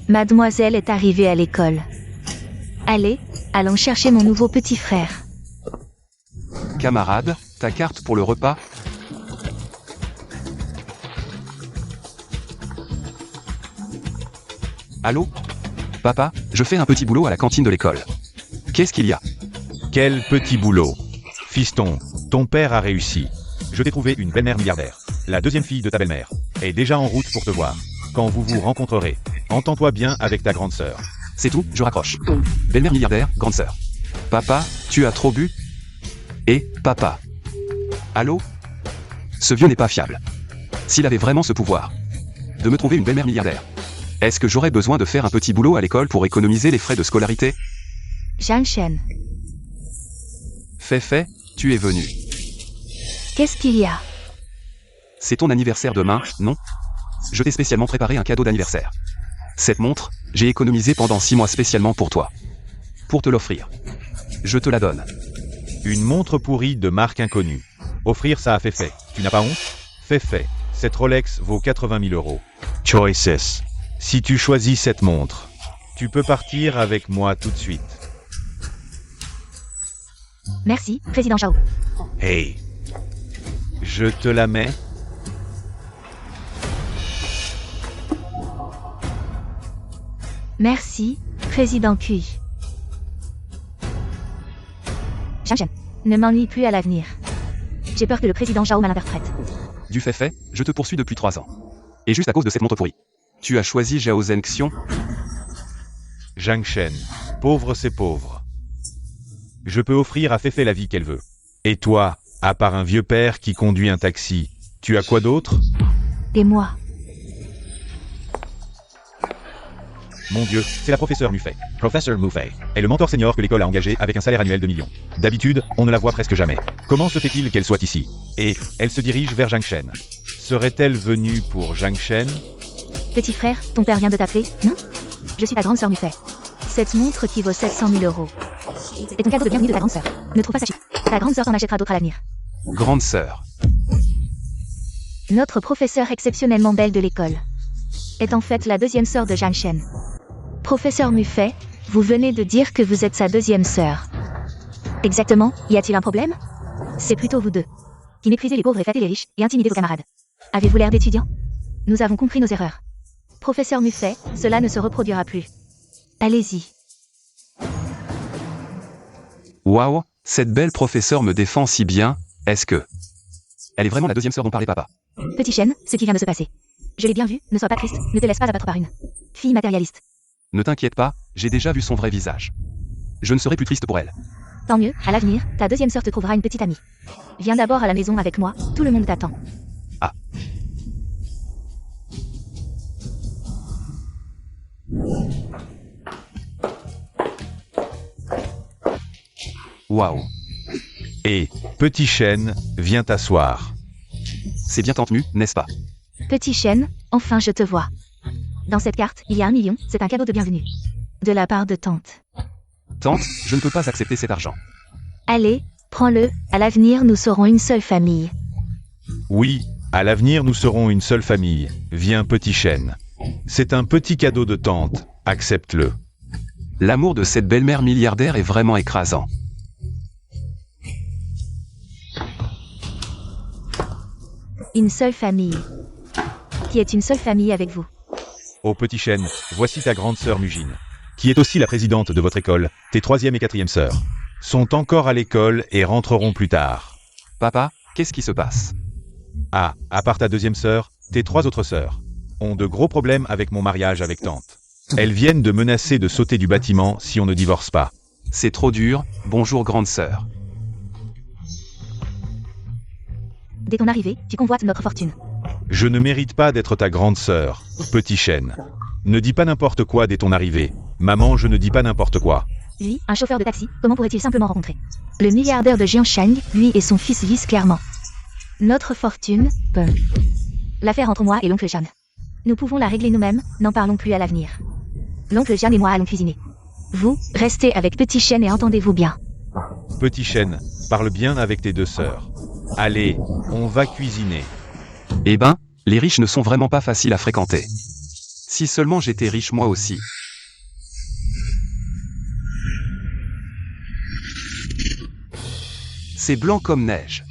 Mademoiselle est arrivée à l'école. Allez, allons chercher mon nouveau petit frère. Camarade, ta carte pour le repas? Allô? Papa, je fais un petit boulot à la cantine de l'école. Qu'est-ce qu'il y a? Quel petit boulot. Fiston, ton père a réussi. Je t'ai trouvé une belle-mère milliardaire. La deuxième fille de ta belle-mère est déjà en route pour te voir. Quand vous vous rencontrerez, entends-toi bien avec ta grande sœur. C'est tout, je raccroche. Belle-mère milliardaire, grande sœur. Papa, tu as trop bu? Et, papa. Allô? Ce vieux n'est pas fiable. S'il avait vraiment ce pouvoir de me trouver une belle-mère milliardaire, est-ce que j'aurais besoin de faire un petit boulot à l'école pour économiser les frais de scolarité? Zhang Shen, Fait, tu es venu. qu'est-ce qu'il y a? C'est ton anniversaire demain, non? Je t'ai spécialement préparé un cadeau d'anniversaire. Cette montre, j'ai économisé pendant 6 mois spécialement pour toi. Pour te l'offrir. Je te la donne. Une montre pourrie de marque inconnue. Offrir ça à Féfé. Tu n'as pas honte? Féfé, cette Rolex vaut 80 000 euros. Choices. Si tu choisis cette montre, tu peux partir avec moi tout de suite. Merci, Président Zhao. Hey. Je te la mets? Merci, Président Cui. Zhang Shen, ne m'ennuie plus à l'avenir. J'ai peur que le Président Zhao malinterprète. Du fait, je te poursuis depuis 3 ans. Et juste à cause de cette montre pourrie. Tu as choisi Zhao Zhenxiong? Zhang Shen. Pauvre c'est pauvre. Je peux offrir à Féfé la vie qu'elle veut. Et toi, à part un vieux père qui conduit un taxi, tu as quoi d'autre? Et moi? Mon Dieu, c'est la professeure Muffet. Professeur Muffet est le mentor senior que l'école a engagé avec un salaire annuel de millions. D'habitude, on ne la voit presque jamais. Comment se fait-il qu'elle soit ici? Et elle se dirige vers Zhang Shen. Serait-elle venue pour Zhang Shen? Petit frère, ton père vient de t'appeler, non? Je suis ta grande sœur Muffet. Cette montre qui vaut 700 000 euros. Et ton cadeau de bienvenue de ta grande sœur. Ne trouve pas ça chic. Ta grande sœur t'en achètera d'autres à l'avenir. Grande sœur. Notre professeure exceptionnellement belle de l'école est en fait la deuxième sœur de Zhang Shen. Professeur Muffet, vous venez de dire que vous êtes sa deuxième sœur. Exactement, y a-t-il un problème? C'est plutôt vous deux qui méprisez les pauvres et flattez les riches et intimidez vos camarades. Avez-vous l'air d'étudiant? Nous avons compris nos erreurs. Professeur Muffet, cela ne se reproduira plus. Allez-y. Waouh, cette belle professeure me défend si bien, est-ce que... Elle est vraiment la deuxième sœur dont parlait papa. Petit Shen, ce qui vient de se passer. Je l'ai bien vu, ne sois pas triste, ne te laisse pas abattre par une fille matérialiste. Ne t'inquiète pas, j'ai déjà vu son vrai visage. Je ne serai plus triste pour elle. Tant mieux, à l'avenir, ta deuxième sœur te trouvera une petite amie. Viens d'abord à la maison avec moi, tout le monde t'attend. Ah. Waouh. Et, Petit Shen, viens t'asseoir. C'est bien tenu, n'est-ce pas? Petit Shen, enfin je te vois. Dans cette carte, il y a 1 million, c'est un cadeau de bienvenue. De la part de tante. Tante, je ne peux pas accepter cet argent. Allez, prends-le, à l'avenir nous serons une seule famille. Oui, à l'avenir nous serons une seule famille. Viens Petit Shen. C'est un petit cadeau de tante, accepte-le. L'amour de cette belle-mère milliardaire est vraiment écrasant. Une seule famille. Qui est une seule famille avec vous? Oh Petit Shen, voici ta grande sœur Mugine, qui est aussi la présidente de votre école. Tes 3e et 4e sœurs sont encore à l'école et rentreront plus tard. Papa, qu'est-ce qui se passe? Ah, à part ta 2e sœur, tes 3 autres sœurs ont de gros problèmes avec mon mariage avec tante. Elles viennent de menacer de sauter du bâtiment si on ne divorce pas. C'est trop dur, bonjour grande sœur. Dès ton arrivée, tu convoites notre fortune. Je ne mérite pas d'être ta grande sœur, Petit Shen. Ne dis pas n'importe quoi dès ton arrivée. Maman, je ne dis pas n'importe quoi. Lui, un chauffeur de taxi, comment pourrait-il simplement rencontrer le milliardaire de Jiangshang, lui et son fils visent clairement notre fortune, l'affaire entre moi et l'oncle Jeanne. Nous pouvons la régler nous-mêmes, n'en parlons plus à l'avenir. L'oncle Jeanne et moi allons cuisiner. Vous, restez avec Petit Shen et entendez-vous bien. Petit Shen, parle bien avec tes 2 sœurs. Allez, on va cuisiner. Eh ben, les riches ne sont vraiment pas faciles à fréquenter. Si seulement j'étais riche moi aussi. C'est blanc comme neige.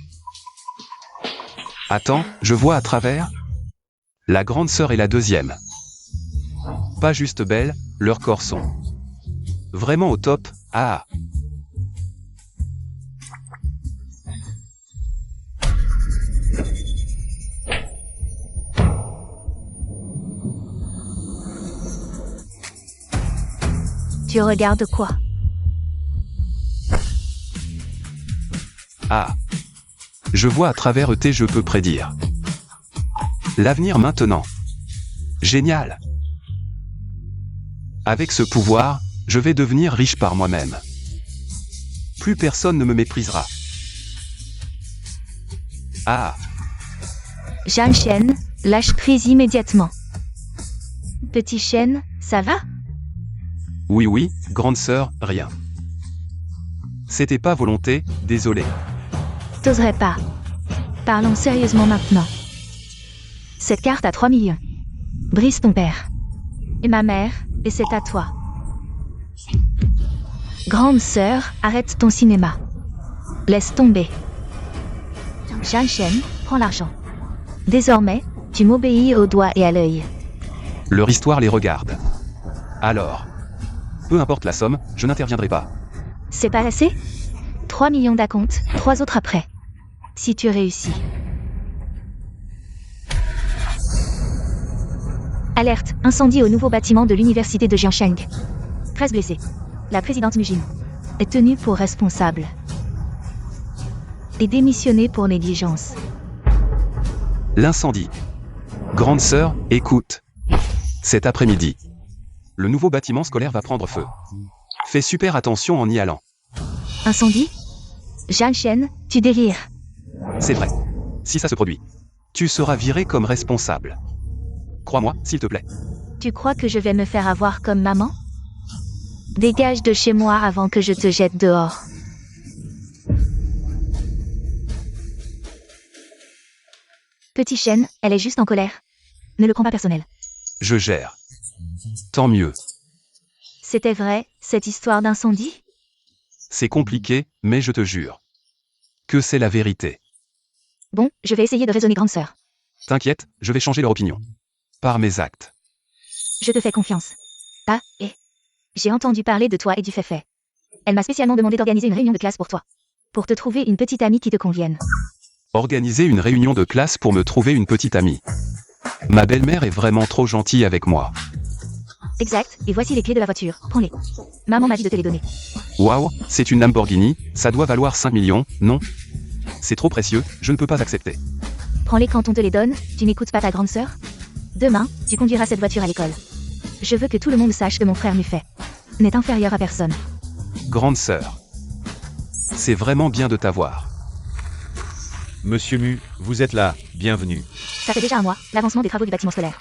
Attends, je vois à travers. La grande sœur et la deuxième. Pas juste belles, leurs corps sont vraiment au top. Ah. Tu regardes quoi? Ah. Je vois à travers ET, je peux prédire l'avenir maintenant. Génial. Avec ce pouvoir, je vais devenir riche par moi-même. Plus personne ne me méprisera. Ah. Zhang Shen, lâche prise immédiatement. Petit Shen, ça va? Oui oui, grande sœur, rien. C'était pas volonté, désolé. T'oserais pas. Parlons sérieusement maintenant. Cette carte a 3 millions. Brise ton père. Et ma mère, et c'est à toi. Grande sœur, arrête ton cinéma. Laisse tomber. Zhang Shen, prends l'argent. Désormais, tu m'obéis au doigt et à l'œil. Leur histoire les regarde. Alors. Peu importe la somme, je n'interviendrai pas. C'est pas assez? 3 millions d'acompte, 3 autres après. Si tu réussis. Alerte, incendie au nouveau bâtiment de l'université de Jiangsheng. 13 blessés. La présidente Mujin est tenue pour responsable. Et démissionnée pour négligence. L'incendie. Grande sœur, écoute. Cet après-midi, le nouveau bâtiment scolaire va prendre feu. Fais super attention en y allant. Incendie? Zhang Shen, tu délires. C'est vrai. Si ça se produit, tu seras viré comme responsable. Crois-moi, s'il te plaît. Tu crois que je vais me faire avoir comme maman? Dégage de chez moi avant que je te jette dehors. Petit Shen, elle est juste en colère. Ne le prends pas personnel. Je gère. Tant mieux. C'était vrai, cette histoire d'incendie? C'est compliqué, mais je te jure que c'est la vérité. Bon, je vais essayer de raisonner grande sœur. T'inquiète, je vais changer leur opinion. Par mes actes. Je te fais confiance. Ah, et j'ai entendu parler de toi et du fait. Elle m'a spécialement demandé d'organiser une réunion de classe pour toi. Pour te trouver une petite amie qui te convienne. Organiser une réunion de classe pour me trouver une petite amie. Ma belle-mère est vraiment trop gentille avec moi. Exact, et voici les clés de la voiture. Prends-les. Maman m'a dit de te les donner. Waouh, c'est une Lamborghini, ça doit valoir 5 millions, non? C'est trop précieux, je ne peux pas accepter. Prends-les quand on te les donne, tu n'écoutes pas ta grande sœur? Demain, tu conduiras cette voiture à l'école. Je veux que tout le monde sache que mon frère Muffet n'est inférieur à personne. Grande sœur. C'est vraiment bien de t'avoir. Monsieur Mu, vous êtes là, bienvenue. Ça fait déjà un mois, l'avancement des travaux du bâtiment scolaire.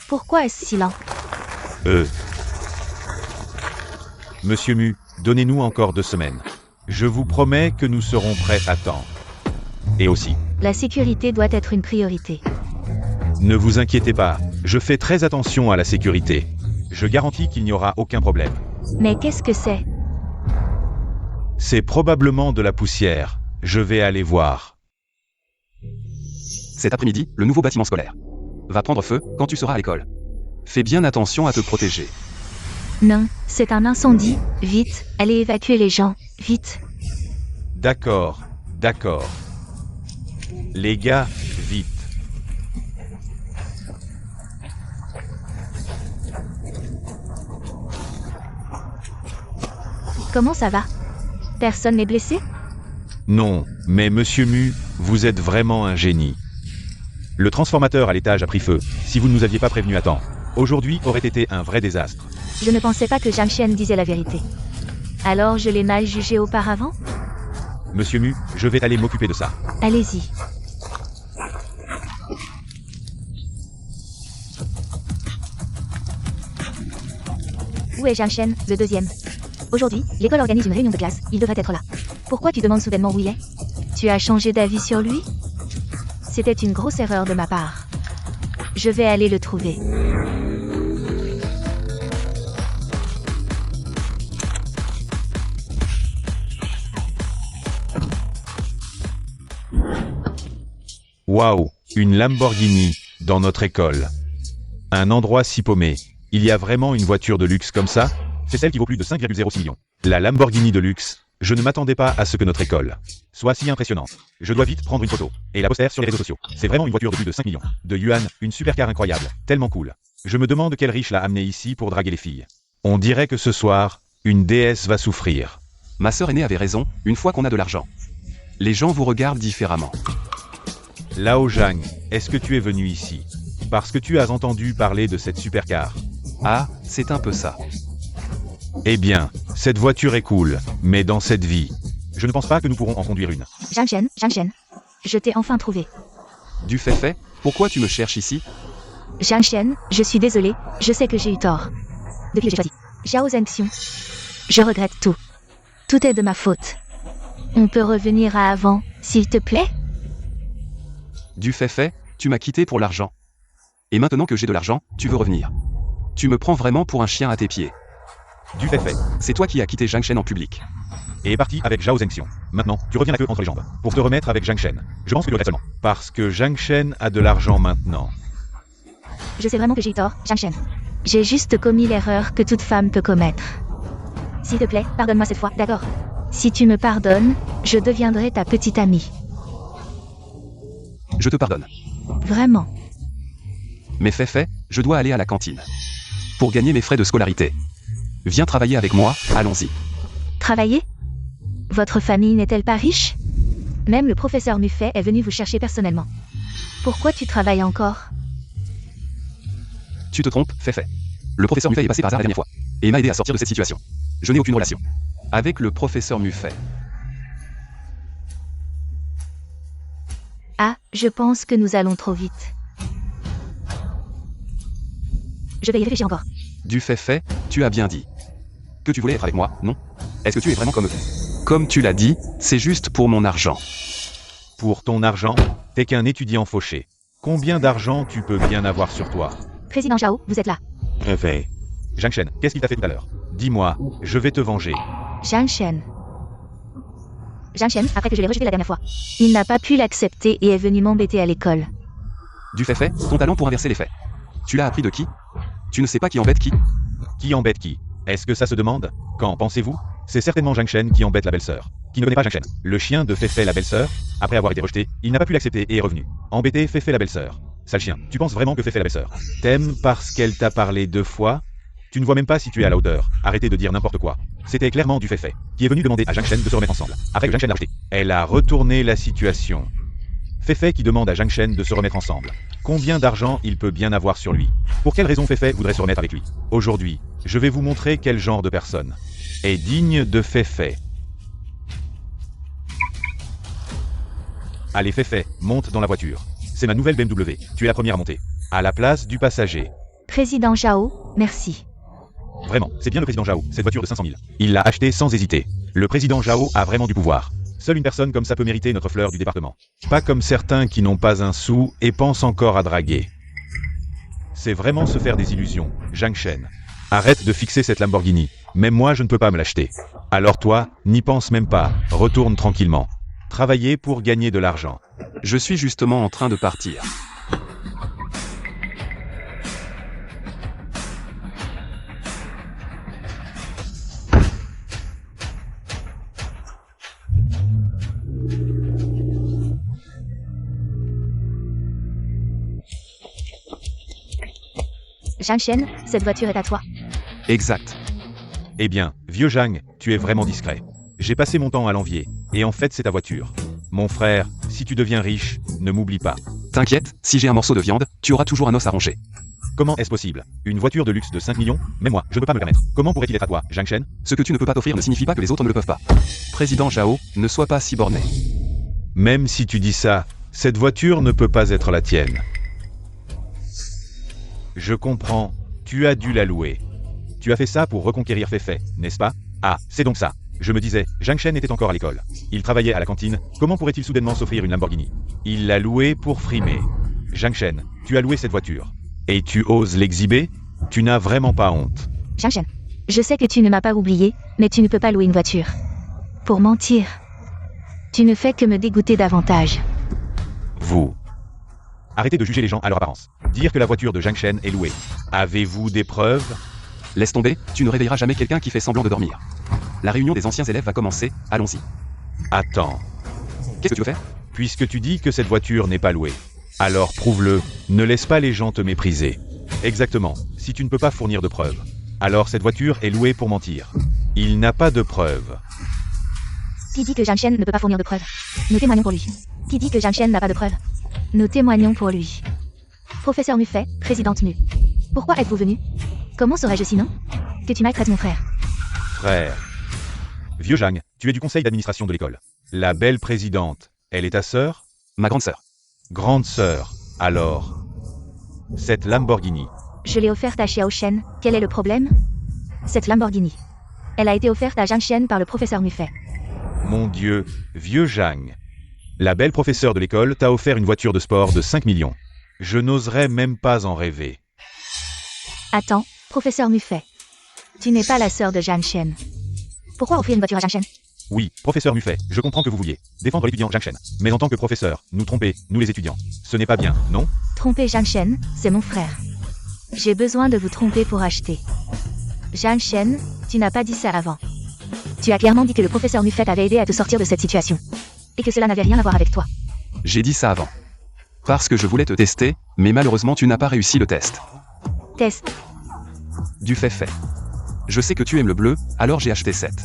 Pourquoi est-ce si lent? Monsieur Mu, donnez-nous encore 2 semaines. Je vous promets que nous serons prêts à temps. Et aussi, La sécurité doit être une priorité. ne vous inquiétez pas, je fais très attention à la sécurité. Je garantis qu'il n'y aura aucun problème. Mais qu'est-ce que c'est? C'est probablement de la poussière. Je vais aller voir. Cet après-midi, le nouveau bâtiment scolaire va prendre feu quand tu seras à l'école. Fais bien attention à te protéger. Non, c'est un incendie. Vite, allez évacuer les gens. Vite. D'accord, d'accord. Les gars, vite. Comment ça va? Personne n'est blessé? Non, mais Monsieur Mu, vous êtes vraiment un génie. Le transformateur à l'étage a pris feu. Si vous ne nous aviez pas prévenu à temps, aujourd'hui aurait été un vrai désastre. Je ne pensais pas que Zhang Shen disait la vérité. Alors je l'ai mal jugé auparavant? Monsieur Mu, je vais aller m'occuper de ça. Allez-y. Où est Zhang Shen, le deuxième? Aujourd'hui, l'école organise une réunion de classe, il devrait être là. Pourquoi tu demandes soudainement où il est? Tu as changé d'avis sur lui? C'était une grosse erreur de ma part. Je vais aller le trouver. Waouh, une Lamborghini dans notre école. Un endroit si paumé. Il y a vraiment une voiture de luxe comme ça? C'est celle qui vaut plus de 5,06 millions. La Lamborghini de luxe. Je ne m'attendais pas à ce que notre école soit si impressionnante. Je dois vite prendre une photo et la poster sur les réseaux sociaux. C'est vraiment une voiture de plus de 5 millions. De yuan, une supercar incroyable, tellement cool. Je me demande quel riche l'a amené ici pour draguer les filles. On dirait que ce soir, une déesse va souffrir. Ma sœur aînée avait raison, une fois qu'on a de l'argent. Les gens vous regardent différemment. Lao Zhang, est-ce que tu es venu ici parce que tu as entendu parler de cette supercar? Ah, c'est un peu ça. Eh bien, cette voiture est cool, mais dans cette vie, je ne pense pas que nous pourrons en conduire une. Zhang Shen, je t'ai enfin trouvé. Du fait, pourquoi tu me cherches ici? Zhang Shen, je suis désolée, je sais que j'ai eu tort. Depuis que j'ai choisi Zhao Zhengxiong, je regrette tout. Tout est de ma faute. On peut revenir à avant, s'il te plaît? Du fait, tu m'as quitté pour l'argent. Et maintenant que j'ai de l'argent, tu veux revenir. Tu me prends vraiment pour un chien à tes pieds. Du fait. C'est toi qui as quitté Zhang Shen en public. Et est parti avec Zhao Zhengxiong. Maintenant, tu reviens la queue entre les jambes pour te remettre avec Zhang Shen. Je pense que tu le regrettes seulement parce que Zhang Shen a de l'argent maintenant. Je sais vraiment que j'ai eu tort, Zhang Shen. J'ai juste commis l'erreur que toute femme peut commettre. S'il te plaît, pardonne-moi cette fois, d'accord? Si tu me pardonnes, je deviendrai ta petite amie. Je te pardonne. Vraiment. Mais fait, je dois aller à la cantine. Pour gagner mes frais de scolarité. Viens travailler avec moi, allons-y. Travailler? Votre famille n'est-elle pas riche? Même le professeur Muffet est venu vous chercher personnellement. Pourquoi tu travailles encore? Tu te trompes, fait. Le professeur Muffet est passé par hasard la dernière fois. Et m'a aidé à sortir de cette situation. Je n'ai aucune relation avec le professeur Muffet. Ah, je pense que nous allons trop vite. Je vais y réfléchir encore. Du fait, tu as bien dit. Que tu voulais être avec moi, non? Est-ce que tu es vraiment comme eux? Comme tu l'as dit, c'est juste pour mon argent. Pour ton argent? T'es qu'un étudiant fauché. Combien d'argent tu peux bien avoir sur toi? Président Zhao, vous êtes là. Réveil. Zhang Shen, qu'est-ce qu'il t'a fait tout à l'heure? Dis-moi, je vais te venger. Zhang Shen, après que je l'ai rejeté la dernière fois. Il n'a pas pu l'accepter et est venu m'embêter à l'école. Du fait, ton talent pour inverser les faits. Tu l'as appris de qui? Tu ne sais pas qui embête qui? Qui embête qui? Est-ce que ça se demande? Qu'en pensez-vous? C'est certainement Zhang Shen qui embête la belle-sœur. Qui ne connaît pas Zhang Shen? Le chien de Feifei la belle-sœur, après avoir été rejeté, il n'a pas pu l'accepter et est revenu. Embêter Feifei la belle-sœur. Sale chien, tu penses vraiment que Feifei la belle-sœur t'aime parce qu'elle t'a parlé 2 fois? Tu ne vois même pas si tu es à la hauteur. Arrêtez de dire n'importe quoi. C'était clairement du Feifei qui est venu demander à Zhang Shen de se remettre ensemble. Après que Zhang Shen l'a rejeté. Elle a retourné la situation. Feifei qui demande à Zhang Shen de se remettre ensemble. Combien d'argent il peut bien avoir sur lui? Pour quelle raison Feifei voudrait se remettre avec lui? Aujourd'hui, je vais vous montrer quel genre de personne est digne de Feifei. Allez Feifei, monte dans la voiture. C'est ma nouvelle BMW. Tu es la première à monter. À la place du passager. Président Zhao, merci. Vraiment, c'est bien le président Zhao, cette voiture de 500 000. Il l'a achetée sans hésiter. Le président Zhao a vraiment du pouvoir. Seule une personne comme ça peut mériter notre fleur du département. Pas comme certains qui n'ont pas un sou et pensent encore à draguer. C'est vraiment se faire des illusions, Zhang Shen. Arrête de fixer cette Lamborghini. Même moi je ne peux pas me l'acheter. Alors toi, n'y pense même pas, retourne tranquillement. Travailler pour gagner de l'argent. Je suis justement en train de partir. Zhang Shen, cette voiture est à toi. Exact. Eh bien, vieux Zhang, tu es vraiment discret. J'ai passé mon temps à l'envier, et en fait c'est ta voiture. Mon frère, si tu deviens riche, ne m'oublie pas. T'inquiète, si j'ai un morceau de viande, tu auras toujours un os à ronger. Comment est-ce possible? Une voiture de luxe de 5 millions? Même moi, je ne peux pas me le permettre. Comment pourrait-il être à toi, Zhang Shen? Ce que tu ne peux pas t'offrir ne signifie pas que les autres ne le peuvent pas. Président Zhao, ne sois pas si borné. Même si tu dis ça, cette voiture ne peut pas être la tienne. Je comprends, tu as dû la louer. Tu as fait ça pour reconquérir Feifei, n'est-ce pas? Ah, c'est donc ça. Je me disais, Zhang Shen était encore à l'école. Il travaillait à la cantine, comment pourrait-il soudainement s'offrir une Lamborghini? Il l'a louée pour frimer. Zhang Shen, tu as loué cette voiture. Et tu oses l'exhiber? Tu n'as vraiment pas honte. Zhang Shen, je sais que tu ne m'as pas oublié, mais tu ne peux pas louer une voiture. Pour mentir. Tu ne fais que me dégoûter davantage. Vous. Arrêtez de juger les gens à leur apparence. Dire que la voiture de Zhang Shen est louée. Avez-vous des preuves? Laisse tomber, tu ne réveilleras jamais quelqu'un qui fait semblant de dormir. La réunion des anciens élèves va commencer, allons-y. Attends. Qu'est-ce que tu veux faire? Puisque tu dis que cette voiture n'est pas louée, alors prouve-le. Ne laisse pas les gens te mépriser. Exactement. Si tu ne peux pas fournir de preuves, alors cette voiture est louée pour mentir. Il n'a pas de preuves. Qui dit que Zhang Shen ne peut pas fournir de preuves? Nous témoignons pour lui. Qui dit que Zhang Shen n'a pas de preuves? Nous témoignons pour lui. Professeur Muffet, présidente Mu. Pourquoi êtes-vous venu? Comment saurais-je sinon que tu maltraites mon frère? Frère. Vieux Zhang, tu es du conseil d'administration de l'école. La belle présidente, elle est ta sœur? Ma grande sœur. Grande sœur. Alors, cette Lamborghini. Je l'ai offerte à Xiao Shen. Quel est le problème? Cette Lamborghini. Elle a été offerte à Zhang Shen par le professeur Muffet. Mon Dieu, vieux Zhang. La belle professeure de l'école t'a offert une voiture de sport de 5 millions. Je n'oserais même pas en rêver. Attends, professeur Muffet. Tu n'es pas la sœur de Zhang Shen. Pourquoi offrir une voiture à Zhang Shen? Oui, professeur Muffet, je comprends que vous vouliez défendre l'étudiant Zhang Shen. Mais en tant que professeur, nous tromper, nous les étudiants, ce n'est pas bien, non? Tromper Zhang Shen, c'est mon frère. J'ai besoin de vous tromper pour acheter. Zhang Shen, tu n'as pas dit ça avant. Tu as clairement dit que le professeur Muffet avait aidé à te sortir de cette situation. Et que cela n'avait rien à voir avec toi. J'ai dit ça avant. Parce que je voulais te tester, mais malheureusement tu n'as pas réussi le test. Test. Du fait. Je sais que tu aimes le bleu, alors j'ai acheté cette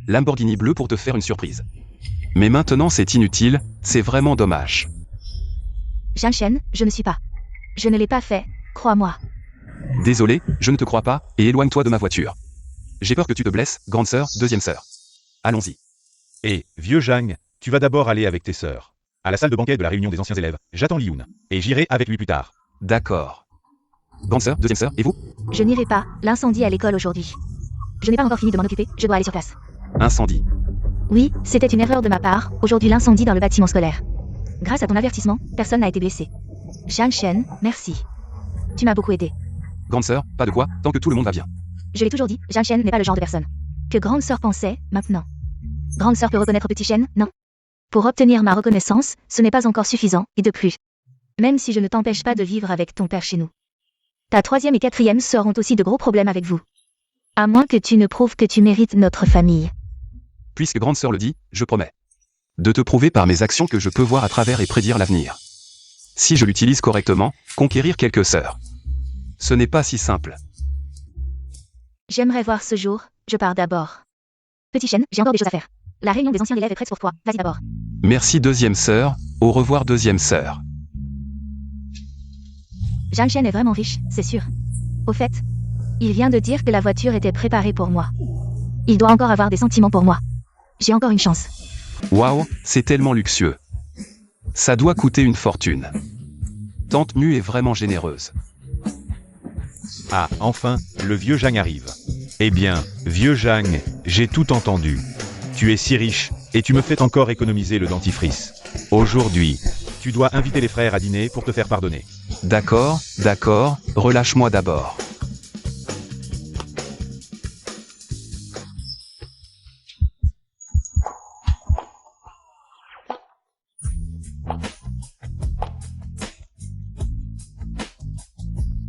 Lamborghini bleue pour te faire une surprise. Mais maintenant c'est inutile, c'est vraiment dommage. Zhang Shen, je ne suis pas. Je ne l'ai pas fait, crois-moi. Désolé, je ne te crois pas, et éloigne-toi de ma voiture. J'ai peur que tu te blesses, grande sœur, deuxième sœur. Allons-y. Et, vieux Zhang, tu vas d'abord aller avec tes sœurs. À la salle de banquet de la réunion des anciens élèves, j'attends Liyun. Et j'irai avec lui plus tard. D'accord. Grande sœur, deuxième sœur, et vous? Je n'irai pas, l'incendie à l'école aujourd'hui. Je n'ai pas encore fini de m'en occuper, je dois aller sur place. Incendie. Oui, c'était une erreur de ma part, aujourd'hui l'incendie dans le bâtiment scolaire. Grâce à ton avertissement, personne n'a été blessé. Zhang Shen, merci. Tu m'as beaucoup aidé. Grande sœur, pas de quoi, tant que tout le monde va bien. Je l'ai toujours dit, Zhang Shen n'est pas le genre de personne que grande sœur pensait, maintenant. Grande sœur peut reconnaître petit Shen, non? Pour obtenir ma reconnaissance, ce n'est pas encore suffisant, et de plus. Même si je ne t'empêche pas de vivre avec ton père chez nous. Ta troisième et quatrième sœurs ont aussi de gros problèmes avec vous. À moins que tu ne prouves que tu mérites notre famille. Puisque grande sœur le dit, je promets de te prouver par mes actions que je peux voir à travers et prédire l'avenir. Si je l'utilise correctement, conquérir quelques sœurs. Ce n'est pas si simple. J'aimerais voir ce jour, je pars d'abord. Petit Shen, j'ai encore des choses à faire. La réunion des anciens élèves est prête pour toi, vas-y d'abord. Merci deuxième sœur, au revoir deuxième sœur. Zhang Shen est vraiment riche, c'est sûr. Au fait, il vient de dire que la voiture était préparée pour moi. Il doit encore avoir des sentiments pour moi. J'ai encore une chance. Waouh, c'est tellement luxueux. Ça doit coûter une fortune. Tante Mu est vraiment généreuse. Ah, enfin, le vieux Zhang arrive. Eh bien, vieux Zhang, j'ai tout entendu. Tu es si riche, et tu me fais encore économiser le dentifrice. Aujourd'hui, tu dois inviter les frères à dîner pour te faire pardonner. D'accord, relâche-moi d'abord.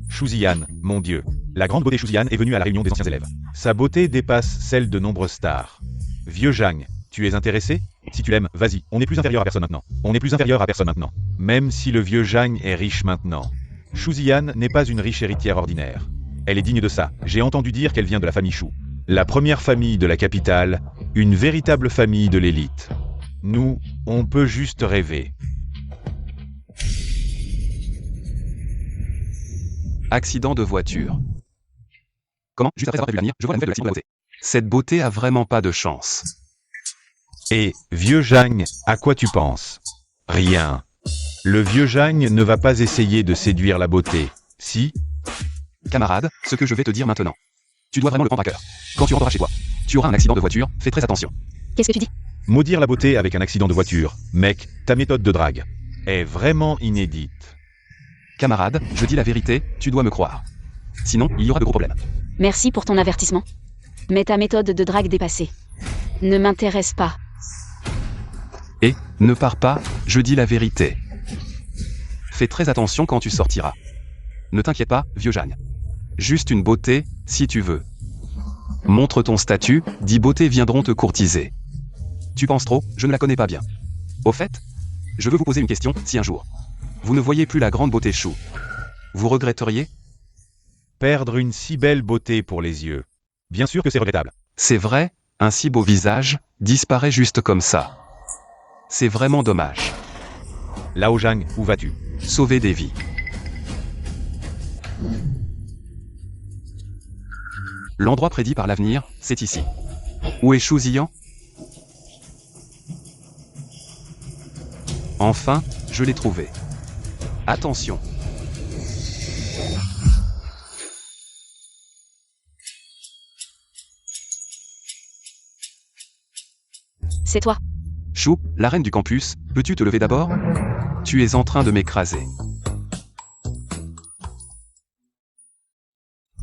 Shuzian, mon Dieu. La grande beauté Shuzian est venue à la réunion des anciens élèves. Sa beauté dépasse celle de nombreuses stars. Vieux Zhang, tu es intéressé? Si tu l'aimes, vas-y, on n'est plus inférieur à personne maintenant. Même si le vieux Zhang est riche maintenant. Shuzian n'est pas une riche héritière ordinaire. Elle est digne de ça, j'ai entendu dire qu'elle vient de la famille Shu. La première famille de la capitale, une véritable famille de l'élite. Nous, on peut juste rêver. Accident de voiture. Comment? Juste après avoir prévu l'avenir, je vois la nouvelle de l'accident de la beauté. Cette beauté a vraiment pas de chance. Et, vieux Zhang, à quoi tu penses? Rien. Le vieux Zhang ne va pas essayer de séduire la beauté, si? Camarade, ce que je vais te dire maintenant. Tu dois vraiment le prendre à cœur. Quand tu rentreras chez toi, tu auras un accident de voiture, fais très attention. Qu'est-ce que tu dis? Maudire la beauté avec un accident de voiture. Mec, ta méthode de drague est vraiment inédite. Camarade, je dis la vérité, tu dois me croire. Sinon, il y aura de gros problèmes. Merci pour ton avertissement. Mais ta méthode de drague dépassée ne m'intéresse pas. Et, ne pars pas, je dis la vérité. Fais très attention quand tu sortiras. Ne t'inquiète pas, vieux Jang. Juste une beauté, si tu veux. Montre ton statut, 10 beautés viendront te courtiser. Tu penses trop, je ne la connais pas bien. Au fait, je veux vous poser une question, si un jour, vous ne voyez plus la grande beauté Chou, vous regretteriez? Perdre une si belle beauté pour les yeux. Bien sûr que c'est regrettable. C'est vrai, un si beau visage, disparaît juste comme ça. C'est vraiment dommage. Lao Jang, où vas-tu? Sauver des vies. L'endroit prédit par l'avenir, c'est ici. Où est Shu Ziyan? Enfin, je l'ai trouvé. Attention. C'est toi. Shu, la reine du campus, peux-tu te lever d'abord? Tu es en train de m'écraser.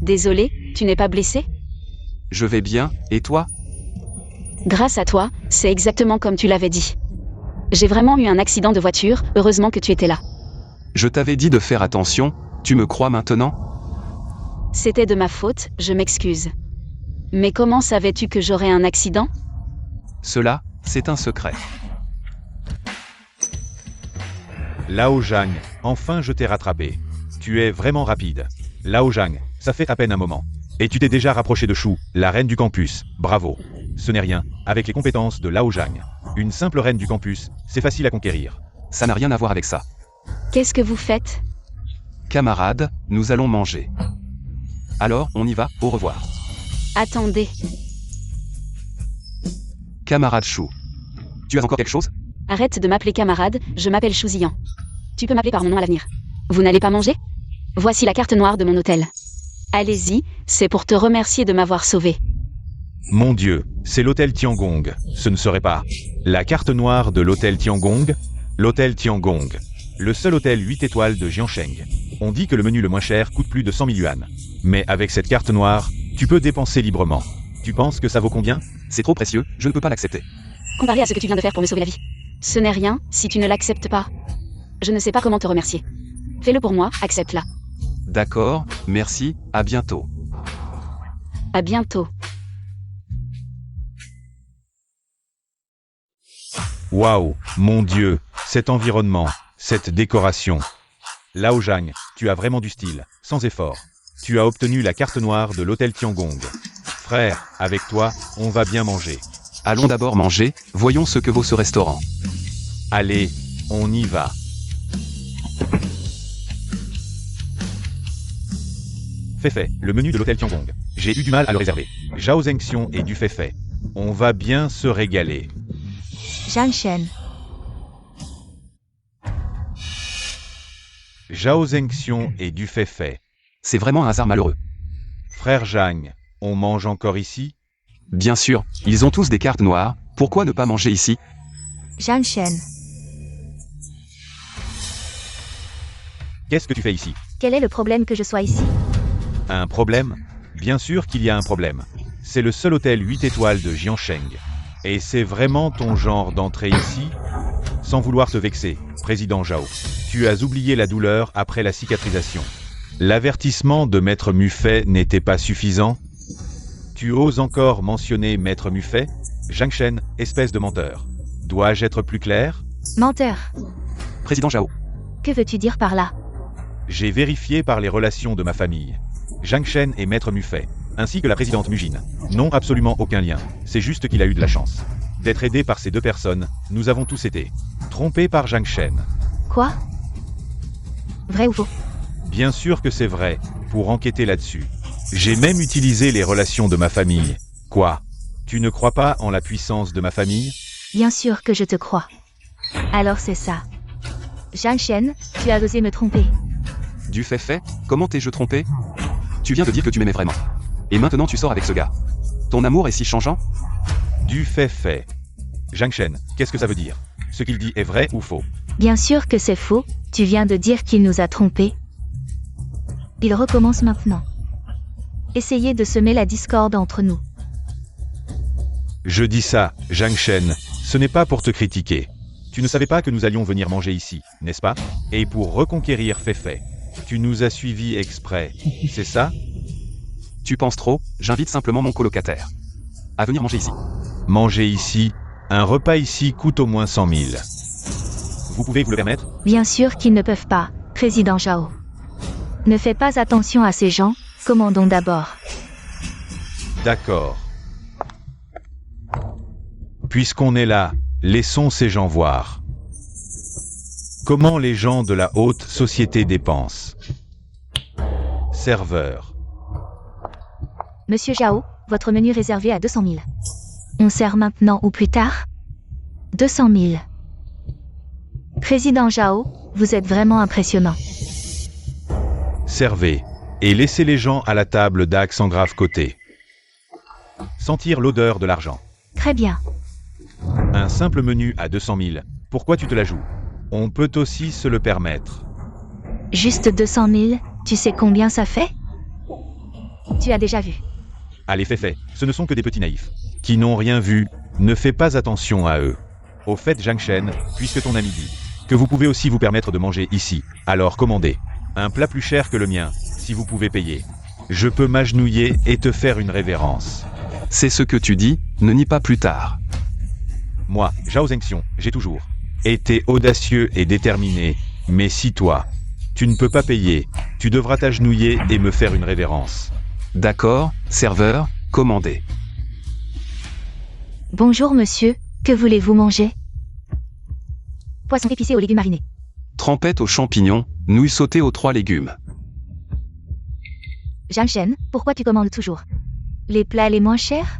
Désolé, tu n'es pas blessé? Je vais bien, et toi? Grâce à toi, c'est exactement comme tu l'avais dit. J'ai vraiment eu un accident de voiture, heureusement que tu étais là. Je t'avais dit de faire attention, tu me crois maintenant? C'était de ma faute, je m'excuse. Mais comment savais-tu que j'aurais un accident? Cela, c'est un secret. Lao Jang, enfin je t'ai rattrapé. Tu es vraiment rapide. Lao Jang, ça fait à peine un moment. Et tu t'es déjà rapproché de Shu, la reine du campus. Bravo. Ce n'est rien, avec les compétences de Lao Jang. Une simple reine du campus, c'est facile à conquérir. Ça n'a rien à voir avec ça. Qu'est-ce que vous faites? Camarades, nous allons manger. Alors, on y va, au revoir. Attendez. Camarade Shu. Tu as encore quelque chose? Arrête de m'appeler camarade, je m'appelle Shu Ziyan. Tu peux m'appeler par mon nom à l'avenir. Vous n'allez pas manger? Voici la carte noire de mon hôtel. Allez-y, c'est pour te remercier de m'avoir sauvé. Mon Dieu, c'est l'hôtel Tiangong. Ce ne serait pas la carte noire de l'hôtel Tiangong? L'hôtel Tiangong. Le seul hôtel 8 étoiles de Jiansheng. On dit que le menu le moins cher coûte plus de 100 000 yuan. Mais avec cette carte noire, tu peux dépenser librement. Tu penses que ça vaut combien? C'est trop précieux, je ne peux pas l'accepter. Comparé à ce que tu viens de faire pour me sauver la vie. Ce n'est rien, si tu ne l'acceptes pas. Je ne sais pas comment te remercier. Fais-le pour moi, accepte-la. D'accord, merci, à bientôt. À bientôt. Waouh, mon Dieu, cet environnement, cette décoration. Lao Jang, tu as vraiment du style, sans effort. Tu as obtenu la carte noire de l'hôtel Tiangong. Frère, avec toi, on va bien manger. Allons d'abord manger, voyons ce que vaut ce restaurant. Allez, on y va. Fait, le menu de l'hôtel Tiangong. J'ai eu du mal à le réserver. Zhao Zhengxiong et du fait. On va bien se régaler. Jianshen. Zhao Zhengxiong et du fait. C'est vraiment un hasard malheureux. Frère Jang, on mange encore ici? Bien sûr, ils ont tous des cartes noires, pourquoi ne pas manger ici? Jianshen. Qu'est-ce que tu fais ici? Quel est le problème que je sois ici? Un problème? Bien sûr qu'il y a un problème. C'est le seul hôtel 8 étoiles de Jiansheng. Et c'est vraiment ton genre d'entrer ici? Sans vouloir te vexer, président Zhao, tu as oublié la douleur après la cicatrisation. L'avertissement de Maître Mufei n'était pas suffisant? Tu oses encore mentionner Maître Mufei? Jianshen, espèce de menteur. Dois-je être plus clair? Menteur. Président Zhao. Que veux-tu dire par là? J'ai vérifié par les relations de ma famille. Jianshen et Maître Mufei, ainsi que la présidente Mujin, n'ont absolument aucun lien. C'est juste qu'il a eu de la chance d'être aidé par ces deux personnes. Nous avons tous été trompés par Jianshen. Quoi? Vrai ou faux? Bien sûr que c'est vrai, pour enquêter là-dessus. J'ai même utilisé les relations de ma famille. Quoi? Tu ne crois pas en la puissance de ma famille? Bien sûr que je te crois. Alors c'est ça. Jianshen, tu as osé me tromper. Du fait, comment t'ai-je trompé? Tu viens de dire que tu m'aimais vraiment. Et maintenant tu sors avec ce gars. Ton amour est si changeant? Du fait. Jianshen, qu'est-ce que ça veut dire? Ce qu'il dit est vrai ou faux? Bien sûr que c'est faux, tu viens de dire qu'il nous a trompés. Il recommence maintenant. Essayez de semer la discorde entre nous. Je dis ça, Jianshen, ce n'est pas pour te critiquer. Tu ne savais pas que nous allions venir manger ici, n'est-ce pas? Et pour reconquérir Feifei, tu nous as suivis exprès, c'est ça? Tu penses trop, j'invite simplement mon colocataire à venir manger ici. Manger ici, un repas ici coûte au moins 100 000. Vous pouvez vous le permettre? Bien sûr qu'ils ne peuvent pas, Président Zhao. Ne fais pas attention à ces gens, commandons d'abord. D'accord. Puisqu'on est là, laissons ces gens voir. Comment les gens de la haute société dépensent. Serveur. Monsieur Zhao, votre menu réservé à 200 000. On sert maintenant ou plus tard? 200 000. Président Zhao, vous êtes vraiment impressionnant. Servez. Et laissez les gens à la table d'accent grave côté. Sentir l'odeur de l'argent. Très bien. Un simple menu à 200 000. Pourquoi tu te la joues? On peut aussi se le permettre. Juste 200 000, tu sais combien ça fait? Tu as déjà vu. Allez, Feifei, ce ne sont que des petits naïfs. Qui n'ont rien vu, ne fais pas attention à eux. Au fait, Zhang Shen, puisque ton ami dit que vous pouvez aussi vous permettre de manger ici, alors commandez. Un plat plus cher que le mien, si vous pouvez payer. Je peux m'agenouiller et te faire une révérence. C'est ce que tu dis, ne nie pas plus tard. Moi, Zhao Zhengxiong, j'ai toujours été audacieux et déterminé, mais si toi, tu ne peux pas payer, tu devras t'agenouiller et me faire une révérence. D'accord, serveur, commandez. Bonjour monsieur, que voulez-vous manger? Poisson épicé aux légumes marinés. Trempette aux champignons, nouilles sautées aux 3 légumes. Zhang Shen, pourquoi tu commandes toujours les plats les moins chers?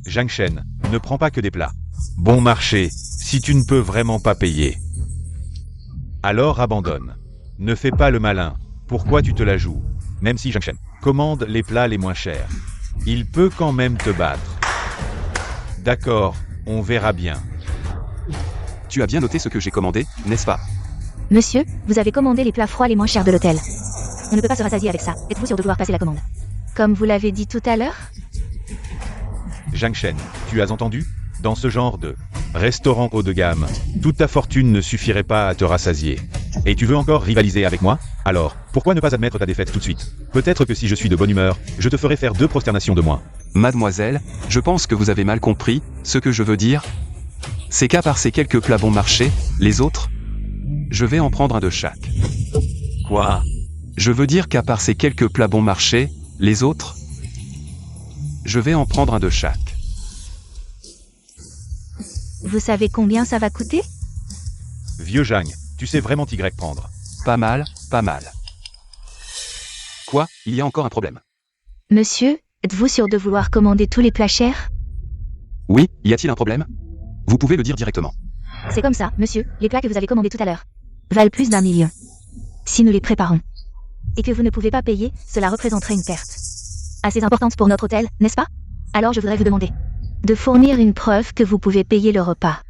Zhang Shen, ne prends pas que des plats. Bon marché, si tu ne peux vraiment pas payer. Alors abandonne. Ne fais pas le malin. Pourquoi tu te la joues? Même si Zhang Shen commande les plats les moins chers. Il peut quand même te battre. D'accord, on verra bien. Tu as bien noté ce que j'ai commandé, n'est-ce pas? Monsieur, vous avez commandé les plats froids les moins chers de l'hôtel. On ne peut pas se rassasier avec ça. Êtes-vous sûr de vouloir passer la commande? Comme vous l'avez dit tout à l'heure? Zhang Shen, tu as entendu? Dans ce genre de restaurant haut de gamme, toute ta fortune ne suffirait pas à te rassasier. Et tu veux encore rivaliser avec moi? Alors, pourquoi ne pas admettre ta défaite tout de suite? Peut-être que si je suis de bonne humeur, je te ferai faire 2 prosternations de moins. Mademoiselle, je pense que vous avez mal compris, ce que je veux dire, c'est qu'à part ces quelques plats bon marché, les autres, je vais en prendre un de chaque. Quoi? Je veux dire qu'à part ces quelques plats bon marché, les autres, je vais en prendre un de chaque. Vous savez combien ça va coûter? Vieux Zhang, tu sais vraiment t'y prendre. Pas mal, pas mal. Quoi? Il y a encore un problème. Monsieur, êtes-vous sûr de vouloir commander tous les plats chers? Oui, y a-t-il un problème? Vous pouvez le dire directement. C'est comme ça, monsieur, les plats que vous avez commandés tout à l'heure valent plus d'1 million. Si nous les préparons et que vous ne pouvez pas payer, cela représenterait une perte assez importante pour notre hôtel, n'est-ce pas? Alors je voudrais vous demander de fournir une preuve que vous pouvez payer le repas.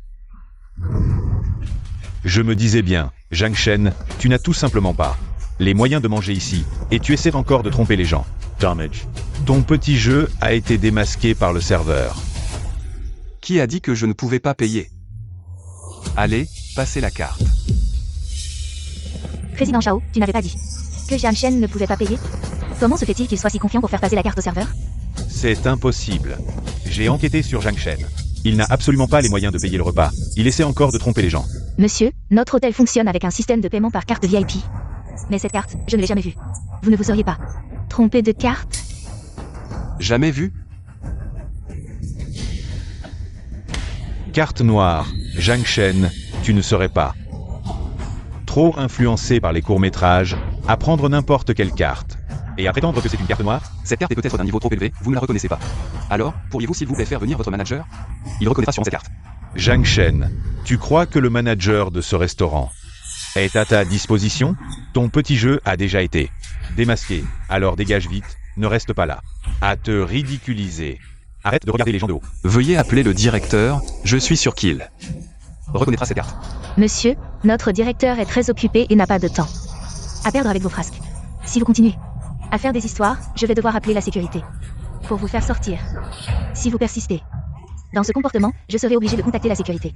Je me disais bien, Zhang Shen, tu n'as tout simplement pas les moyens de manger ici, et tu essaies encore de tromper les gens. Damage. Ton petit jeu a été démasqué par le serveur. Qui a dit que je ne pouvais pas payer? Allez, passez la carte. Président Zhao, tu n'avais pas dit que Zhang Shen ne pouvait pas payer? Comment se fait-il qu'il soit si confiant pour faire passer la carte au serveur? C'est impossible. J'ai enquêté sur Zhang Shen. Il n'a absolument pas les moyens de payer le repas. Il essaie encore de tromper les gens. Monsieur, notre hôtel fonctionne avec un système de paiement par carte VIP. Mais cette carte, je ne l'ai jamais vue. Vous ne vous seriez pas trompé de carte? Jamais vu? Carte noire, Zhang Shen, tu ne serais pas trop influencé par les courts-métrages à prendre n'importe quelle carte et à prétendre que c'est une carte noire? Cette carte est peut-être d'un niveau trop élevé, vous ne la reconnaissez pas. Alors, pourriez-vous s'il vous plaît faire venir votre manager? Il reconnaîtra sûrement cette carte. Zhang Shen, tu crois que le manager de ce restaurant est à ta disposition? Ton petit jeu a déjà été démasqué, alors dégage vite, ne reste pas là à te ridiculiser. Arrête de regarder les gens de haut. Veuillez appeler le directeur, je suis sûr qu'il reconnaîtra cette carte. Monsieur, notre directeur est très occupé et n'a pas de temps à perdre avec vos frasques. Si vous continuez à faire des histoires, je vais devoir appeler la sécurité pour vous faire sortir. Si vous persistez, Dans ce comportement, je serai obligé de contacter la sécurité.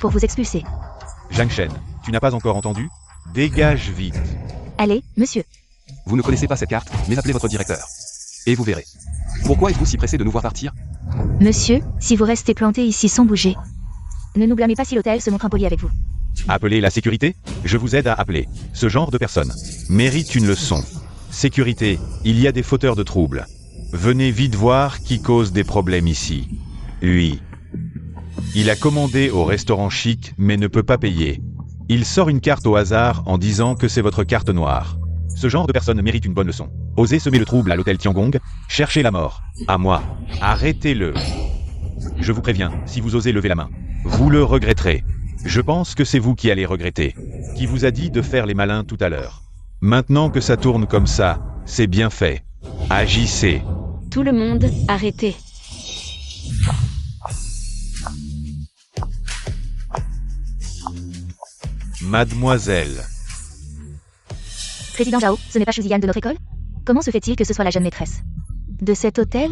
Pour vous expulser. Zhang Shen, tu n'as pas encore entendu? Dégage vite. Allez, monsieur. Vous ne connaissez pas cette carte, mais appelez votre directeur. Et vous verrez. Pourquoi êtes-vous si pressé de nous voir partir? Monsieur, si vous restez planté ici sans bouger. Ne nous blâmez pas si l'hôtel se montre impoli avec vous. Appelez la sécurité? Je vous aide à appeler. Ce genre de personne mérite une leçon. Sécurité, il y a des fauteurs de troubles. Venez vite voir qui cause des problèmes ici. Lui. Il a commandé au restaurant chic, mais ne peut pas payer. Il sort une carte au hasard en disant que c'est votre carte noire. Ce genre de personne mérite une bonne leçon. Osez semer le trouble à l'hôtel Tiangong, cherchez la mort. À moi. Arrêtez-le. Je vous préviens, si vous osez lever la main, vous le regretterez. Je pense que c'est vous qui allez regretter. Qui vous a dit de faire les malins tout à l'heure? Maintenant que ça tourne comme ça, c'est bien fait. Agissez. Tout le monde, arrêtez. Mademoiselle. Président Zhao, ce n'est pas Shuzian de notre école? Comment se fait-il que ce soit la jeune maîtresse de cet hôtel?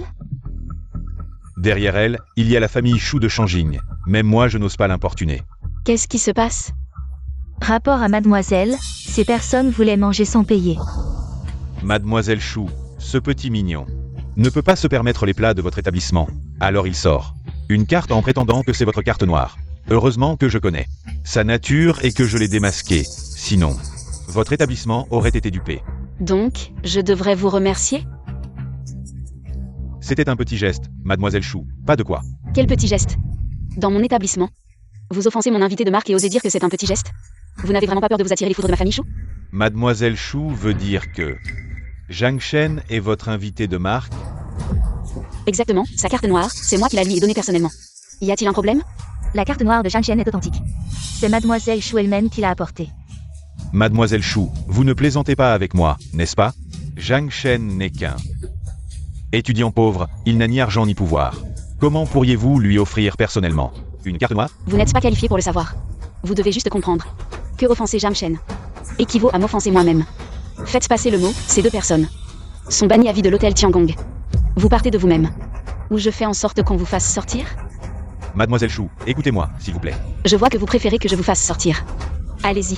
Derrière elle, il y a la famille Chou de Changjing. Même moi, je n'ose pas l'importuner. Qu'est-ce qui se passe? Rapport à mademoiselle, ces personnes voulaient manger sans payer. Mademoiselle Chou, ce petit mignon, ne peut pas se permettre les plats de votre établissement. Alors il sort une carte en prétendant que c'est votre carte noire. Heureusement que je connais sa nature et que je l'ai démasquée. Sinon, votre établissement aurait été dupé. Donc, je devrais vous remercier? C'était un petit geste, Mademoiselle Chou, pas de quoi. Quel petit geste? Dans mon établissement, vous offensez mon invité de marque et osez dire que c'est un petit geste? Vous n'avez vraiment pas peur de vous attirer les foudres de ma famille Chou? Mademoiselle Chou veut dire que Zhang Shen est votre invité de marque? Exactement, sa carte noire, c'est moi qui la lui ai donnée personnellement. Y a-t-il un problème? La carte noire de Zhang Shen est authentique. C'est mademoiselle Chou elle-même qui l'a apportée. Mademoiselle Chou, vous ne plaisantez pas avec moi, n'est-ce pas? Zhang Shen n'est qu'un étudiant pauvre, il n'a ni argent ni pouvoir. Comment pourriez-vous lui offrir personnellement une carte noire? Vous n'êtes pas qualifié pour le savoir. Vous devez juste comprendre que offenser Zhang Shen équivaut à m'offenser moi-même. Faites passer le mot, ces deux personnes sont bannies à vie de l'hôtel Tiangong. Vous partez de vous-même. Ou je fais en sorte qu'on vous fasse sortir? Mademoiselle Chou, écoutez-moi, s'il vous plaît. Je vois que vous préférez que je vous fasse sortir. Allez-y.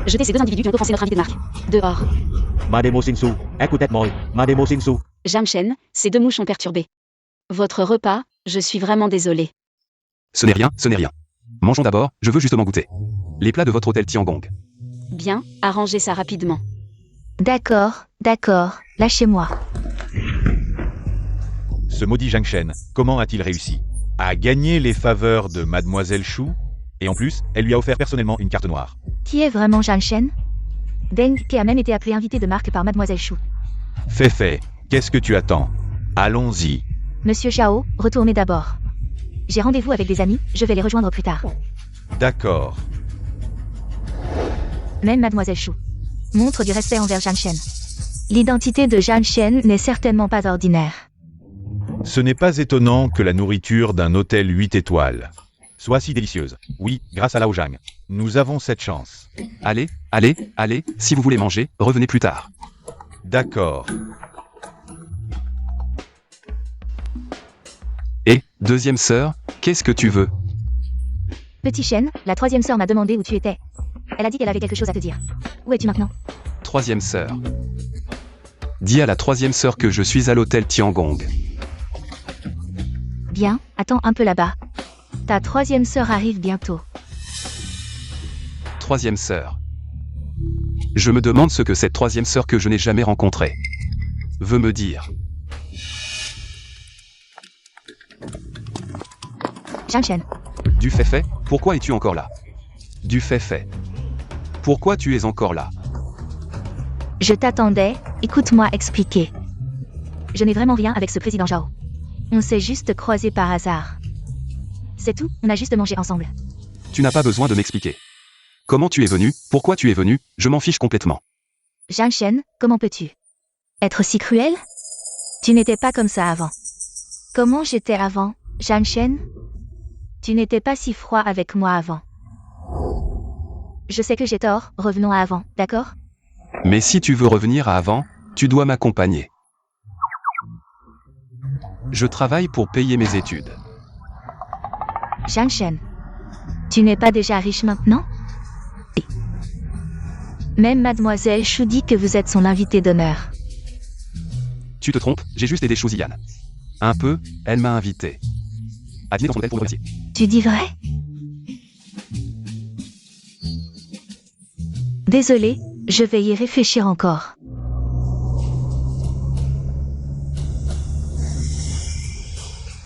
Jetez ces deux individus qui ont offensé notre invité de marque. Dehors. Mademoiselle, écoutez-moi, Mademoiselle. Zhang Shen, ces deux mouches ont perturbé votre repas, je suis vraiment désolé. Ce n'est rien, ce n'est rien. Mangeons d'abord, je veux justement goûter. Les plats de votre hôtel Tiangong. Bien, arrangez ça rapidement. D'accord, lâchez-moi. Ce maudit Zhang Shen, comment a-t-il réussi à gagner les faveurs de Mademoiselle Chou? Et en plus, elle lui a offert personnellement une carte noire. Qui est vraiment Zhang Shen? Deng Ke a même été appelé invité de marque par mademoiselle Chou. Fait, qu'est-ce que tu attends? Allons-y. Monsieur Zhao, retournez d'abord. J'ai rendez-vous avec des amis, je vais les rejoindre plus tard. D'accord. Même mademoiselle Chou montre du respect envers Zhang Shen. L'identité de Zhang Shen n'est certainement pas ordinaire. Ce n'est pas étonnant que la nourriture d'un hôtel 8 étoiles soit si délicieuse. Oui, grâce à Lao Zhang. Nous avons cette chance. Allez, si vous voulez manger, revenez plus tard. D'accord. Et, deuxième sœur, qu'est-ce que tu veux? Petit Shen, la troisième sœur m'a demandé où tu étais. Elle a dit qu'elle avait quelque chose à te dire. Où es-tu maintenant? Troisième sœur. Dis à la troisième sœur que je suis à l'hôtel Tiangong. Bien, attends un peu là-bas. Ta troisième sœur arrive bientôt. Troisième sœur. Je me demande ce que cette troisième sœur que je n'ai jamais rencontrée veut me dire. Zhang Shen. Du fait, pourquoi es-tu encore là? Du fait. Pourquoi tu es encore là? Je t'attendais, écoute-moi expliquer. Je n'ai vraiment rien avec ce président Zhao. On s'est juste croisés par hasard. C'est tout, on a juste mangé ensemble. Tu n'as pas besoin de m'expliquer. Comment tu es venu, pourquoi tu es venu, je m'en fiche complètement. Zhang Shen, comment peux-tu être si cruel? Tu n'étais pas comme ça avant. Comment j'étais avant, Zhang Shen? Tu n'étais pas si froid avec moi avant. Je sais que j'ai tort, revenons à avant, d'accord? Mais si tu veux revenir à avant, tu dois m'accompagner. Je travaille pour payer mes études. Zhang Shen. Tu n'es pas déjà riche maintenant? Même Mademoiselle Shu dit que vous êtes son invité d'honneur. Tu te trompes, j'ai juste aidé Shuzian. Un peu, elle m'a invité. À dîner dans son hôtel pour le remercier. Tu dis vrai? Désolé, je vais y réfléchir encore.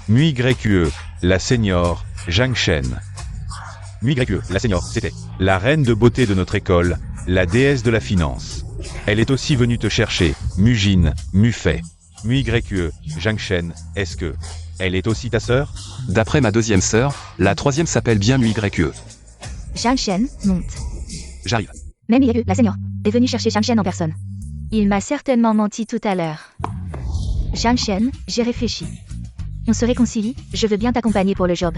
MuYue, la senior, Zhang Shen. MuYue, la senior, c'était la reine de beauté de notre école, la déesse de la finance. Elle est aussi venue te chercher, Mujin, Mufei. MuYue, Zhang Shen, est-ce que elle est aussi ta sœur? D'après ma deuxième sœur, la troisième s'appelle bien MuYue. Zhang Shen monte. J'arrive. Même Yue, la senior, est venue chercher Zhang Shen en personne. Il m'a certainement menti tout à l'heure. Zhang Shen, j'ai réfléchi. On se réconcilie, je veux bien t'accompagner pour le job.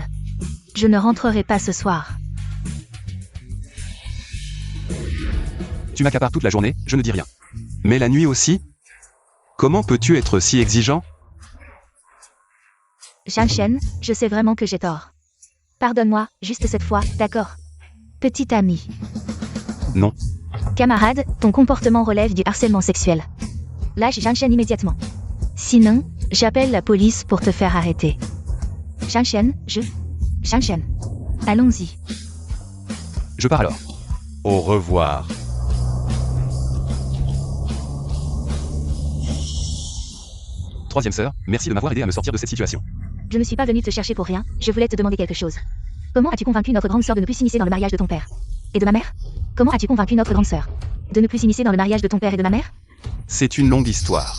Je ne rentrerai pas ce soir. Tu m'accapares toute la journée, je ne dis rien. Mais la nuit aussi? Comment peux-tu être si exigeant? Zhang Shen, je sais vraiment que j'ai tort. Pardonne-moi, juste cette fois, d'accord? Petit ami. Non. Camarade, ton comportement relève du harcèlement sexuel. Lâche Zhang Shen immédiatement. Sinon, j'appelle la police pour te faire arrêter. Zhang Shen, Zhang Shen. Allons-y. Je pars alors. Au revoir. Troisième sœur, merci de m'avoir aidé à me sortir de cette situation. Je ne suis pas venue te chercher pour rien, je voulais te demander quelque chose. Comment as-tu convaincu notre grande sœur de ne plus s'immiscer dans le mariage de ton père et de ma mère? Comment as-tu convaincu notre grande sœur de ne plus s'immiscer dans le mariage de ton père et de ma mère? C'est une longue histoire.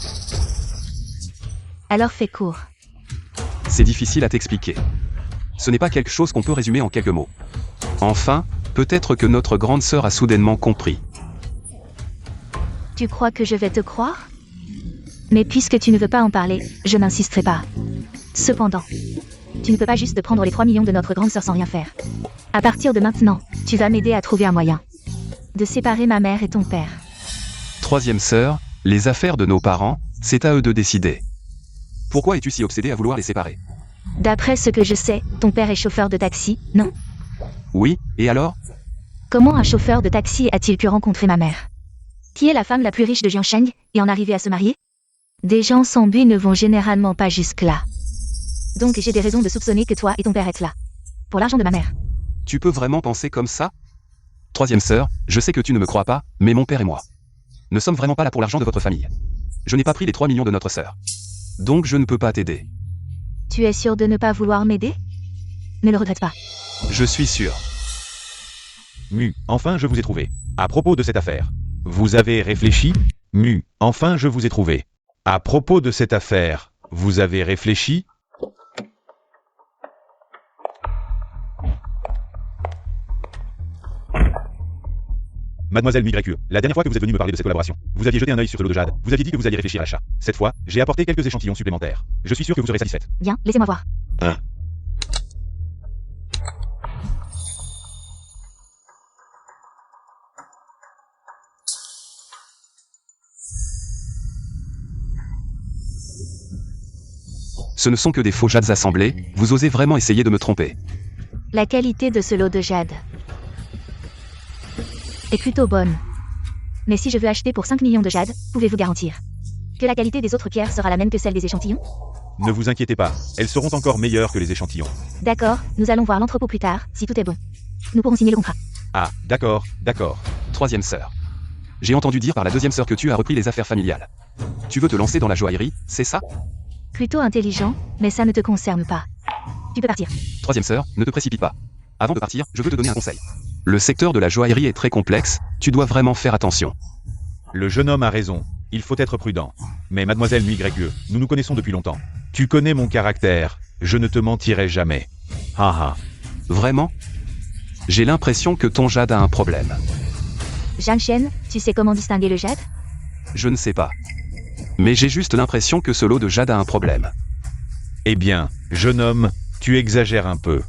Alors fais court. C'est difficile à t'expliquer. Ce n'est pas quelque chose qu'on peut résumer en quelques mots. Enfin, peut-être que notre grande sœur a soudainement compris. Tu crois que je vais te croire? Mais puisque tu ne veux pas en parler, je n'insisterai pas. Cependant, tu ne peux pas juste prendre les 3 millions de notre grande sœur sans rien faire. À partir de maintenant, tu vas m'aider à trouver un moyen de séparer ma mère et ton père. Troisième sœur, les affaires de nos parents, c'est à eux de décider. Pourquoi es-tu si obsédée à vouloir les séparer? D'après ce que je sais, ton père est chauffeur de taxi, non? Oui, et alors? Comment un chauffeur de taxi a-t-il pu rencontrer ma mère? Qui est la femme la plus riche de Jiangsheng et en arriver à se marier? Des gens sans but ne vont généralement pas jusque-là. Donc j'ai des raisons de soupçonner que toi et ton père êtes là. Pour l'argent de ma mère. Tu peux vraiment penser comme ça? Troisième sœur, je sais que tu ne me crois pas, mais mon père et moi ne sommes vraiment pas là pour l'argent de votre famille. Je n'ai pas pris les 3 millions de notre sœur. Donc je ne peux pas t'aider. Tu es sûr de ne pas vouloir m'aider? Ne le regrette pas. Je suis sûr. Enfin je vous ai trouvé. À propos de cette affaire, vous avez réfléchi? Enfin je vous ai trouvé. À propos de cette affaire, vous avez réfléchi? Mademoiselle MuYue, la dernière fois que vous êtes venue me parler de cette collaboration, vous aviez jeté un œil sur ce lot de jade, vous aviez dit que vous alliez réfléchir à l'achat. Cette fois, j'ai apporté quelques échantillons supplémentaires. Je suis sûr que vous serez satisfaite. Bien, laissez-moi voir. Ce ne sont que des faux jades assemblés, vous osez vraiment essayer de me tromper. La qualité de ce lot de jade est plutôt bonne. Mais si je veux acheter pour 5 millions de jade, pouvez-vous garantir que la qualité des autres pierres sera la même que celle des échantillons? Ne vous inquiétez pas, elles seront encore meilleures que les échantillons. D'accord, nous allons voir l'entrepôt plus tard, si tout est bon. Nous pourrons signer le contrat. Ah, d'accord. Troisième sœur. J'ai entendu dire par la deuxième sœur que tu as repris les affaires familiales. Tu veux te lancer dans la joaillerie, c'est ça? Plutôt intelligent, mais ça ne te concerne pas. Tu peux partir. Troisième sœur, ne te précipite pas. Avant de partir, je veux te donner un conseil. Le secteur de la joaillerie est très complexe, tu dois vraiment faire attention. Le jeune homme a raison, il faut être prudent. Mais mademoiselle MuYue, nous nous connaissons depuis longtemps. Tu connais mon caractère, je ne te mentirai jamais. Haha. Vraiment? J'ai l'impression que ton jade a un problème. Zhang Shen, tu sais comment distinguer le jade? Je ne sais pas. Mais j'ai juste l'impression que ce lot de jade a un problème. Eh bien, jeune homme, tu exagères un peu.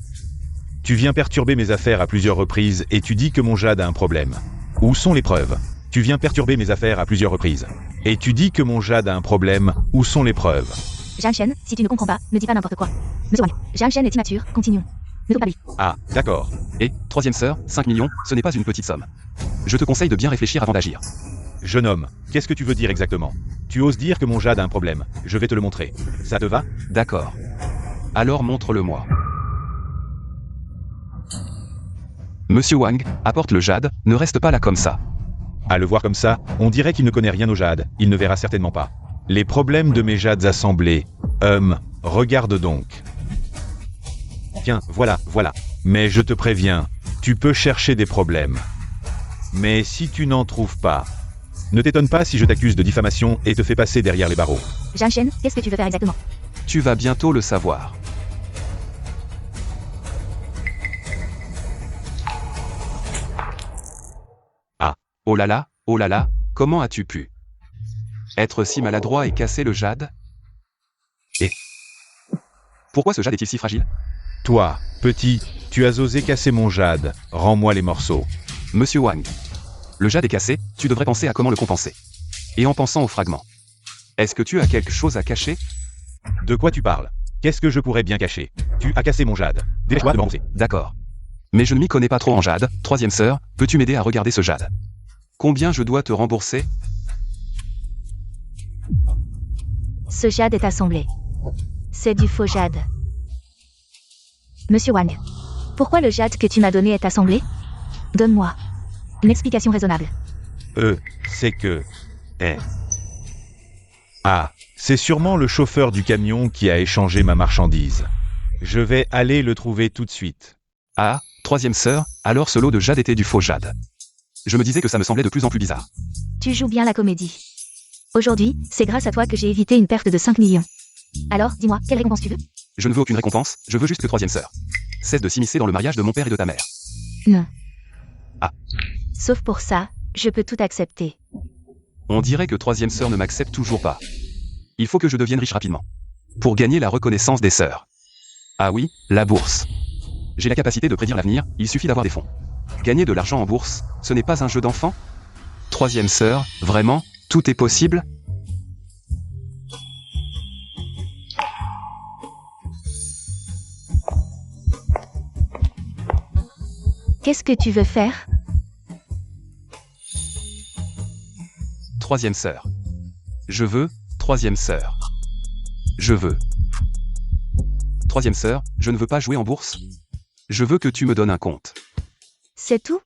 Tu viens perturber mes affaires à plusieurs reprises et tu dis que mon jade a un problème. Où sont les preuves? Tu viens perturber mes affaires à plusieurs reprises. Et tu dis que mon jade a un problème. Où sont les preuves? Zhang Shen, si tu ne comprends pas, ne dis pas n'importe quoi. Monsieur Wang, Zhang Shen est immature, continuons. Ne tourne pas lui. Ah, d'accord. Et, troisième sœur, 5 millions, ce n'est pas une petite somme. Je te conseille de bien réfléchir avant d'agir. Jeune homme, qu'est-ce que tu veux dire exactement? Tu oses dire que mon jade a un problème. Je vais te le montrer. Ça te va? D'accord. Alors montre-le-moi. Monsieur Wang, apporte le jade, ne reste pas là comme ça. À le voir comme ça, on dirait qu'il ne connaît rien au jade. Il ne verra certainement pas. Les problèmes de mes jades assemblés. Regarde donc. Tiens, voilà. Mais je te préviens, tu peux chercher des problèmes. Mais si tu n'en trouves pas, ne t'étonne pas si je t'accuse de diffamation et te fais passer derrière les barreaux. Zhang Shen, qu'est-ce que tu veux faire exactement? Tu vas bientôt le savoir. Ah. Oh là là, comment as-tu pu être si maladroit et casser le jade? Et pourquoi ce jade est-il si fragile? Toi, petit, tu as osé casser mon jade. Rends-moi les morceaux. Monsieur Wang, le jade est cassé, tu devrais penser à comment le compenser. Et en pensant aux fragments. Est-ce que tu as quelque chose à cacher? De quoi tu parles? Qu'est-ce que je pourrais bien cacher? Tu as cassé mon jade. Dépêche-toi de m'embrasser. D'accord. Mais je ne m'y connais pas trop en jade. Troisième sœur, peux-tu m'aider à regarder ce jade? Combien je dois te rembourser? Ce jade est assemblé. C'est du faux jade. Monsieur Wang, pourquoi le jade que tu m'as donné est assemblé? Donne-moi une explication raisonnable. C'est que... Ah, c'est sûrement le chauffeur du camion qui a échangé ma marchandise. Je vais aller le trouver tout de suite. Ah, troisième sœur, alors ce lot de jade était du faux jade. Je me disais que ça me semblait de plus en plus bizarre. Tu joues bien la comédie. Aujourd'hui, c'est grâce à toi que j'ai évité une perte de 5 millions. Alors, dis-moi, quelle récompense tu veux? Je ne veux aucune récompense, je veux juste que troisième sœur cesse de s'immiscer dans le mariage de mon père et de ta mère. Non. Ah. Sauf pour ça, je peux tout accepter. On dirait que troisième sœur ne m'accepte toujours pas. Il faut que je devienne riche rapidement. Pour gagner la reconnaissance des sœurs. Ah oui, la bourse. J'ai la capacité de prédire l'avenir, il suffit d'avoir des fonds. Gagner de l'argent en bourse, ce n'est pas un jeu d'enfant? Troisième sœur, vraiment, tout est possible? Qu'est-ce que tu veux faire? Troisième sœur. Je veux, troisième sœur. Je veux. Troisième sœur, je ne veux pas jouer en bourse. Je veux que tu me donnes un compte. C'est tout?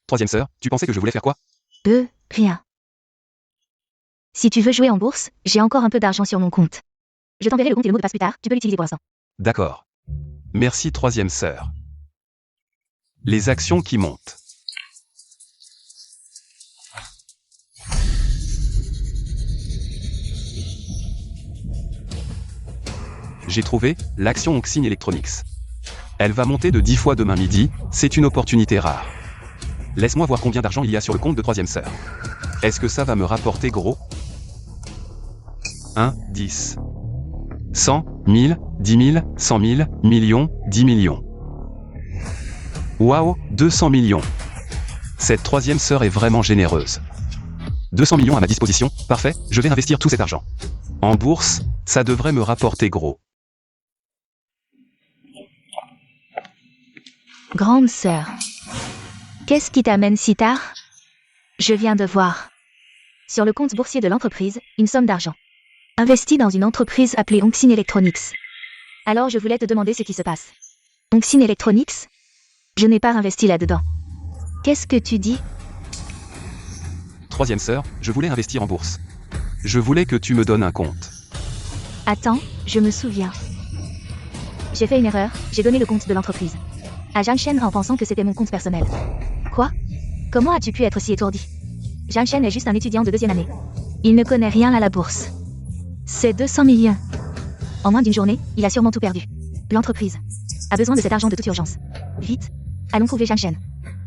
Troisième sœur, tu pensais que je voulais faire quoi? Rien. Si tu veux jouer en bourse, j'ai encore un peu d'argent sur mon compte. Je t'enverrai le compte et le mot de passe plus tard, tu peux l'utiliser pour l'instant. D'accord. Merci troisième sœur. Les actions qui montent. J'ai trouvé l'action Oxine Electronics. Elle va monter de 10 fois demain midi, c'est une opportunité rare. Laisse-moi voir combien d'argent il y a sur le compte de troisième sœur. Est-ce que ça va me rapporter gros? 1, 10. 100, 1000, 10 000, 100 000, millions, 10 millions. Waouh, 200 millions. Cette troisième sœur est vraiment généreuse. 200 millions à ma disposition, parfait, je vais investir tout cet argent. En bourse, ça devrait me rapporter gros. Grande sœur. Qu'est-ce qui t'amène si tard? Je viens de voir. Sur le compte boursier de l'entreprise, une somme d'argent. Investie dans une entreprise appelée Oxine Electronics. Alors je voulais te demander ce qui se passe. Oxine Electronics? Je n'ai pas investi là-dedans. Qu'est-ce que tu dis? Troisième sœur, je voulais investir en bourse. Je voulais que tu me donnes un compte. Attends, je me souviens. J'ai fait une erreur, j'ai donné le compte de l'entreprise à Zhang Shen en pensant que c'était mon compte personnel. Quoi? Comment as-tu pu être si étourdi? Zhang Shen est juste un étudiant de 2e année. Il ne connaît rien à la bourse. C'est 200 millions. En moins d'une journée, il a sûrement tout perdu. L'entreprise a besoin de cet argent de toute urgence. Vite, allons trouver Zhang Shen.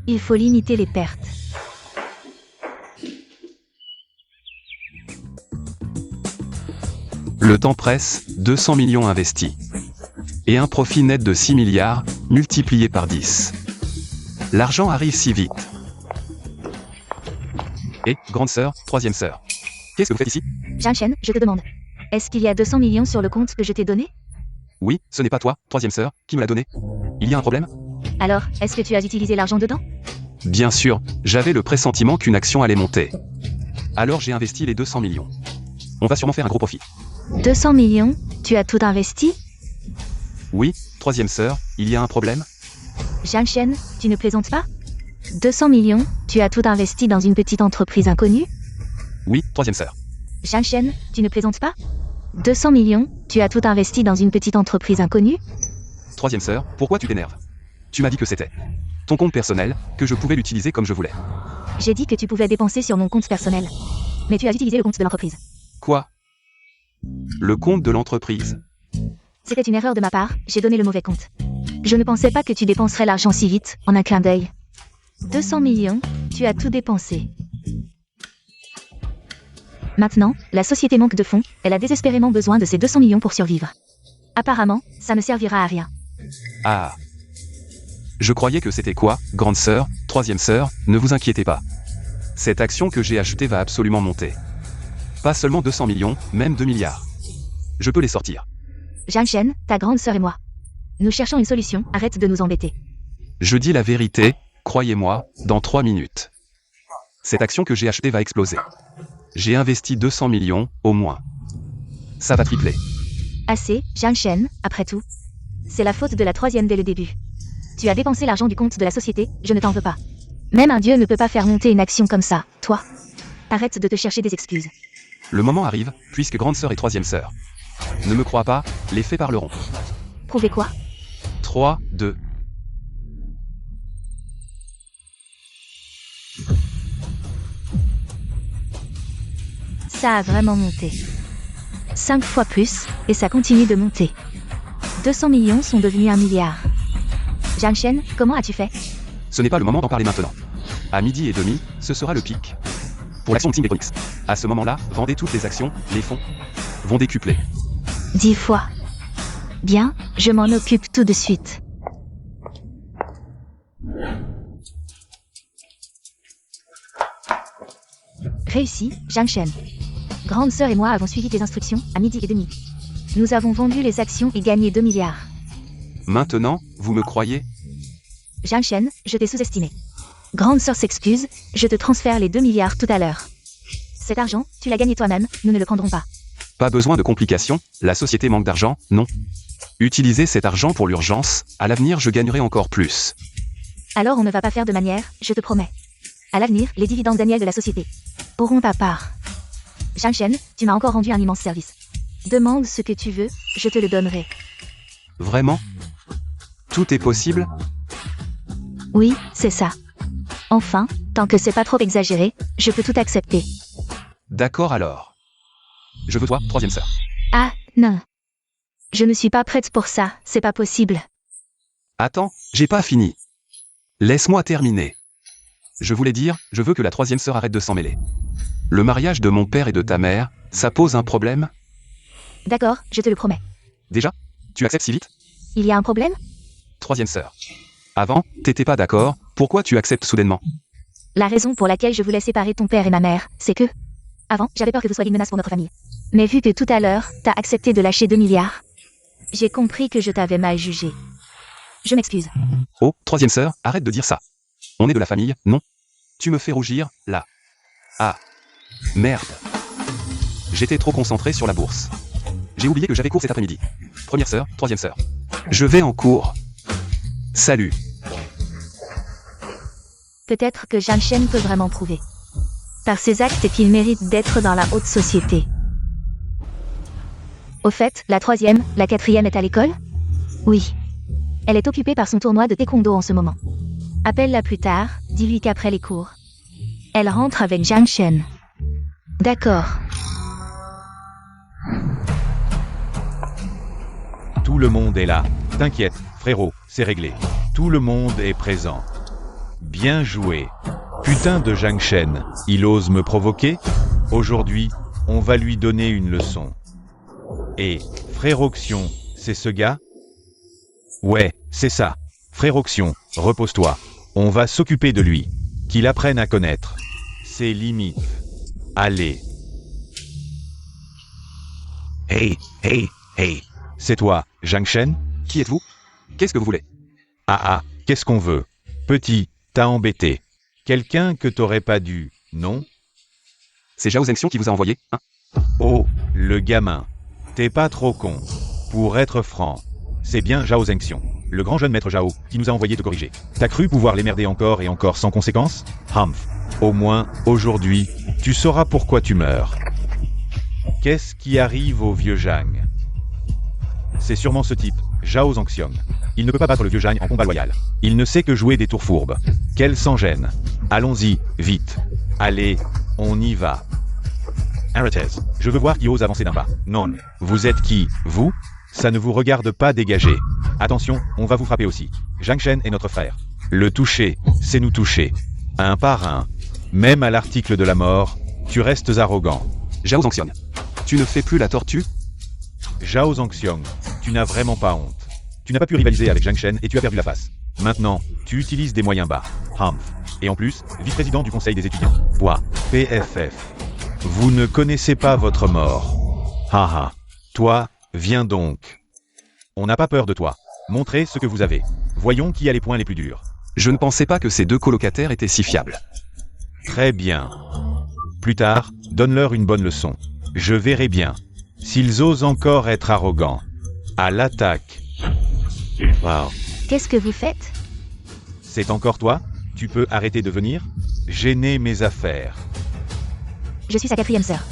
Il faut limiter les pertes. Le temps presse, 200 millions investis. Et un profit net de 6 milliards, multiplié par 10. L'argent arrive si vite. Et, grande sœur, troisième sœur. Qu'est-ce que vous faites ici? Zhang Shen, je te demande. Est-ce qu'il y a 200 millions sur le compte que je t'ai donné? Oui, ce n'est pas toi, troisième sœur, qui me l'a donné. Il y a un problème? Alors, est-ce que tu as utilisé l'argent dedans? Bien sûr, j'avais le pressentiment qu'une action allait monter. Alors j'ai investi les 200 millions. On va sûrement faire un gros profit. 200 millions? Tu as tout investi? Oui, troisième sœur, il y a un problème? Zhang Shen, tu ne plaisantes pas? 200 millions, tu as tout investi dans une petite entreprise inconnue? Oui, troisième sœur. Zhang Shen, tu ne plaisantes pas? 200 millions, tu as tout investi dans une petite entreprise inconnue? Troisième sœur, pourquoi tu t'énerves? Tu m'as dit que c'était ton compte personnel, que je pouvais l'utiliser comme je voulais. J'ai dit que tu pouvais dépenser sur mon compte personnel. Mais tu as utilisé le compte de l'entreprise. Quoi? Le compte de l'entreprise? C'était une erreur de ma part, j'ai donné le mauvais compte. Je ne pensais pas que tu dépenserais l'argent si vite, en un clin d'œil. 200 millions, tu as tout dépensé. Maintenant, la société manque de fonds, elle a désespérément besoin de ces 200 millions pour survivre. Apparemment, ça ne servira à rien. Ah. Je croyais que c'était quoi, grande sœur, troisième sœur, ne vous inquiétez pas. Cette action que j'ai achetée va absolument monter. Pas seulement 200 millions, même 2 milliards. Je peux les sortir. Zhang Shen, ta grande sœur et moi. Nous cherchons une solution, arrête de nous embêter. Je dis la vérité, croyez-moi, dans 3 minutes. Cette action que j'ai achetée va exploser. J'ai investi 200 millions, au moins. Ça va tripler. Assez, Zhang Shen, après tout. C'est la faute de la troisième dès le début. Tu as dépensé l'argent du compte de la société, je ne t'en veux pas. Même un dieu ne peut pas faire monter une action comme ça, toi. Arrête de te chercher des excuses. Le moment arrive, puisque grande sœur et troisième sœur. Ne me crois pas, les faits parleront. Prouvez quoi? 3, 2. Ça a vraiment monté. 5 fois plus, et ça continue de monter. 200 millions sont devenus 1 milliard. Zhang Shen, comment as-tu fait? Ce n'est pas le moment d'en parler maintenant. À 12h30, ce sera le pic. Pour l'action Team Electronics. À ce moment-là, vendez toutes les actions, les fonds vont décupler. 10 fois. Bien, je m'en occupe tout de suite. Réussi, Zhang Shen. Grande sœur et moi avons suivi tes instructions à 12h30. Nous avons vendu les actions et gagné 2 milliards. Maintenant, vous me croyez? Zhang Shen, je t'ai sous-estimé. Grande sœur s'excuse, je te transfère les 2 milliards tout à l'heure. Cet argent, tu l'as gagné toi-même, nous ne le prendrons pas. Pas besoin de complications, la société manque d'argent, non. Utilisez cet argent pour l'urgence, à l'avenir je gagnerai encore plus. Alors on ne va pas faire de manière, je te promets. À l'avenir, les dividendes annuels de la société auront ta part. Zhang Shen, tu m'as encore rendu un immense service. Demande ce que tu veux, je te le donnerai. Vraiment? Tout est possible? Oui, c'est ça. Enfin, tant que c'est pas trop exagéré, je peux tout accepter. D'accord alors. Je veux toi, troisième sœur. Ah, non. Je ne suis pas prête pour ça, c'est pas possible. Attends, j'ai pas fini. Laisse-moi terminer. Je voulais dire, je veux que la troisième sœur arrête de s'en mêler. Le mariage de mon père et de ta mère, ça pose un problème? D'accord, je te le promets. Déjà? Tu acceptes si vite? Il y a un problème? Troisième sœur. Avant, t'étais pas d'accord, pourquoi tu acceptes soudainement? La raison pour laquelle je voulais séparer ton père et ma mère, c'est que... Avant, j'avais peur que vous soyez une menace pour notre famille. Mais vu que tout à l'heure, t'as accepté de lâcher 2 milliards, j'ai compris que je t'avais mal jugé. Je m'excuse. Oh, troisième sœur, arrête de dire ça. On est de la famille, non? Tu me fais rougir, là. Ah. Merde. J'étais trop concentré sur la bourse. J'ai oublié que j'avais cours cet après-midi. Première sœur, troisième sœur. Je vais en cours. Salut. Peut-être que Zhang Shen peut vraiment prouver. Par ses actes qu'il mérite d'être dans la haute société. Au fait, la troisième, la quatrième est à l'école? Oui. Elle est occupée par son tournoi de taekwondo en ce moment. Appelle-la plus tard, dis-lui qu'après les cours. Elle rentre avec Zhang Shen. D'accord. Tout le monde est là. T'inquiète, frérot, c'est réglé. Tout le monde est présent. Bien joué. Putain de Zhang Shen, il ose me provoquer? Aujourd'hui, on va lui donner une leçon. Et, Fréroxion, c'est ce gars? Ouais, c'est ça. Fréroxion, repose-toi. On va s'occuper de lui. Qu'il apprenne à connaître ses limites. Allez. Hey, hey, hey. C'est toi, Zhang Shen? Qui êtes-vous? Qu'est-ce que vous voulez? Qu'est-ce qu'on veut? Petit, t'as embêté. Quelqu'un que t'aurais pas dû, non? C'est Zhao Zengxiong qui vous a envoyé, hein? Oh, le gamin. T'es pas trop con. Pour être franc, c'est bien Zhao Zengxiong, le grand jeune maître Zhao, qui nous a envoyé te corriger. T'as cru pouvoir l'émerder encore et encore sans conséquence? Humph. Au moins, aujourd'hui, tu sauras pourquoi tu meurs. Qu'est-ce qui arrive au vieux Zhang? C'est sûrement ce type, Zhao Zengxiong. Il ne peut pas battre le vieux Zhang en combat loyal. Il ne sait que jouer des tours fourbes. Qu'elle s'en gêne. Allons-y, vite. Allez, on y va. Arrêtez. Je veux voir qui ose avancer d'un pas. Non. Vous êtes qui, vous? Ça ne vous regarde pas, dégager. Attention, on va vous frapper aussi. Zhang Shen est notre frère. Le toucher, c'est nous toucher. Un par un. Même à l'article de la mort, tu restes arrogant. Zhao Zengxiong. Tu ne fais plus la tortue? Zhao Zengxiong, tu n'as vraiment pas honte. Tu n'as pas pu rivaliser avec Zhang Shen et tu as perdu la face. Maintenant, tu utilises des moyens bas. Humph. Et en plus, vice-président du conseil des étudiants. Bois. PFF. Vous ne connaissez pas votre mort. Haha. Toi, viens donc. On n'a pas peur de toi. Montrez ce que vous avez. Voyons qui a les points les plus durs. Je ne pensais pas que ces deux colocataires étaient si fiables. Très bien. Plus tard, donne-leur une bonne leçon. Je verrai bien. S'ils osent encore être arrogants. À l'attaque. Wow. Qu'est-ce que vous faites? C'est encore toi? Tu peux arrêter de venir? Gêner mes affaires. Je suis sa 4e sœur.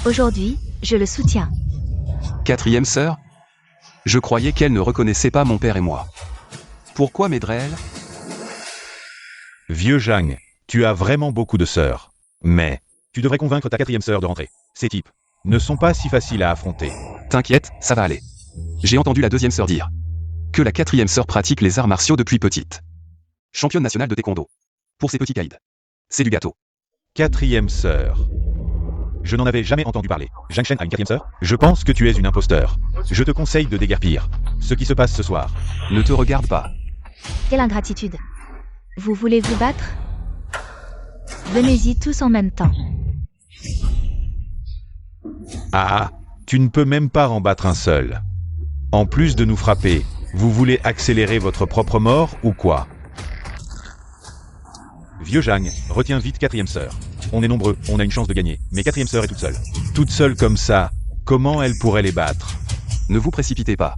Aujourd'hui, je le soutiens. 4e sœur? Je croyais qu'elle ne reconnaissait pas mon père et moi. Pourquoi m'aiderait-elle? Vieux Zhang, tu as vraiment beaucoup de sœurs. Mais, tu devrais convaincre ta 4e sœur de rentrer. Ces types ne sont pas si faciles à affronter. T'inquiète, ça va aller. J'ai entendu la 2e sœur dire que la 4e sœur pratique les arts martiaux depuis petite. Championne nationale de taekwondo. Pour ses petits caïds. C'est du gâteau. 4e sœur. Je n'en avais jamais entendu parler. Zhang Shen a une 4e sœur? Je pense que tu es une imposteur. Je te conseille de déguerpir. Ce qui se passe ce soir. Ne te regarde pas. Quelle ingratitude. Vous voulez vous battre? Venez-y tous en même temps. Tu ne peux même pas en battre un seul. En plus de nous frapper, vous voulez accélérer votre propre mort ou quoi? Vieux Zhang, retiens vite 4e sœur. On est nombreux, on a une chance de gagner, mais 4e sœur est toute seule. Toute seule comme ça, comment elle pourrait les battre? Ne vous précipitez pas.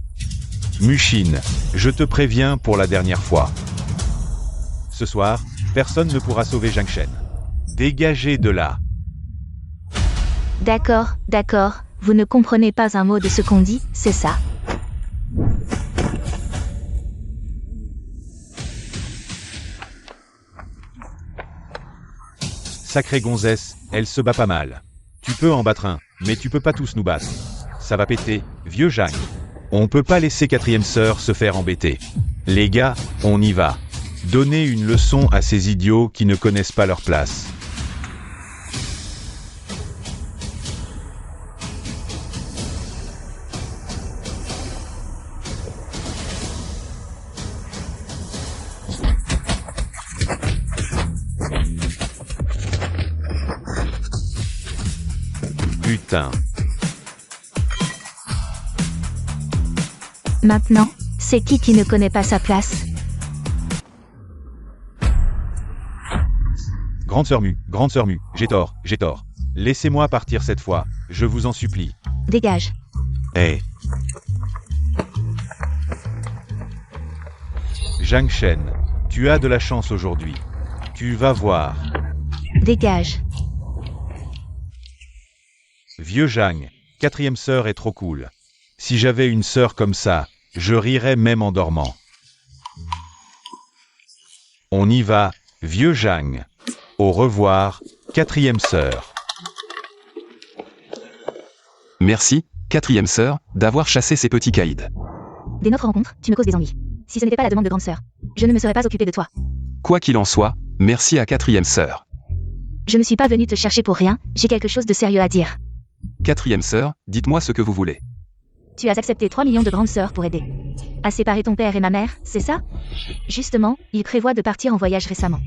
Mushine, je te préviens pour la dernière fois. Ce soir, personne ne pourra sauver Zhang Shen. Dégagez de là. D'accord, d'accord, vous ne comprenez pas un mot de ce qu'on dit, c'est ça? Sacrée gonzesse, elle se bat pas mal. Tu peux en battre un, mais tu peux pas tous nous battre. Ça va péter, vieux Zhang. On peut pas laisser 4e sœur se faire embêter. Les gars, on y va. Donnez une leçon à ces idiots qui ne connaissent pas leur place. Putain. Maintenant, c'est qui ne connaît pas sa place? Grande sœur Mu, j'ai tort. Laissez-moi partir cette fois, je vous en supplie. Dégage. Hé. Zhang Shen, tu as de la chance aujourd'hui. Tu vas voir. Dégage. Vieux Zhang, 4e sœur est trop cool. Si j'avais une sœur comme ça, je rirais même en dormant. On y va, vieux Zhang. Au revoir, 4e sœur. Merci, 4e sœur, d'avoir chassé ces petits caïds. Dès notre rencontre, tu me causes des ennuis. Si ce n'était pas la demande de grande sœur, je ne me serais pas occupée de toi. Quoi qu'il en soit, merci à 4e sœur. Je ne suis pas venue te chercher pour rien, j'ai quelque chose de sérieux à dire. 4e sœur, dites-moi ce que vous voulez. Tu as accepté 3 millions de grandes sœurs pour aider à séparer ton père et ma mère, c'est ça? Justement, ils prévoient de partir en voyage récemment.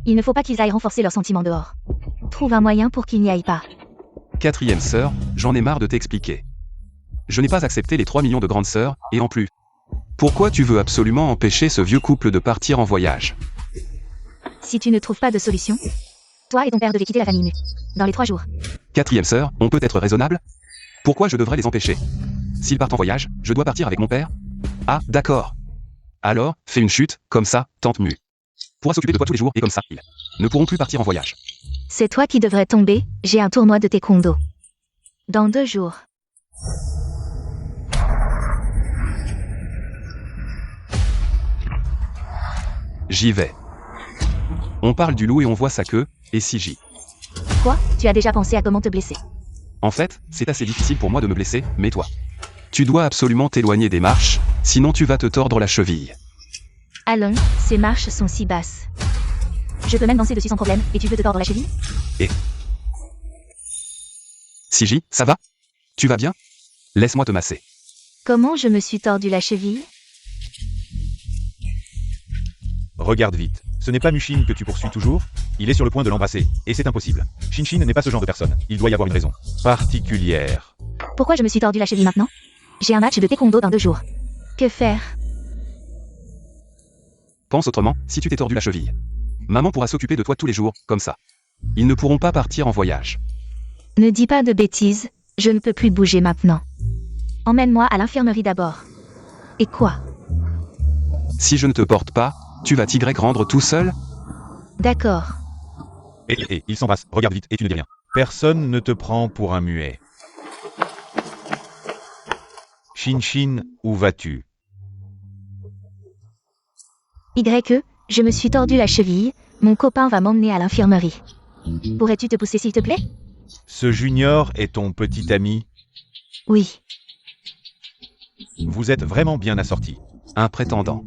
Il ne faut pas qu'ils aillent renforcer leurs sentiments dehors. Trouve un moyen pour qu'ils n'y aillent pas. 4e sœur, j'en ai marre de t'expliquer. Je n'ai pas accepté les 3 millions de grandes sœurs, et en plus. Pourquoi tu veux absolument empêcher ce vieux couple de partir en voyage? Si tu ne trouves pas de solution, toi et ton père devez quitter la famille Mu. Dans les 3 jours. 4e sœur, on peut être raisonnable? Pourquoi je devrais les empêcher? S'ils partent en voyage, je dois partir avec mon père? Ah, d'accord. Alors, fais une chute, comme ça, tante Mu pourra s'occuper de toi tous les jours, et comme ça, ils ne pourront plus partir en voyage. C'est toi qui devrais tomber, j'ai un tournoi de taekwondo. Dans 2 jours. J'y vais. On parle du loup et on voit sa queue, et si j'y. Quoi? Tu as déjà pensé à comment te blesser? En fait, c'est assez difficile pour moi de me blesser, mais toi. Tu dois absolument t'éloigner des marches, sinon tu vas te tordre la cheville. Allons, ces marches sont si basses. Je peux même danser dessus sans problème, et tu veux te tordre la cheville? Si j'y, ça va? Tu vas bien? Laisse-moi te masser. Comment je me suis tordu la cheville? Regarde vite. Ce n'est pas Mushin que tu poursuis toujours? Il est sur le point de l'embrasser, et c'est impossible. Shinshin n'est pas ce genre de personne. Il doit y avoir une raison particulière. Pourquoi je me suis tordu la cheville maintenant? J'ai un match de taekwondo dans 2 jours. Que faire? Pense autrement, si tu t'es tordu la cheville. Maman pourra s'occuper de toi tous les jours, comme ça. Ils ne pourront pas partir en voyage. Ne dis pas de bêtises, je ne peux plus bouger maintenant. Emmène-moi à l'infirmerie d'abord. Et quoi? Si je ne te porte pas, tu vas t'y rendre tout seul? D'accord. Et ils s'embrassent. Regarde vite et tu ne dis rien. Personne ne te prend pour un muet. Shinshin, où vas-tu? Je me suis tordu la cheville, mon copain va m'emmener à l'infirmerie. Pourrais-tu te pousser s'il te plaît? Ce junior est ton petit ami? Oui. Vous êtes vraiment bien assortis. Un prétendant.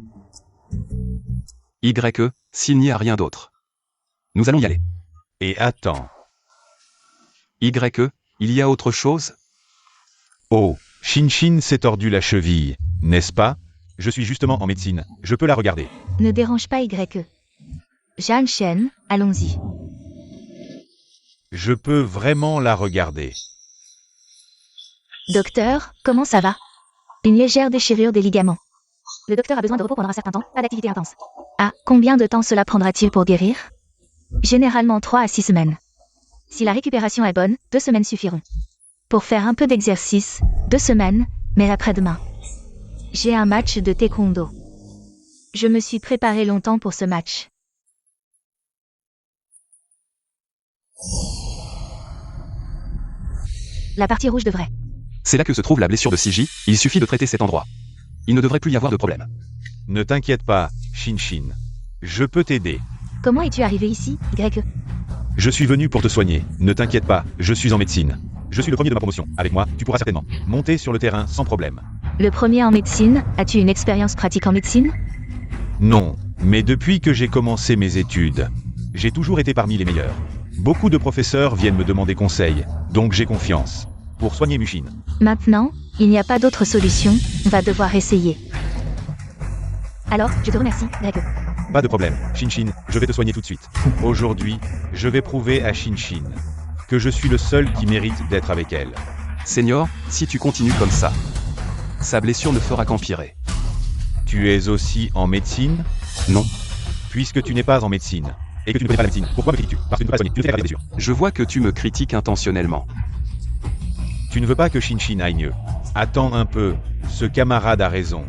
S'il n'y a rien d'autre. Nous allons y aller. Et attends. Il y a autre chose? Oh, Shinshin s'est tordu la cheville, n'est-ce pas? Je suis justement en médecine, je peux la regarder. Ne dérange pas Janshen, allons-y. Je peux vraiment la regarder. Docteur, comment ça va? Une légère déchirure des ligaments. Le docteur a besoin de repos pendant un certain temps, pas d'activité intense. Ah, combien de temps cela prendra-t-il pour guérir? Généralement 3 à 6 semaines. Si la récupération est bonne, 2 semaines suffiront. Pour faire un peu d'exercice, 2 semaines, mais après-demain. J'ai un match de taekwondo. Je me suis préparé longtemps pour ce match. La partie rouge devrait. C'est là que se trouve la blessure de Siji, il suffit de traiter cet endroit. Il ne devrait plus y avoir de problème. Ne t'inquiète pas, Shinshin. Je peux t'aider. Comment es-tu arrivé ici, Je suis venu pour te soigner. Ne t'inquiète pas, je suis en médecine. Je suis le premier de ma promotion. Avec moi, tu pourras certainement monter sur le terrain sans problème. Le premier en médecine, as-tu une expérience pratique en médecine? Non, mais depuis que j'ai commencé mes études, j'ai toujours été parmi les meilleurs. Beaucoup de professeurs viennent me demander conseil, donc j'ai confiance. Pour soigner Mushin. Maintenant, il n'y a pas d'autre solution, on va devoir essayer. Alors, je te remercie, Pas de problème, Shinshin, je vais te soigner tout de suite. Aujourd'hui, je vais prouver à Shinshin que je suis le seul qui mérite d'être avec elle. Senior, si tu continues comme ça, sa blessure ne fera qu'empirer. Tu es aussi en médecine? Non. Puisque tu n'es pas en médecine, et que tu ne connais pas la médecine, pourquoi me critiques-tu? Parce que tu ne peux pas soigner, tu ne fais pas des blessures. Je vois que tu me critiques intentionnellement. Tu ne veux pas que Shinshin aille mieux. Attends un peu, ce camarade a raison.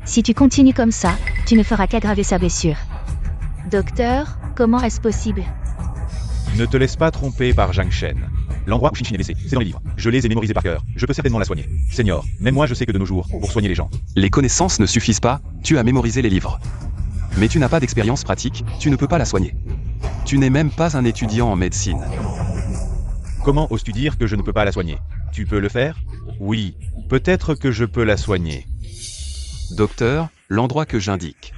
Si tu continues comme ça, tu ne feras qu'aggraver sa blessure. Docteur, comment est-ce possible? Ne te laisse pas tromper par Jangshen. L'endroit où Shinshin est blessé, c'est dans les livres. Je les ai mémorisés par cœur. Je peux certainement la soigner. Senior, même moi je sais que de nos jours, pour soigner les gens. Les connaissances ne suffisent pas, tu as mémorisé les livres. Mais tu n'as pas d'expérience pratique, tu ne peux pas la soigner. Tu n'es même pas un étudiant en médecine. Comment oses-tu dire que je ne peux pas la soigner? Tu peux le faire? Oui, peut-être que je peux la soigner. Docteur, l'endroit que j'indique.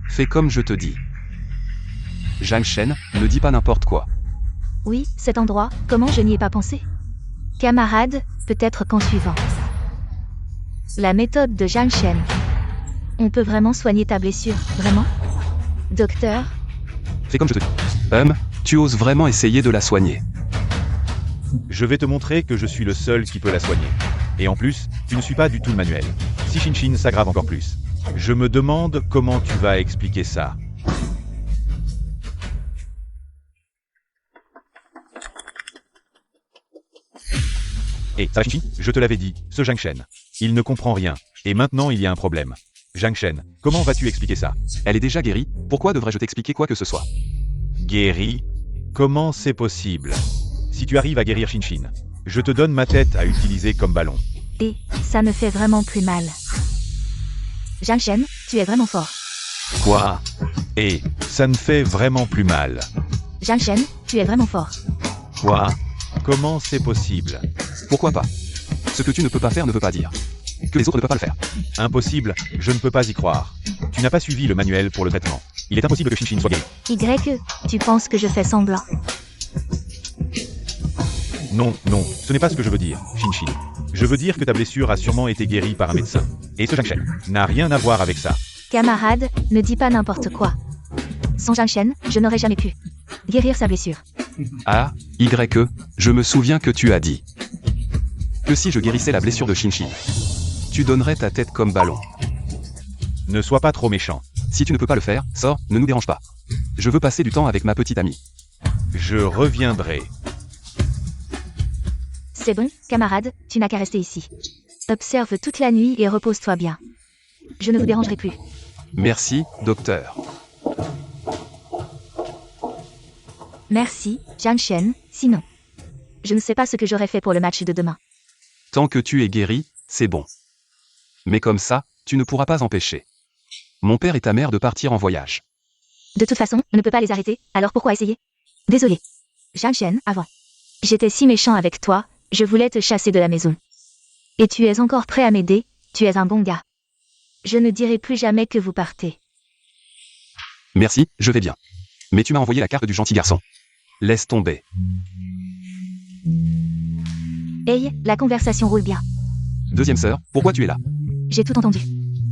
Fais comme je te dis. Jangshen, ne dis pas n'importe quoi. Oui, cet endroit, comment je n'y ai pas pensé? Camarade, peut-être qu'en suivant la méthode de Jangshen, on peut vraiment soigner ta blessure, vraiment? Docteur? Fais comme je te dis. Tu oses vraiment essayer de la soigner. Je vais te montrer que je suis le seul qui peut la soigner. Et en plus, tu ne suis pas du tout le manuel. Si Shinshin s'aggrave encore plus. Je me demande comment tu vas expliquer ça. Et ça, Shinshin, je te l'avais dit, ce Zhang Shen. Il ne comprend rien. Et maintenant, il y a un problème. Zhang Shen, comment vas-tu expliquer ça? Elle est déjà guérie, pourquoi devrais-je t'expliquer quoi que ce soit? Guéri? Comment c'est possible? Si tu arrives à guérir Shinshin, je te donne ma tête à utiliser comme ballon. Et ça me fait vraiment plus mal. Zhang Shen, tu es vraiment fort. Quoi? Et ça ne fait vraiment plus mal. Zhang Shen, tu es vraiment fort. Quoi? Comment c'est possible? Pourquoi pas? Ce que tu ne peux pas faire ne veut pas dire que les autres ne peuvent pas le faire. Impossible, je ne peux pas y croire. Tu n'as pas suivi le manuel pour le traitement. Il est impossible que Shinshin soit guéri. Y, tu penses que je fais semblant? Non, non, ce n'est pas ce que je veux dire, Shinshin. Je veux dire que ta blessure a sûrement été guérie par un médecin. Et ce Zhang Shen n'a rien à voir avec ça. Camarade, ne dis pas n'importe quoi. Sans Zhang Shen, je n'aurais jamais pu guérir sa blessure. Ah, je me souviens que tu as dit que si je guérissais la blessure de Shinshin, tu donnerais ta tête comme ballon. Ne sois pas trop méchant. Si tu ne peux pas le faire, sors, ne nous dérange pas. Je veux passer du temps avec ma petite amie. Je reviendrai. C'est bon, camarade, tu n'as qu'à rester ici. Observe toute la nuit et repose-toi bien. Je ne vous dérangerai plus. Merci, docteur. Merci, Zhang Shen, sinon. Je ne sais pas ce que j'aurais fait pour le match de demain. Tant que tu es guéri, c'est bon. Mais comme ça, tu ne pourras pas empêcher mon père et ta mère de partir en voyage. De toute façon, on ne peut pas les arrêter, alors pourquoi essayer? Désolé. Zhang Shen, avant. J'étais si méchant avec toi, je voulais te chasser de la maison. Et tu es encore prêt à m'aider, tu es un bon gars. Je ne dirai plus jamais que vous partez. Merci, je vais bien. Mais tu m'as envoyé la carte du gentil garçon. Laisse tomber. Hey, la conversation roule bien. Deuxième sœur, pourquoi tu es là? J'ai tout entendu.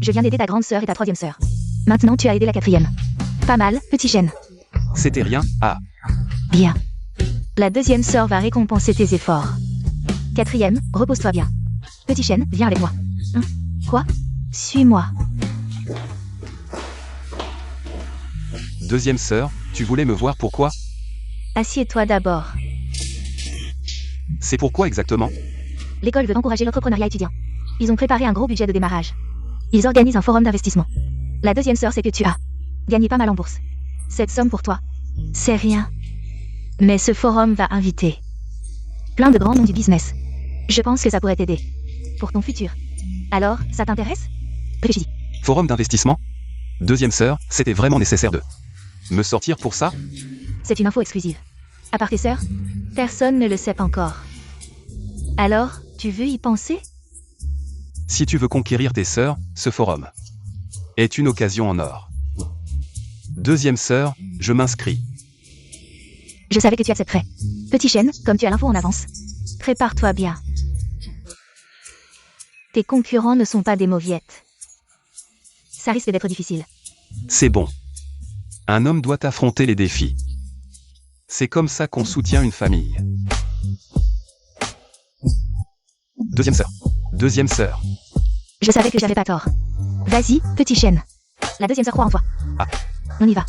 Je viens d'aider ta grande sœur et ta troisième sœur. Maintenant tu as aidé la quatrième. Pas mal, petit Shen. C'était rien, ah. Bien. La deuxième sœur va récompenser tes efforts. Quatrième, repose-toi bien. Petit Shen, viens avec moi. Hein? Quoi? Suis-moi. Deuxième sœur, tu voulais me voir pourquoi? Assieds-toi d'abord. C'est pourquoi exactement? L'école veut encourager l'entrepreneuriat étudiant. Ils ont préparé un gros budget de démarrage. Ils organisent un forum d'investissement. La deuxième sœur, c'est que tu as gagné pas mal en bourse. Cette somme pour toi, c'est rien. Mais ce forum va inviter plein de grands noms du business. Je pense que ça pourrait t'aider. Pour ton futur. Alors, ça t'intéresse? Réfléchis. Forum d'investissement? Deuxième sœur, c'était vraiment nécessaire de me sortir pour ça? C'est une info exclusive. À part tes sœurs, personne ne le sait encore. Alors, tu veux y penser? Si tu veux conquérir tes sœurs, ce forum est une occasion en or. Deuxième sœur, je m'inscris. Je savais que tu accepterais. Petit Shen, comme tu as l'info en avance, prépare-toi bien. Tes concurrents ne sont pas des mauviettes. Ça risque d'être difficile. C'est bon. Un homme doit affronter les défis. C'est comme ça qu'on soutient une famille. Deuxième sœur. Deuxième sœur. Je savais que j'avais pas tort. Vas-y, petit Shen. La deuxième sœur croit en toi. Ah. On y va.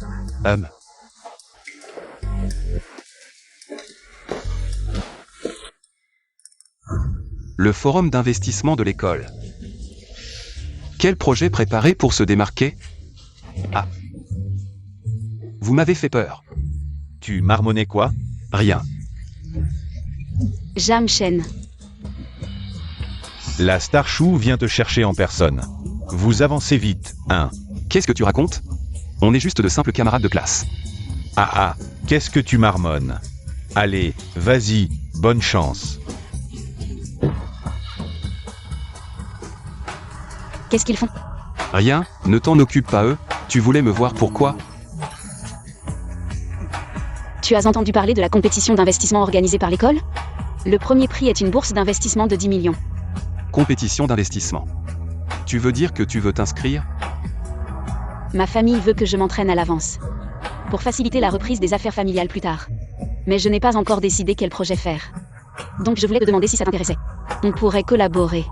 Le forum d'investissement de l'école. Quel projet préparer pour se démarquer? Ah. Vous m'avez fait peur. Tu marmonnais quoi? Rien. Zhang Shen. La Star Chou vient te chercher en personne. Vous avancez vite, hein? Qu'est-ce que tu racontes? On est juste de simples camarades de classe. Ah ah, qu'est-ce que tu marmonnes? Allez, vas-y, bonne chance. Qu'est-ce qu'ils font? Rien, ne t'en occupe pas eux, tu voulais me voir pourquoi? Tu as entendu parler de la compétition d'investissement organisée par l'école? Le premier prix est une bourse d'investissement de 10 millions. Compétition d'investissement. Tu veux dire que tu veux t'inscrire? Ma famille veut que je m'entraîne à l'avance. Pour faciliter la reprise des affaires familiales plus tard. Mais je n'ai pas encore décidé quel projet faire. Donc je voulais te demander si ça t'intéressait. On pourrait collaborer.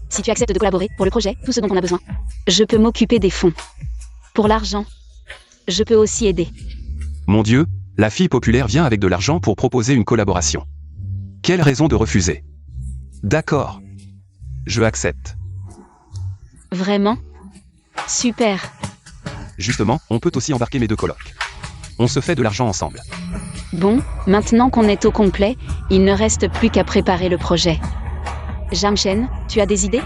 Si tu acceptes de collaborer pour le projet, tout ce dont on a besoin, je peux m'occuper des fonds. Pour l'argent, je peux aussi aider. Mon Dieu, la fille populaire vient avec de l'argent pour proposer une collaboration. Quelle raison de refuser? D'accord. Je accepte. Vraiment? Super. Justement, on peut aussi embarquer mes deux colocs. On se fait de l'argent ensemble. Bon, maintenant qu'on est au complet, il ne reste plus qu'à préparer le projet. Jamchen, tu as des idées?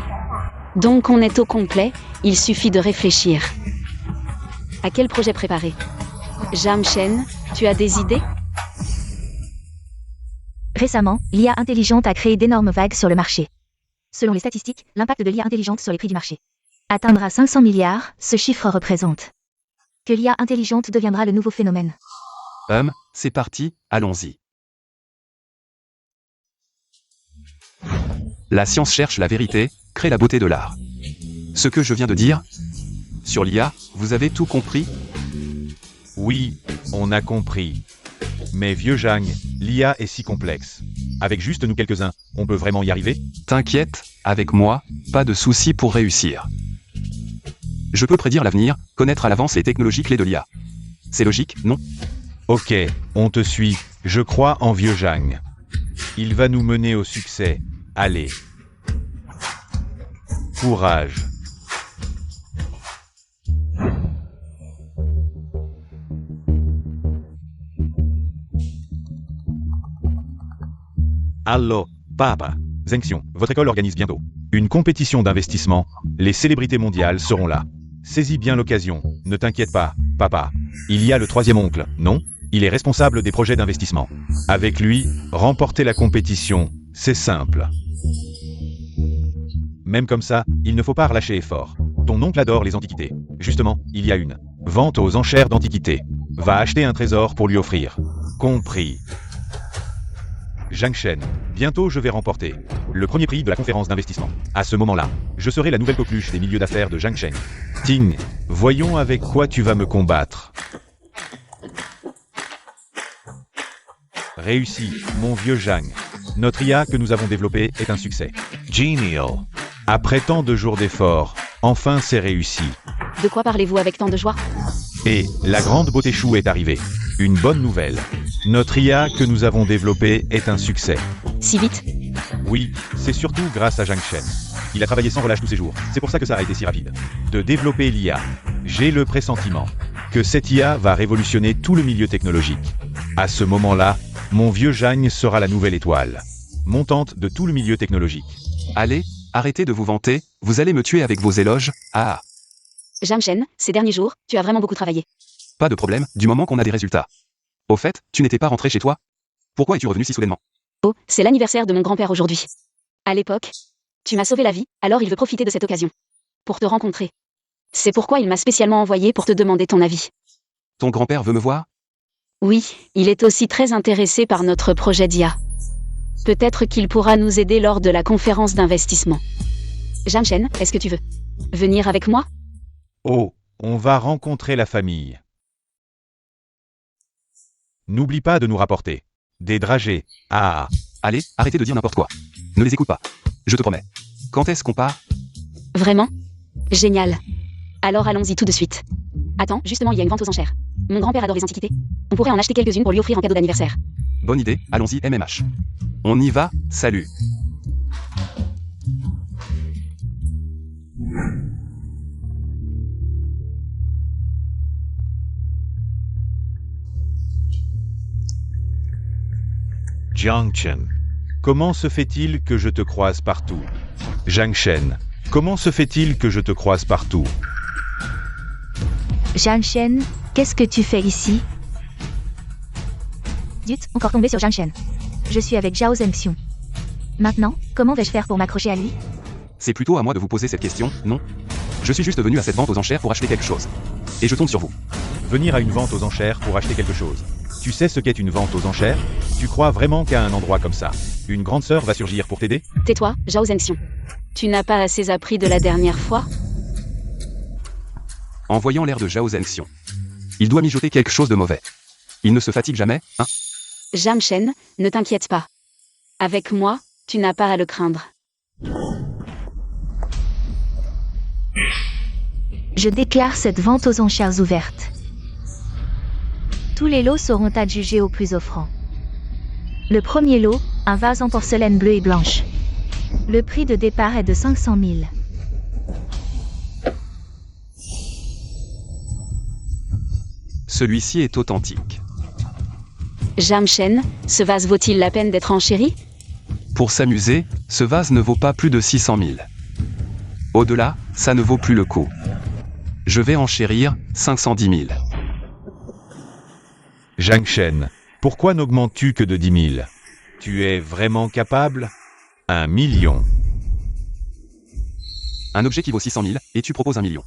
Donc on est au complet, il suffit de réfléchir. À quel projet préparer? Jamchen, tu as des idées? Récemment, l'IA intelligente a créé d'énormes vagues sur le marché. Selon les statistiques, l'impact de l'IA intelligente sur les prix du marché atteindra 500 milliards, ce chiffre représente que l'IA intelligente deviendra le nouveau phénomène. C'est parti, allons-y. La science cherche la vérité, crée la beauté de l'art. Ce que je viens de dire sur l'IA, vous avez tout compris? Oui, on a compris. Mais vieux Jang, l'IA est si complexe. Avec juste nous quelques-uns, on peut vraiment y arriver? T'inquiète, avec moi, pas de souci pour réussir. Je peux prédire l'avenir, connaître à l'avance les technologies clés de l'IA. C'est logique, non? Ok, on te suit. Je crois en vieux Jang. Il va nous mener au succès. Allez. Courage. Allo, papa. Zengxion, votre école organise bientôt une compétition d'investissement. Les célébrités mondiales seront là. Saisis bien l'occasion. Ne t'inquiète pas, papa. Il y a le troisième oncle, non? Il est responsable des projets d'investissement. Avec lui, remporter la compétition, c'est simple. Même comme ça, il ne faut pas relâcher effort. Ton oncle adore les antiquités. Justement, il y a une vente aux enchères d'antiquités. Va acheter un trésor pour lui offrir. Compris. Zhang Shen, bientôt je vais remporter le premier prix de la conférence d'investissement. À ce moment-là, je serai la nouvelle coqueluche des milieux d'affaires de Zhang Shen. Ting, voyons avec quoi tu vas me combattre. Réussi, mon vieux Zhang. Notre IA que nous avons développée est un succès. Genial. Après tant de jours d'efforts, enfin c'est réussi. De quoi parlez-vous avec tant de joie? Et la grande beauté chou est arrivée. Une bonne nouvelle. Notre IA que nous avons développée est un succès. Si vite? Oui, c'est surtout grâce à Zhang Shen. Il a travaillé sans relâche tous ces jours. C'est pour ça que ça a été si rapide. De développer l'IA. J'ai le pressentiment que cette IA va révolutionner tout le milieu technologique. À ce moment-là, mon vieux Zhang sera la nouvelle étoile montante de tout le milieu technologique. Allez, arrêtez de vous vanter, vous allez me tuer avec vos éloges. Ah, Jamchen, ces derniers jours, tu as vraiment beaucoup travaillé. pas de problème, du moment qu'on a des résultats. Au fait, tu n'étais pas rentré chez toi? Pourquoi es-tu revenu si soudainement? Oh, c'est l'anniversaire de mon grand-père aujourd'hui. À l'époque, tu m'as sauvé la vie, alors il veut profiter de cette occasion pour te rencontrer. C'est pourquoi il m'a spécialement envoyé pour te demander ton avis. Ton grand-père veut me voir? Oui, il est aussi très intéressé par notre projet d'IA. Peut-être qu'il pourra nous aider lors de la conférence d'investissement. Jamchen, est-ce que tu veux venir avec moi? Oh, on va rencontrer la famille. N'oublie pas de nous rapporter des dragées. Ah, Allez, arrêtez de dire n'importe quoi. Ne les écoute pas. Je te promets. Quand est-ce qu'on part? Vraiment? Génial. Alors allons-y tout de suite. Attends, justement, il y a une vente aux enchères. Mon grand-père adore les antiquités. On pourrait en acheter quelques-unes pour lui offrir en cadeau d'anniversaire. Bonne idée, allons-y MMH. On y va, salut. Zhang Chen. Comment se fait-il que je te croise partout? Zhang Shen. Comment se fait-il que je te croise partout? Zhang Shen, qu'est-ce que tu fais ici? Zut, encore tombé sur Zhang Shen. Je suis avec Zhao Zengxiong. Maintenant, comment vais-je faire pour m'accrocher à lui? C'est plutôt à moi de vous poser cette question, non? Je suis juste venu à cette vente aux enchères pour acheter quelque chose. Et je tombe sur vous. Venir à une vente aux enchères pour acheter quelque chose. Tu sais ce qu'est une vente aux enchères? Tu crois vraiment qu'à un endroit comme ça, une grande sœur va surgir pour t'aider? Tais-toi, Zhao Zengxiong. Tu n'as pas assez appris de la dernière fois? En voyant l'air de Zhao Zengxiong. Il doit mijoter quelque chose de mauvais. Il ne se fatigue jamais, hein? Jamshen, ne t'inquiète pas. Avec moi, tu n'as pas à le craindre. Je déclare cette vente aux enchères ouvertes. Tous les lots seront adjugés au plus offrant. Le premier lot, un vase en porcelaine bleue et blanche. Le prix de départ est de 500 000. Celui-ci est authentique. Jamshen, ce vase vaut-il la peine d'être enchéri? Pour s'amuser, ce vase ne vaut pas plus de 600 000. Au-delà, ça ne vaut plus le coup. Je vais enchérir 510 000. Jamshen, pourquoi n'augmentes-tu que de 10 000? Tu es vraiment capable? 1 million. Un objet qui vaut 600 000, et tu proposes 1 million.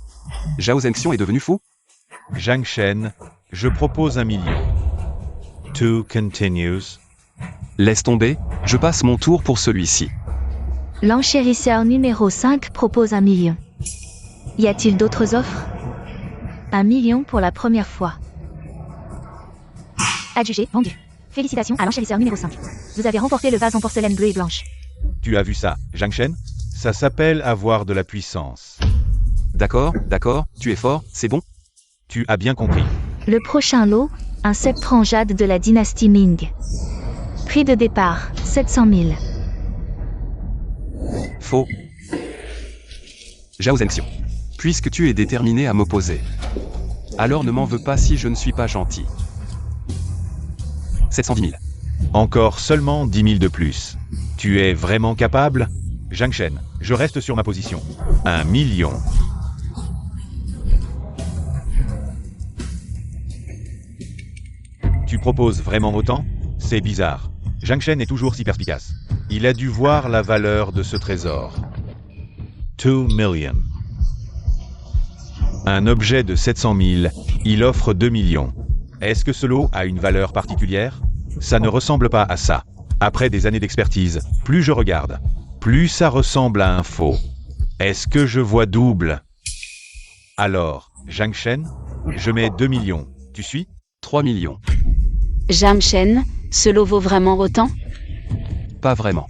Zhao Zhenxiong est devenu fou? Jamshen, je propose 1 million. Two continues. Laisse tomber, je passe mon tour pour celui-ci. L'enchérisseur numéro 5 propose 1 million. Y a-t-il d'autres offres? 1 million pour la première fois. Adjugé, vendu. Félicitations à l'enchérisseur numéro 5. Vous avez remporté le vase en porcelaine bleue et blanche. Tu as vu ça, Jamshen? Ça s'appelle avoir de la puissance. D'accord, tu es fort, c'est bon? Tu as bien compris. Le prochain lot, un sceptre en jade de la dynastie Ming. Prix de départ, 700 000. Faux. Zhao Zhenxiong. Puisque tu es déterminé à m'opposer, alors ne m'en veux pas si je ne suis pas gentil. 710 000. Encore seulement 10 000 de plus. Tu es vraiment capable? Jamshen, je reste sur ma position. 1 million. Tu proposes vraiment autant? C'est bizarre. Jamshen est toujours si perspicace. Il a dû voir la valeur de ce trésor. 2 million. Un objet de 700 000, il offre 2 millions. Est-ce que ce lot a une valeur particulière? Ça ne ressemble pas à ça. Après des années d'expertise, plus je regarde, plus ça ressemble à un faux. Est-ce que je vois double? Alors, Jamshen, je mets 2 millions. Tu suis? 3 millions. Jamshen, ce lot vaut vraiment autant? Pas vraiment.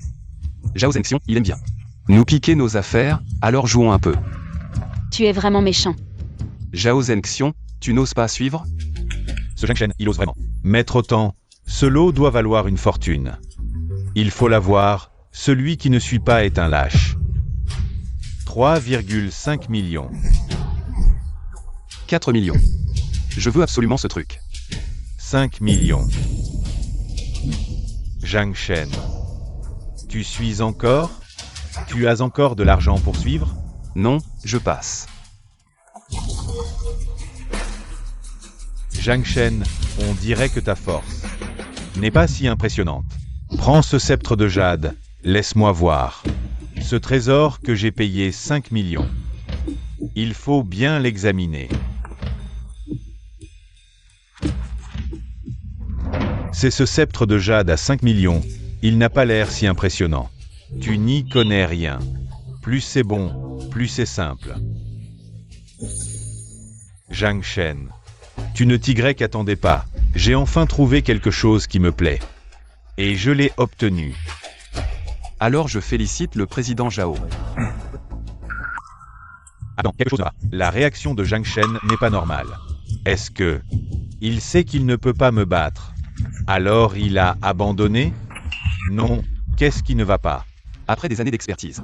Zhao Zhenxiong, il aime bien nous piquer nos affaires, alors jouons un peu. Tu es vraiment méchant. Zhao Zhenxiong, tu n'oses pas suivre? Ce Jamshen, il ose vraiment. Mettre autant, ce lot doit valoir une fortune. Il faut l'avoir, celui qui ne suit pas est un lâche. 3,5 millions. 4 millions. Je veux absolument ce truc. 5 millions. Jamshen. Tu suis encore? Tu as encore de l'argent pour suivre? Non, je passe. Jamshen, on dirait que ta force n'est pas si impressionnante. Prends ce sceptre de jade, laisse-moi voir. Ce trésor que j'ai payé 5 millions. Il faut bien l'examiner. C'est ce sceptre de jade à 5 millions. Il n'a pas l'air si impressionnant. Tu n'y connais rien. Plus c'est bon, plus c'est simple. Jamshen. Tu ne t'y attendais pas. J'ai enfin trouvé quelque chose qui me plaît. Et je l'ai obtenu. Alors je félicite le président Zhao. Attends, quelque chose va. La réaction de Jamshen n'est pas normale. Est-ce que... il sait qu'il ne peut pas me battre? Alors il a abandonné? Non, qu'est-ce qui ne va pas? Après des années d'expertise.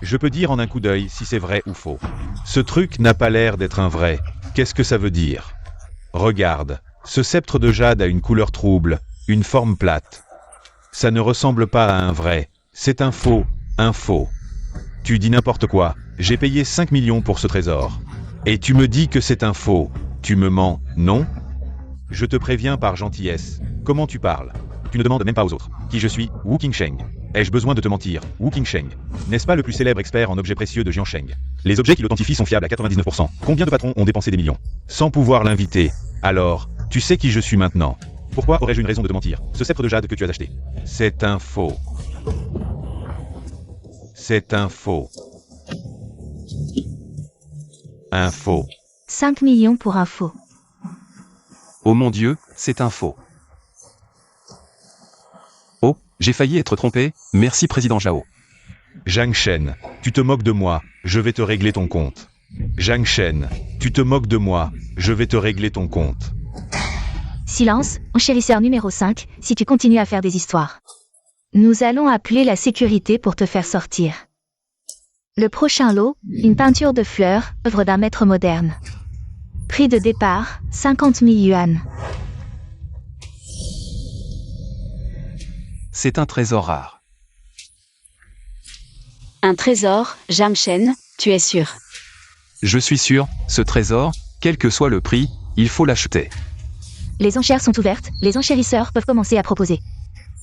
Je peux dire en un coup d'œil si c'est vrai ou faux. Ce truc n'a pas l'air d'être un vrai. Qu'est-ce que ça veut dire? Regarde, ce sceptre de jade a une couleur trouble, une forme plate. Ça ne ressemble pas à un vrai. C'est un faux, un faux. Tu dis n'importe quoi. J'ai payé 5 millions pour ce trésor. Et tu me dis que c'est un faux. Tu me mens, non? Je te préviens par gentillesse. Comment tu parles? Tu ne demandes même pas aux autres. Qui je suis? Wu Qingsheng. Ai-je besoin de te mentir? Wu Qingsheng. N'est-ce pas le plus célèbre expert en objets précieux de Jiansheng? Les objets qui l'authentifient sont fiables à 99%. Combien de patrons ont dépensé des millions sans pouvoir l'inviter? Alors, tu sais qui je suis maintenant. Pourquoi aurais-je une raison de te mentir? Ce sceptre de jade que tu as acheté. C'est un faux. C'est un faux. Un faux. 5 millions pour un faux. Oh mon Dieu, c'est un faux. J'ai failli être trompé, merci président Zhao. Zhang Shen, tu te moques de moi, je vais te régler ton compte. Zhang Shen, tu te moques de moi, je vais te régler ton compte. Silence, enchérisseur numéro 5, si tu continues à faire des histoires. Nous allons appeler la sécurité pour te faire sortir. Le prochain lot, une peinture de fleurs, œuvre d'un maître moderne. Prix de départ, 50 000 yuan. C'est un trésor rare. Un trésor, Jamshen, tu es sûr? Je suis sûr, ce trésor, quel que soit le prix, il faut l'acheter. Les enchères sont ouvertes, les enchérisseurs peuvent commencer à proposer.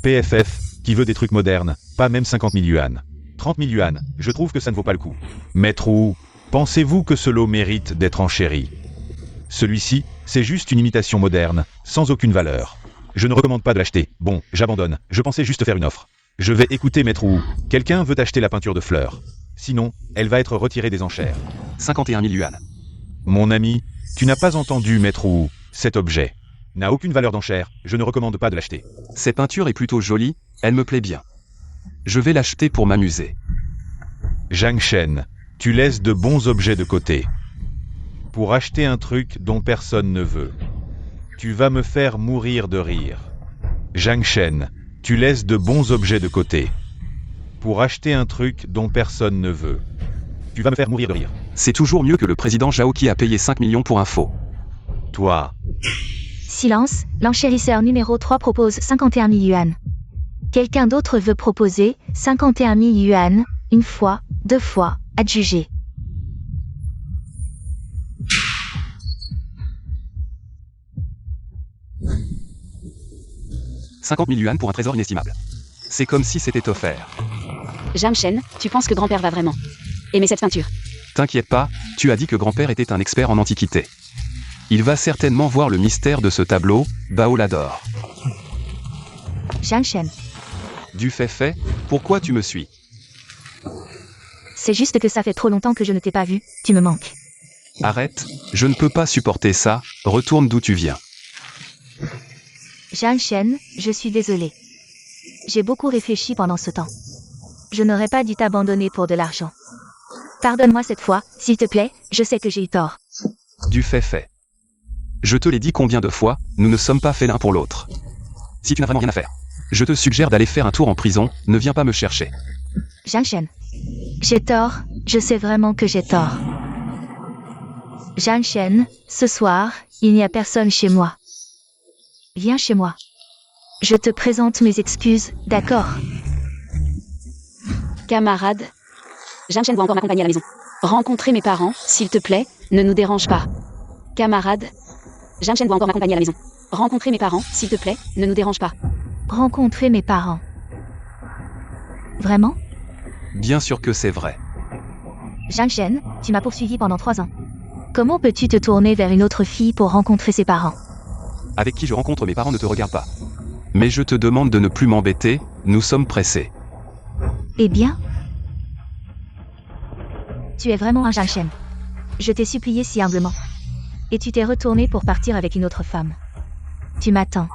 PFF, qui veut des trucs modernes, pas même 50 000 yuan. 30 000 yuan, je trouve que ça ne vaut pas le coup. Maître Wu, pensez-vous que ce lot mérite d'être enchéri? Celui-ci, c'est juste une imitation moderne, sans aucune valeur. Je ne recommande pas de l'acheter. Bon, j'abandonne, je pensais juste faire une offre. Je vais écouter Maître Wu. Quelqu'un veut acheter la peinture de fleurs. Sinon, elle va être retirée des enchères. 51 000 yuan. Mon ami, tu n'as pas entendu Maître Wu. Cet objet n'a aucune valeur d'enchère, je ne recommande pas de l'acheter. Cette peinture est plutôt jolie, elle me plaît bien. Je vais l'acheter pour m'amuser. Zhang Shen, tu laisses de bons objets de côté. Pour acheter un truc dont personne ne veut. Tu vas me faire mourir de rire. Zhang Shen, tu laisses de bons objets de côté. Pour acheter un truc dont personne ne veut. Tu vas me faire mourir de rire. C'est toujours mieux que le président Zhao qui a payé 5 millions pour un faux. Toi. Silence, l'enchérisseur numéro 3 propose 51 000 yuan. Quelqu'un d'autre veut proposer 51 000 yuan, une fois, deux fois, adjugé. « 50 000 yuan pour un trésor inestimable. C'est comme si c'était offert. Jamshen, tu penses que grand-père va vraiment aimer cette peinture? T'inquiète pas, tu as dit que grand-père était un expert en antiquité. Il va certainement voir le mystère de ce tableau, Bao l'adore. Zhang Shen. Du fait, pourquoi tu me suis? C'est juste que ça fait trop longtemps que je ne t'ai pas vu, tu me manques. Arrête, je ne peux pas supporter ça, retourne d'où tu viens. Zhang Shen, je suis désolée. J'ai beaucoup réfléchi pendant ce temps. Je n'aurais pas dû t'abandonner pour de l'argent. Pardonne-moi cette fois, s'il te plaît, je sais que j'ai eu tort. Du fait. Je te l'ai dit combien de fois, nous ne sommes pas faits l'un pour l'autre. Si tu n'as vraiment rien à faire, je te suggère d'aller faire un tour en prison, ne viens pas me chercher. Zhang Shen. J'ai tort, je sais vraiment que j'ai tort. Zhang Shen, ce soir, il n'y a personne chez moi. Viens chez moi. Je te présente mes excuses, d'accord? Camarade, Jamshen doit encore m'accompagner à la maison. Rencontrer mes parents, s'il te plaît, ne nous dérange pas. Camarade, Jamshen doit encore m'accompagner à la maison. Rencontrer mes parents, s'il te plaît, ne nous dérange pas. Rencontrer mes parents. Vraiment? Bien sûr que c'est vrai. Zhang Shen, tu m'as poursuivi pendant 3 ans. Comment peux-tu te tourner vers une autre fille pour rencontrer ses parents? Avec qui je rencontre mes parents ne te regarde pas. Mais je te demande de ne plus m'embêter, nous sommes pressés. Eh bien? Tu es vraiment un Zhang Shen. Je t'ai supplié si humblement. Et tu t'es retourné pour partir avec une autre femme. Tu m'attends.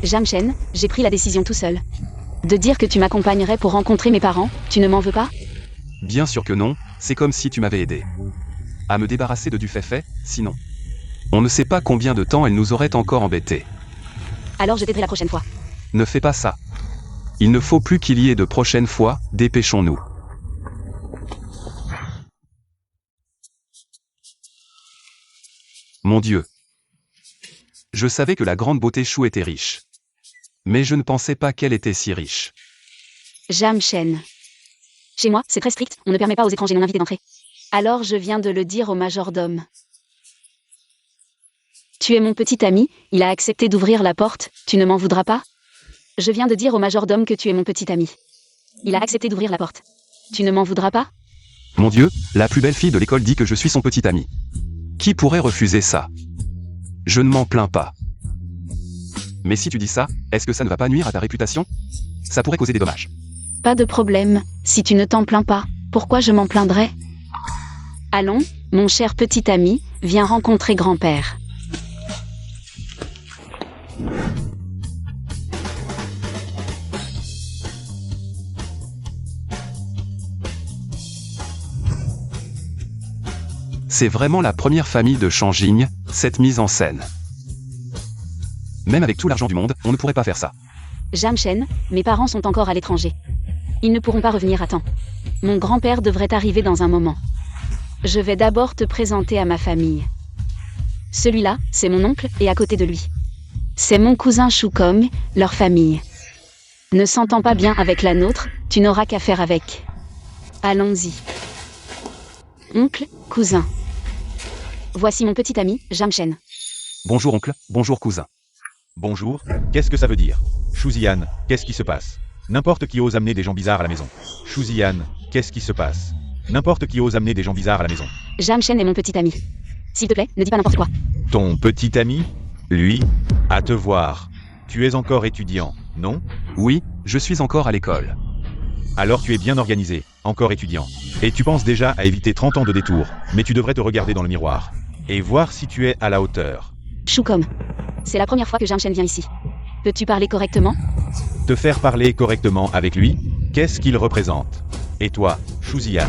Jamshen, j'ai pris la décision tout seul. De dire que tu m'accompagnerais pour rencontrer mes parents, tu ne m'en veux pas? Bien sûr que non, c'est comme si tu m'avais aidé. À me débarrasser de du fait, sinon. On ne sait pas combien de temps elle nous aurait encore embêtés. Alors je t'aiderai la prochaine fois. Ne fais pas ça. Il ne faut plus qu'il y ait de prochaine fois, dépêchons-nous. Mon Dieu. Je savais que la grande beauté Chou était riche. Mais je ne pensais pas qu'elle était si riche. Jamshen. Chez moi, c'est très strict, on ne permet pas aux étrangers non invités d'entrer. Alors je viens de le dire au majordome. Tu es mon petit ami, il a accepté d'ouvrir la porte, tu ne m'en voudras pas? Je viens de dire au majordome que tu es mon petit ami. Il a accepté d'ouvrir la porte. Tu ne m'en voudras pas? Mon Dieu, la plus belle fille de l'école dit que je suis son petit ami. Qui pourrait refuser ça? Je ne m'en plains pas. Mais si tu dis ça, est-ce que ça ne va pas nuire à ta réputation? Ça pourrait causer des dommages. Pas de problème, si tu ne t'en plains pas, pourquoi je m'en plaindrais? Allons, mon cher petit ami, viens rencontrer grand-père. C'est vraiment la première famille de Changjing, cette mise en scène. Même avec tout l'argent du monde, on ne pourrait pas faire ça. Jamshen, mes parents sont encore à l'étranger. Ils ne pourront pas revenir à temps. Mon grand-père devrait arriver dans un moment. Je vais d'abord te présenter à ma famille. Celui-là, c'est mon oncle, et à côté de lui. C'est mon cousin Shukong, leur famille. Ne s'entend pas bien avec la nôtre, tu n'auras qu'à faire avec. Allons-y. Oncle, cousin. Voici mon petit ami, Jamshen. Bonjour oncle, bonjour cousin. Bonjour, qu'est-ce que ça veut dire? Shuzian, qu'est-ce qui se passe? N'importe qui ose amener des gens bizarres à la maison. Shuzian, qu'est-ce qui se passe? N'importe qui ose amener des gens bizarres à la maison. Jamshen est mon petit ami. S'il te plaît, ne dis pas n'importe quoi. Ton petit ami? Lui? À te voir. Tu es encore étudiant, non? Oui, je suis encore à l'école. Alors tu es bien organisé, encore étudiant. Et tu penses déjà à éviter 30 ans de détour, mais tu devrais te regarder dans le miroir. Et voir si tu es à la hauteur. Shukong. C'est la première fois que Jamshen vient ici. Peux-tu parler correctement? Te faire parler correctement avec lui? Qu'est-ce qu'il représente? Et toi, Shuzian,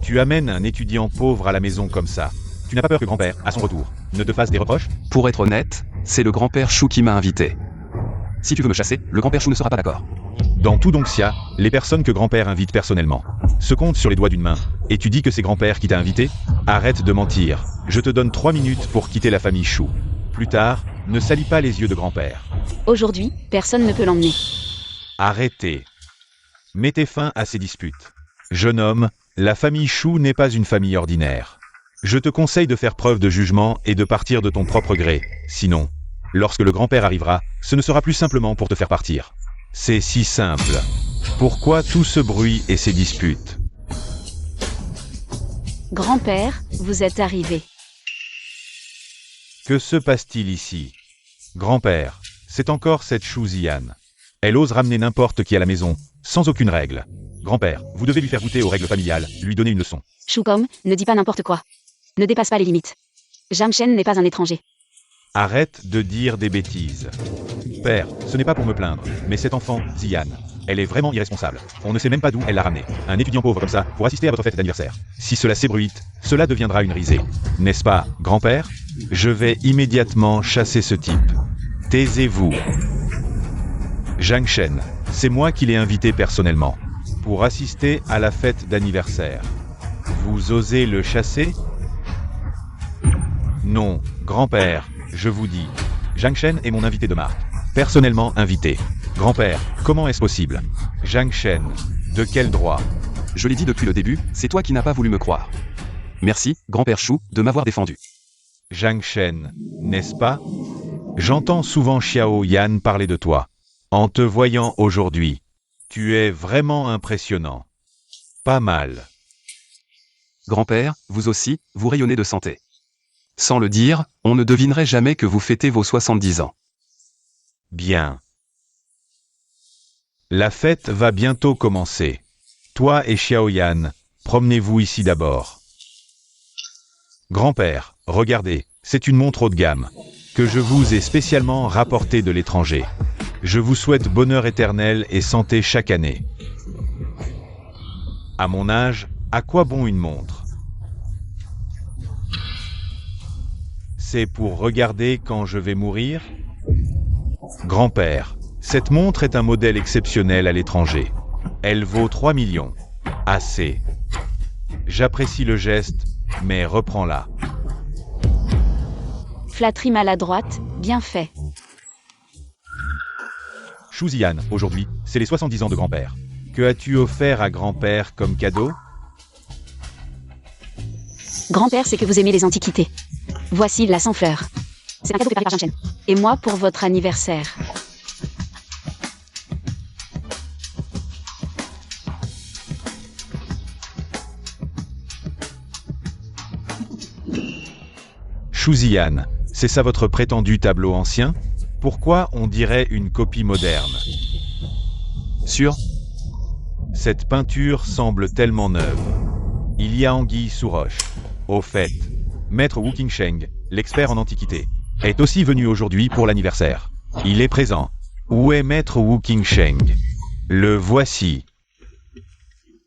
tu amènes un étudiant pauvre à la maison comme ça. Tu n'as pas peur que grand-père, à son retour, ne te fasse des reproches? Pour être honnête, c'est le grand-père Shu qui m'a invité. Si tu veux me chasser, le grand-père Shu ne sera pas d'accord. Dans tout Dongxia, les personnes que grand-père invite personnellement se comptent sur les doigts d'une main. Et tu dis que c'est grand-père qui t'a invité? Arrête de mentir. Je te donne 3 minutes pour quitter la famille Shu. Plus tard, ne salis pas les yeux de grand-père. Aujourd'hui, personne ne peut l'emmener. Arrêtez. Mettez fin à ces disputes. Jeune homme, la famille Shu n'est pas une famille ordinaire. Je te conseille de faire preuve de jugement et de partir de ton propre gré. Sinon, lorsque le grand-père arrivera, ce ne sera plus simplement pour te faire partir. C'est si simple. Pourquoi tout ce bruit et ces disputes? Grand-père, vous êtes arrivé. Que se passe-t-il ici? Grand-père, c'est encore cette Shuzian. Elle ose ramener n'importe qui à la maison, sans aucune règle. Grand-père, vous devez lui faire goûter aux règles familiales, lui donner une leçon. Shukong, ne dis pas n'importe quoi. Ne dépasse pas les limites. Jamshen n'est pas un étranger. Arrête de dire des bêtises. Père, ce n'est pas pour me plaindre, mais cet enfant, Zian, elle est vraiment irresponsable. On ne sait même pas d'où elle l'a ramené. Un étudiant pauvre comme ça, pour assister à votre fête d'anniversaire. Si cela s'ébruite, cela deviendra une risée. N'est-ce pas, grand-père? Je vais immédiatement chasser ce type. Taisez-vous. Jamshen, c'est moi qui l'ai invité personnellement, pour assister à la fête d'anniversaire. Vous osez le chasser? Non, grand-père, je vous dis. Jamshen est mon invité de marque. Personnellement invité. Grand-père, comment est-ce possible? Jamshen, de quel droit? Je l'ai dit depuis le début, c'est toi qui n'as pas voulu me croire. Merci, grand-père Shu, de m'avoir défendu. Jamshen, n'est-ce pas? J'entends souvent Xiao Yan parler de toi. En te voyant aujourd'hui, tu es vraiment impressionnant. Pas mal. Grand-père, vous aussi, vous rayonnez de santé. Sans le dire, on ne devinerait jamais que vous fêtez vos 70 ans. Bien. La fête va bientôt commencer. Toi et Xiao Yan, promenez-vous ici d'abord. Grand-père, regardez, c'est une montre haut de gamme, que je vous ai spécialement rapportée de l'étranger. Je vous souhaite bonheur éternel et santé chaque année. À mon âge, à quoi bon une montre? C'est pour regarder quand je vais mourir? Grand-père, cette montre est un modèle exceptionnel à l'étranger. Elle vaut 3 millions. Assez. J'apprécie le geste, mais reprends-la. Flatterie maladroite, bien fait. Shuzian, aujourd'hui, c'est les 70 ans de grand-père. Que as-tu offert à grand-père comme cadeau? Grand-père, c'est que vous aimez les antiquités. Voici la sans fleurs. C'est un cadeau préparé par Jamshen. Et moi pour votre anniversaire. Shuzian, c'est ça votre prétendu tableau ancien? Pourquoi on dirait une copie moderne? Sûr? Cette peinture semble tellement neuve. Il y a anguille sous roche. Au fait, Maître Wu Qingsheng, l'expert en antiquité, est aussi venu aujourd'hui pour l'anniversaire. Il est présent. Où est Maître Wu Qingsheng? Le voici.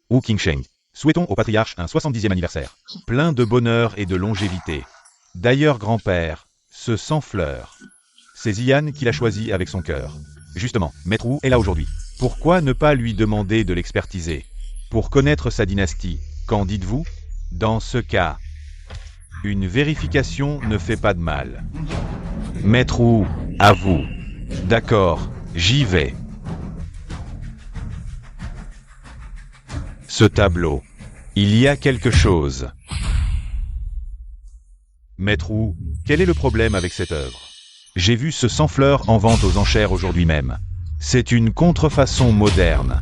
Wu Qingsheng, Souhaitons au patriarche un 70e anniversaire. Plein de bonheur et de longévité. D'ailleurs, grand-père, ce sans-fleur, c'est Zian qui l'a choisi avec son cœur. Justement, Maître Wu est là aujourd'hui. Pourquoi ne pas lui demander de l'expertiser? Pour connaître sa dynastie, qu'en dites-vous? Dans ce cas, une vérification ne fait pas de mal. Maître Wu, à vous. D'accord, j'y vais. Ce tableau. Il y a quelque chose. Maître Wu, quel est le problème avec cette œuvre? J'ai vu ce sans-fleur en vente aux enchères aujourd'hui même. C'est une contrefaçon moderne.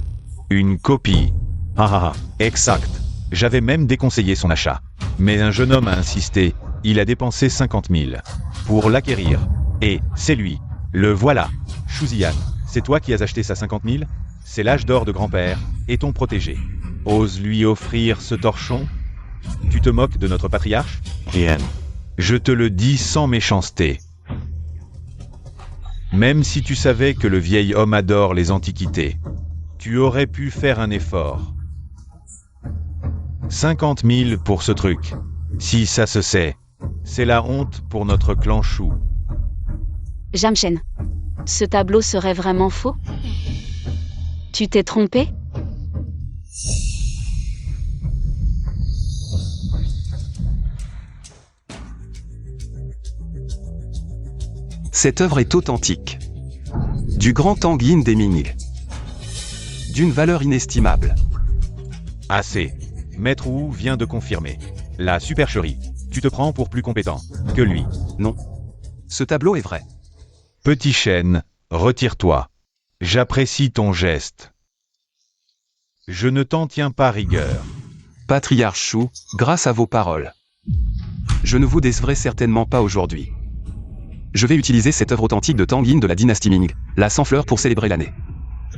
Une copie. Ah ah ah, exact. J'avais même déconseillé son achat. Mais un jeune homme a insisté. Il a dépensé 50 000 pour l'acquérir. Et c'est lui. Le voilà. Shu Zian, c'est toi qui as acheté ça 50 000? C'est l'âge d'or de grand-père et ton protégé. Ose lui offrir ce torchon? Tu te moques de notre patriarche? Zian. Je te le dis sans méchanceté. Même si tu savais que le vieil homme adore les antiquités, tu aurais pu faire un effort. 50 000 pour ce truc. Si ça se sait, c'est la honte pour notre clan Shu. Jamshen. Ce tableau serait vraiment faux? Tu t'es trompé? Cette œuvre est authentique. Du grand Tang Yin des Ming. D'une valeur inestimable. Assez. Maître Wu vient de confirmer. La supercherie. Tu te prends pour plus compétent que lui. Non. Ce tableau est vrai. Petit chêne, retire-toi. J'apprécie ton geste. Je ne t'en tiens pas rigueur. Patriarche Shu, grâce à vos paroles. Je ne vous décevrai certainement pas aujourd'hui. Je vais utiliser cette œuvre authentique de Tang Yin de la dynastie Ming, la sans-fleur pour célébrer l'année.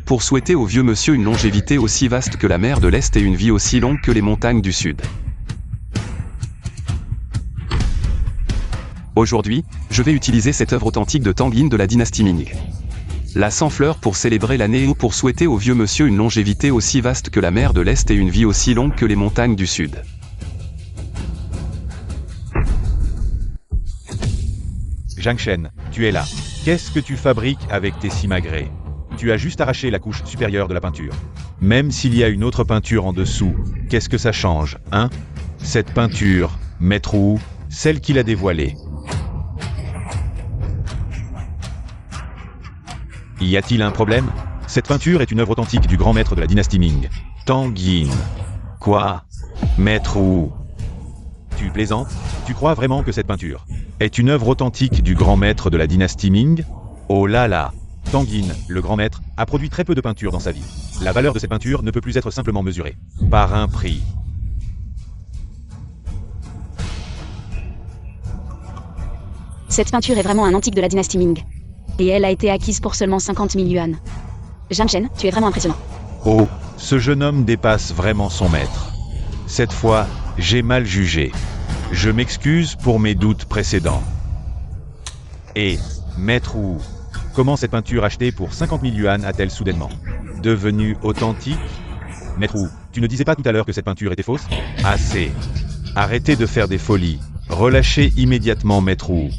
Pour souhaiter au vieux monsieur une longévité aussi vaste que la mer de l'Est et une vie aussi longue que les montagnes du Sud. Aujourd'hui, je vais utiliser cette œuvre authentique de Tang Yin de la dynastie Ming. La sans-fleur pour célébrer l'année ou pour souhaiter au vieux monsieur une longévité aussi vaste que la mer de l'Est et une vie aussi longue que les montagnes du Sud. Zhang Shen, tu es là. Qu'est-ce que tu fabriques avec tes simagrées? Tu as juste arraché la couche supérieure de la peinture. Même s'il y a une autre peinture en dessous, qu'est-ce que ça change, hein? Cette peinture, Maître Wu, celle qu'il a dévoilée. Y a-t-il un problème? Cette peinture est une œuvre authentique du grand maître de la dynastie Ming, Tang Yin. Quoi? Maître Wu? Tu plaisantes? Tu crois vraiment que cette peinture est une œuvre authentique du grand maître de la dynastie Ming? Oh là là! Tang Yin, le grand maître, a produit très peu de peinture dans sa vie. La valeur de cette peinture ne peut plus être simplement mesurée par un prix. Cette peinture est vraiment un antique de la dynastie Ming. Et elle a été acquise pour seulement 50 000 yuan. Jamshen, tu es vraiment impressionnant. Oh, ce jeune homme dépasse vraiment son maître. Cette fois, j'ai mal jugé. Je m'excuse pour mes doutes précédents. Et, Maître Wu, comment cette peinture achetée pour 50 000 yuan a-t-elle soudainement devenue authentique? Maître Wu, tu ne disais pas tout à l'heure que cette peinture était fausse? Assez. Arrêtez de faire des folies. Relâchez immédiatement Maître Wu.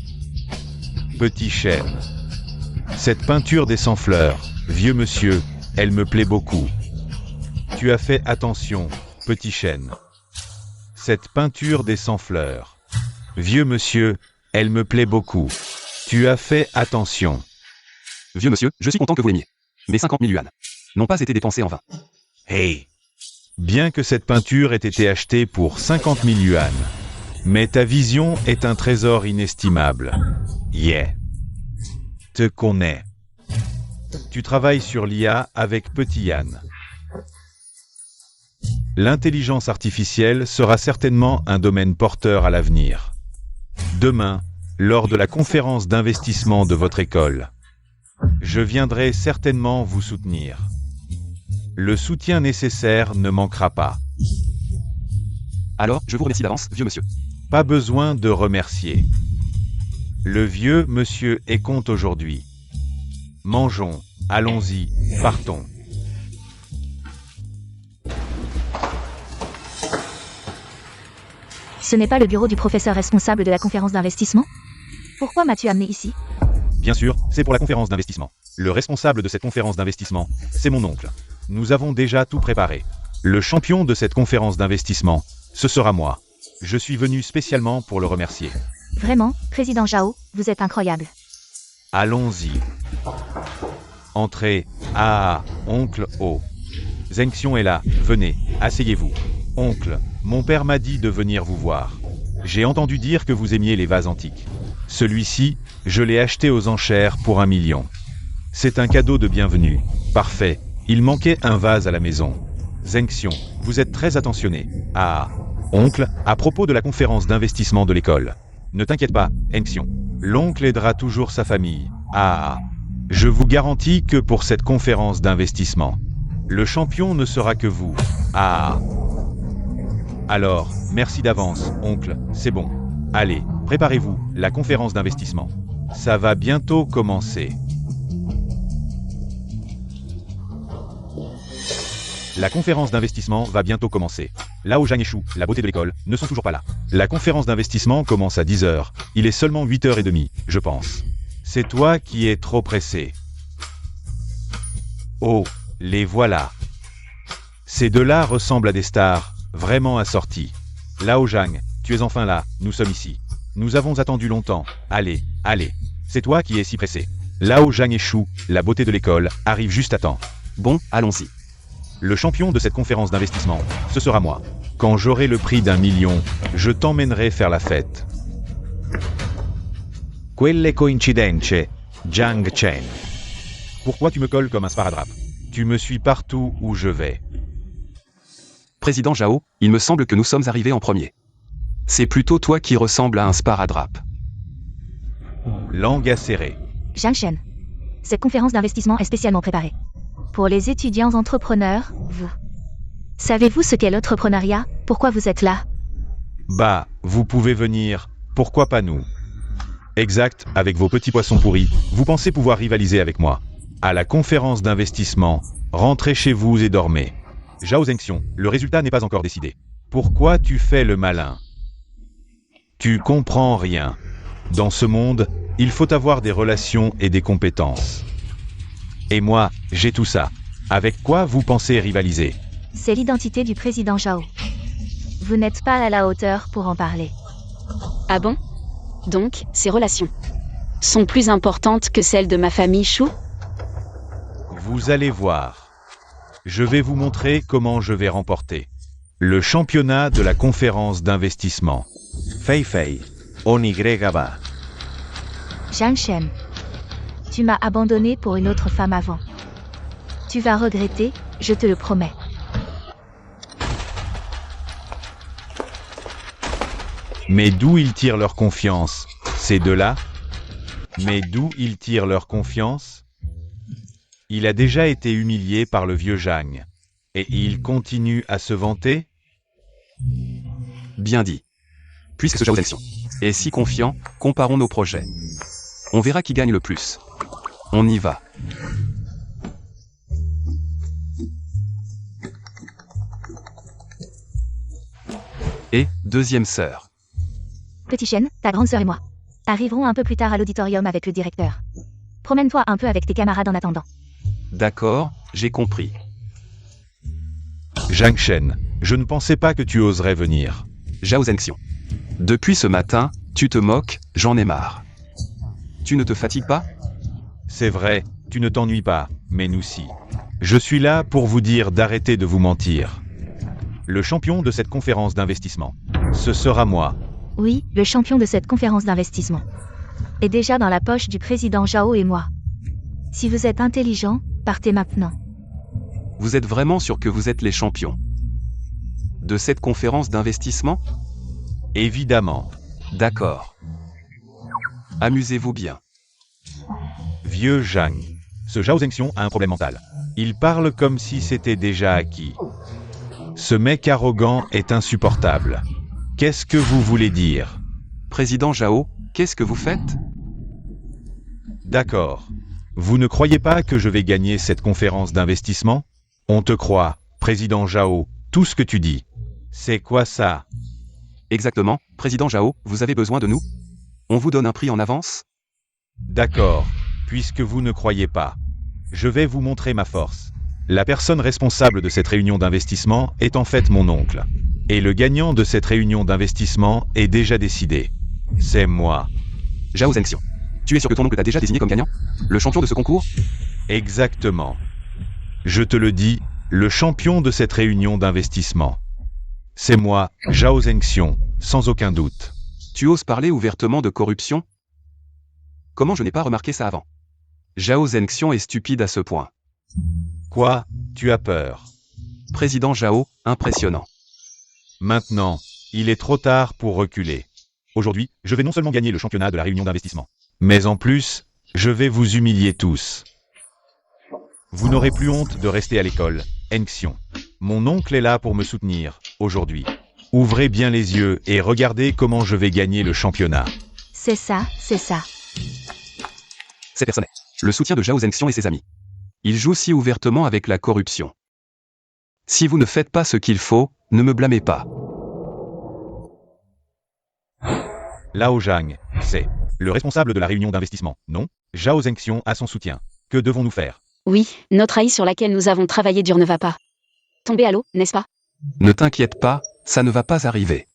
Petit chêne. Cette peinture des sans-fleurs, vieux monsieur, elle me plaît beaucoup. Tu as fait attention, petit chêne. Cette peinture des sans-fleurs, vieux monsieur, elle me plaît beaucoup. Tu as fait attention. Vieux monsieur, je suis content que vous l'aimiez. Mes 50 000 yuan n'ont pas été dépensés en vain. Hey! Bien que cette peinture ait été achetée pour 50 000 yuan, mais ta vision est un trésor inestimable. Yeah. Te connais. Tu travailles sur l'IA avec Petit Yann. L'intelligence artificielle sera certainement un domaine porteur à l'avenir. Demain, lors de la conférence d'investissement de votre école, je viendrai certainement vous soutenir. Le soutien nécessaire ne manquera pas. Alors, je vous remercie d'avance, vieux monsieur. Pas besoin de remercier. Le vieux monsieur est compte aujourd'hui. Mangeons, allons-y, partons. Ce n'est pas le bureau du professeur responsable de la conférence d'investissement? Pourquoi m'as-tu amené ici? Bien sûr, c'est pour la conférence d'investissement. Le responsable de cette conférence d'investissement, c'est mon oncle. Nous avons déjà tout préparé. Le champion de cette conférence d'investissement, ce sera moi. Je suis venu spécialement pour le remercier. Vraiment, Président Zhao, vous êtes incroyable. Allons-y. Entrez. Ah, oncle O. Zheng Xiong est là, venez, asseyez-vous. Oncle, mon père m'a dit de venir vous voir. J'ai entendu dire que vous aimiez les vases antiques. Celui-ci, je l'ai acheté aux enchères pour 1 million. C'est un cadeau de bienvenue. Parfait. Il manquait un vase à la maison. Zheng Xiong, vous êtes très attentionné. Ah, oncle, à propos de la conférence d'investissement de l'école. Ne t'inquiète pas, Zheng Xiong. L'oncle aidera toujours sa famille. Ah, je vous garantis que pour cette conférence d'investissement, le champion ne sera que vous. Ah. Alors, merci d'avance, oncle, c'est bon. Allez, préparez-vous, la conférence d'investissement. Ça va bientôt commencer. La conférence d'investissement va bientôt commencer. Lao Zhang et Shu, la beauté de l'école, ne sont toujours pas là. La conférence d'investissement commence à 10h. Il est seulement 8h30, je pense. C'est toi qui es trop pressé. Oh, les voilà. Ces deux-là ressemblent à des stars, vraiment assorties. Lao Zhang, tu es enfin là, nous sommes ici. Nous avons attendu longtemps. Allez, allez. C'est toi qui es si pressé. Lao Zhang et Shu, la beauté de l'école, arrivent juste à temps. Bon, allons-y. Le champion de cette conférence d'investissement, ce sera moi. Quand j'aurai le prix d'1 million, je t'emmènerai faire la fête. Quelle coincidenze, Zhang Chen. Pourquoi tu me colles comme un sparadrap? Tu me suis partout où je vais. Président Zhao, il me semble que nous sommes arrivés en premier. C'est plutôt toi qui ressemble à un sparadrap. Langue acérée. Zhang Shen. Cette conférence d'investissement est spécialement préparée. Pour les étudiants entrepreneurs, vous. Savez-vous ce qu'est l'entrepreneuriat? Pourquoi vous êtes là? Bah, vous pouvez venir, pourquoi pas nous? Exact, avec vos petits poissons pourris, vous pensez pouvoir rivaliser avec moi. À la conférence d'investissement, rentrez chez vous et dormez. Zhao Zhengxiong, le résultat n'est pas encore décidé. Pourquoi tu fais le malin? Tu comprends rien. Dans ce monde, il faut avoir des relations et des compétences. Et moi, j'ai tout ça. Avec quoi vous pensez rivaliser? C'est l'identité du président Zhao. Vous n'êtes pas à la hauteur pour en parler. Ah bon? Donc, ces relations sont plus importantes que celles de ma famille Shu? Vous allez voir. Je vais vous montrer comment je vais remporter le championnat de la conférence d'investissement. Fei Fei, Onigregaba. Zhang Shen. Tu m'as abandonné pour une autre femme avant. Tu vas regretter, je te le promets. Mais d'où ils tirent leur confiance, ces deux-là? Mais d'où ils tirent leur confiance? Il a déjà été humilié par le vieux Zhang. Et il continue à se vanter? Bien dit. Puisque ce Zhao Zhengxiong est si confiant, comparons nos projets. On verra qui gagne le plus. On y va. Et, deuxième sœur. Petit Shen, ta grande sœur et moi arriverons un peu plus tard à l'auditorium avec le directeur. Promène-toi un peu avec tes camarades en attendant. D'accord, j'ai compris. Zhang Shen, je ne pensais pas que tu oserais venir. Zhao Zhengxiong. Depuis ce matin, tu te moques, j'en ai marre. Tu ne te fatigues pas? C'est vrai, tu ne t'ennuies pas, mais nous si. Je suis là pour vous dire d'arrêter de vous mentir. Le champion de cette conférence d'investissement, ce sera moi. Oui, le champion de cette conférence d'investissement est déjà dans la poche du président Zhao et moi. Si vous êtes intelligent, partez maintenant. Vous êtes vraiment sûr que vous êtes les champions de cette conférence d'investissement? Évidemment. D'accord. Amusez-vous bien. Vieux Zhang. Ce Zhao Zhengxiong a un problème mental. Il parle comme si c'était déjà acquis. Ce mec arrogant est insupportable. Qu'est-ce que vous voulez dire? Président Zhao, qu'est-ce que vous faites? D'accord. Vous ne croyez pas que je vais gagner cette conférence d'investissement? On te croit, président Zhao, tout ce que tu dis. C'est quoi ça? Exactement, Président Zhao, vous avez besoin de nous? On vous donne un prix en avance? D'accord, puisque vous ne croyez pas. Je vais vous montrer ma force. La personne responsable de cette réunion d'investissement est en fait mon oncle. Et le gagnant de cette réunion d'investissement est déjà décidé. C'est moi. Zhao Zengxiong. Tu es sûr que ton oncle t'a déjà désigné comme gagnant? Le champion de ce concours? Exactement. Je te le dis, le champion de cette réunion d'investissement. C'est moi, Zhao Zengxiong, sans aucun doute. Tu oses parler ouvertement de corruption? Comment je n'ai pas remarqué ça avant? Zhao Zengxiong est stupide à ce point. Quoi? Tu as peur? Président Zhao, impressionnant. Maintenant, il est trop tard pour reculer. Aujourd'hui, je vais non seulement gagner le championnat de la réunion d'investissement, mais en plus, je vais vous humilier tous. Vous n'aurez plus honte de rester à l'école, Zengxiong. Mon oncle est là pour me soutenir, aujourd'hui. Ouvrez bien les yeux et regardez comment je vais gagner le championnat. C'est ça, c'est ça. C'est personnel. Le soutien de Zhao Zengxiong et ses amis. Il joue si ouvertement avec la corruption. Si vous ne faites pas ce qu'il faut, ne me blâmez pas. Lao Zhang, c'est le responsable de la réunion d'investissement, non? Zhao Zengxiong a son soutien. Que devons-nous faire? Oui, notre AI sur laquelle nous avons travaillé dur ne va pas tomber à l'eau, n'est-ce pas? Ne t'inquiète pas, ça ne va pas arriver.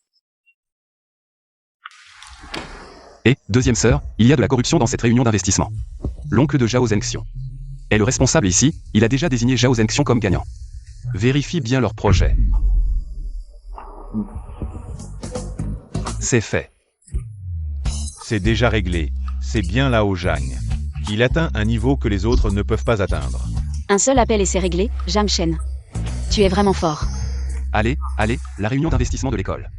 Et, deuxième sœur, il y a de la corruption dans cette réunion d'investissement. L'oncle de Zhao Zengxiong est le responsable ici, il a déjà désigné Zhao Zengxiong comme gagnant. Vérifie bien leur projet. C'est fait. C'est déjà réglé. C'est bien Lao Zhang. Il atteint un niveau que les autres ne peuvent pas atteindre. Un seul appel et c'est réglé, Zhang Shen. Tu es vraiment fort. Allez, la réunion d'investissement de l'école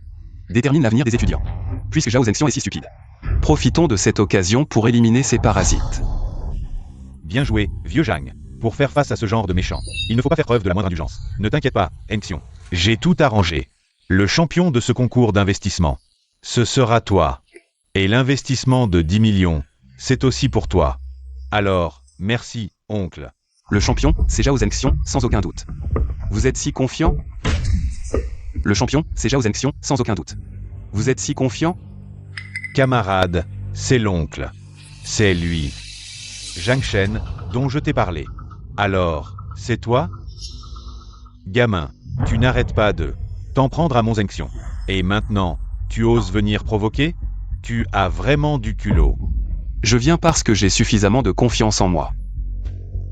détermine l'avenir des étudiants. Puisque Zhao Zengxiong est si stupide. Profitons de cette occasion pour éliminer ces parasites. Bien joué, vieux Zhang. Pour faire face à ce genre de méchants, il ne faut pas faire preuve de la moindre indulgence. Ne t'inquiète pas, Zengxiong. J'ai tout arrangé. Le champion de ce concours d'investissement, ce sera toi. Et l'investissement de 10 millions, c'est aussi pour toi. Alors, merci, oncle. Le champion, c'est Zhao Zengxiong, sans aucun doute. Vous êtes si confiant? Le champion, c'est Zhao Zengxiong, sans aucun doute. Vous êtes si confiant? Camarade, c'est l'oncle. C'est lui. Zhang Shen, dont je t'ai parlé. Alors, c'est toi? Gamin, tu n'arrêtes pas de t'en prendre à mon Zengxiong. Et maintenant, tu oses venir provoquer? Tu as vraiment du culot. Je viens parce que j'ai suffisamment de confiance en moi.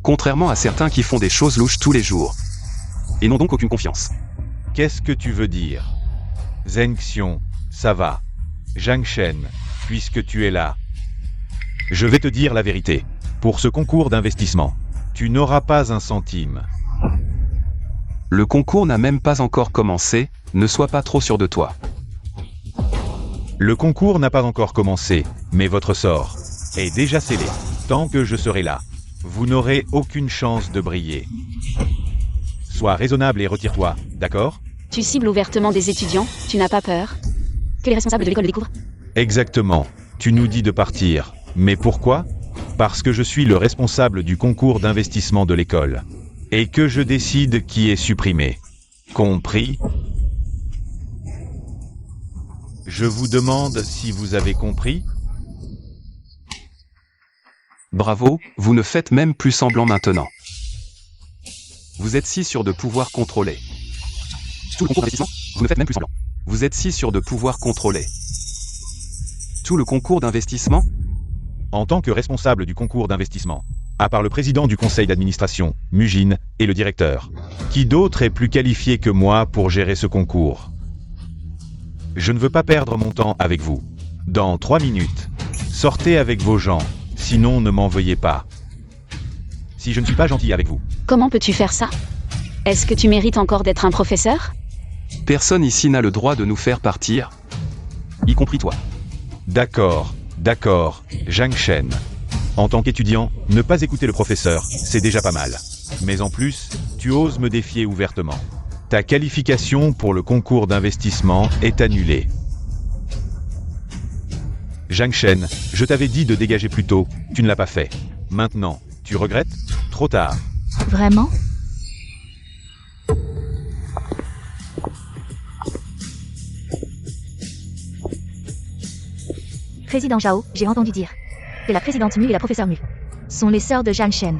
Contrairement à certains qui font des choses louches tous les jours. Et n'ont donc aucune confiance. Qu'est-ce que tu veux dire? Zengxiong, ça va. Zhang Shen, puisque tu es là. Je vais te dire la vérité. Pour ce concours d'investissement, tu n'auras pas un centime. Le concours n'a même pas encore commencé, ne sois pas trop sûr de toi. Le concours n'a pas encore commencé, mais votre sort est déjà scellé. Tant que je serai là, vous n'aurez aucune chance de briller. Sois raisonnable et retire-toi, d'accord? Tu cibles ouvertement des étudiants, tu n'as pas peur que les responsables de l'école le découvrent? Exactement. Tu nous dis de partir. Mais pourquoi? Parce que je suis le responsable du concours d'investissement de l'école. Et que je décide qui est supprimé. Compris? Je vous demande si vous avez compris? Bravo, vous ne faites même plus semblant maintenant. Vous êtes si sûr de pouvoir contrôler. Tout le concours d'investissement, vous ne faites même plus semblant. Vous êtes si sûr de pouvoir contrôler. Tout le concours d'investissement? En tant que responsable du concours d'investissement, à part le président du conseil d'administration, Mujin, et le directeur, qui d'autre est plus qualifié que moi pour gérer ce concours? Je ne veux pas perdre mon temps avec vous. Dans 3 minutes, sortez avec vos gens, sinon ne m'en veuillez pas. Si je ne suis pas gentil avec vous. Comment peux-tu faire ça? Est-ce que tu mérites encore d'être un professeur? Personne ici n'a le droit de nous faire partir. Y compris toi. D'accord, Zhang Shen. En tant qu'étudiant, ne pas écouter le professeur, c'est déjà pas mal. Mais en plus, tu oses me défier ouvertement. Ta qualification pour le concours d'investissement est annulée. Zhang Shen, je t'avais dit de dégager plus tôt, tu ne l'as pas fait. Maintenant, tu regrettes? Trop tard. Vraiment? Président Zhao, j'ai entendu dire que la présidente Mu et la professeure Mu sont les sœurs de Zhang Shen.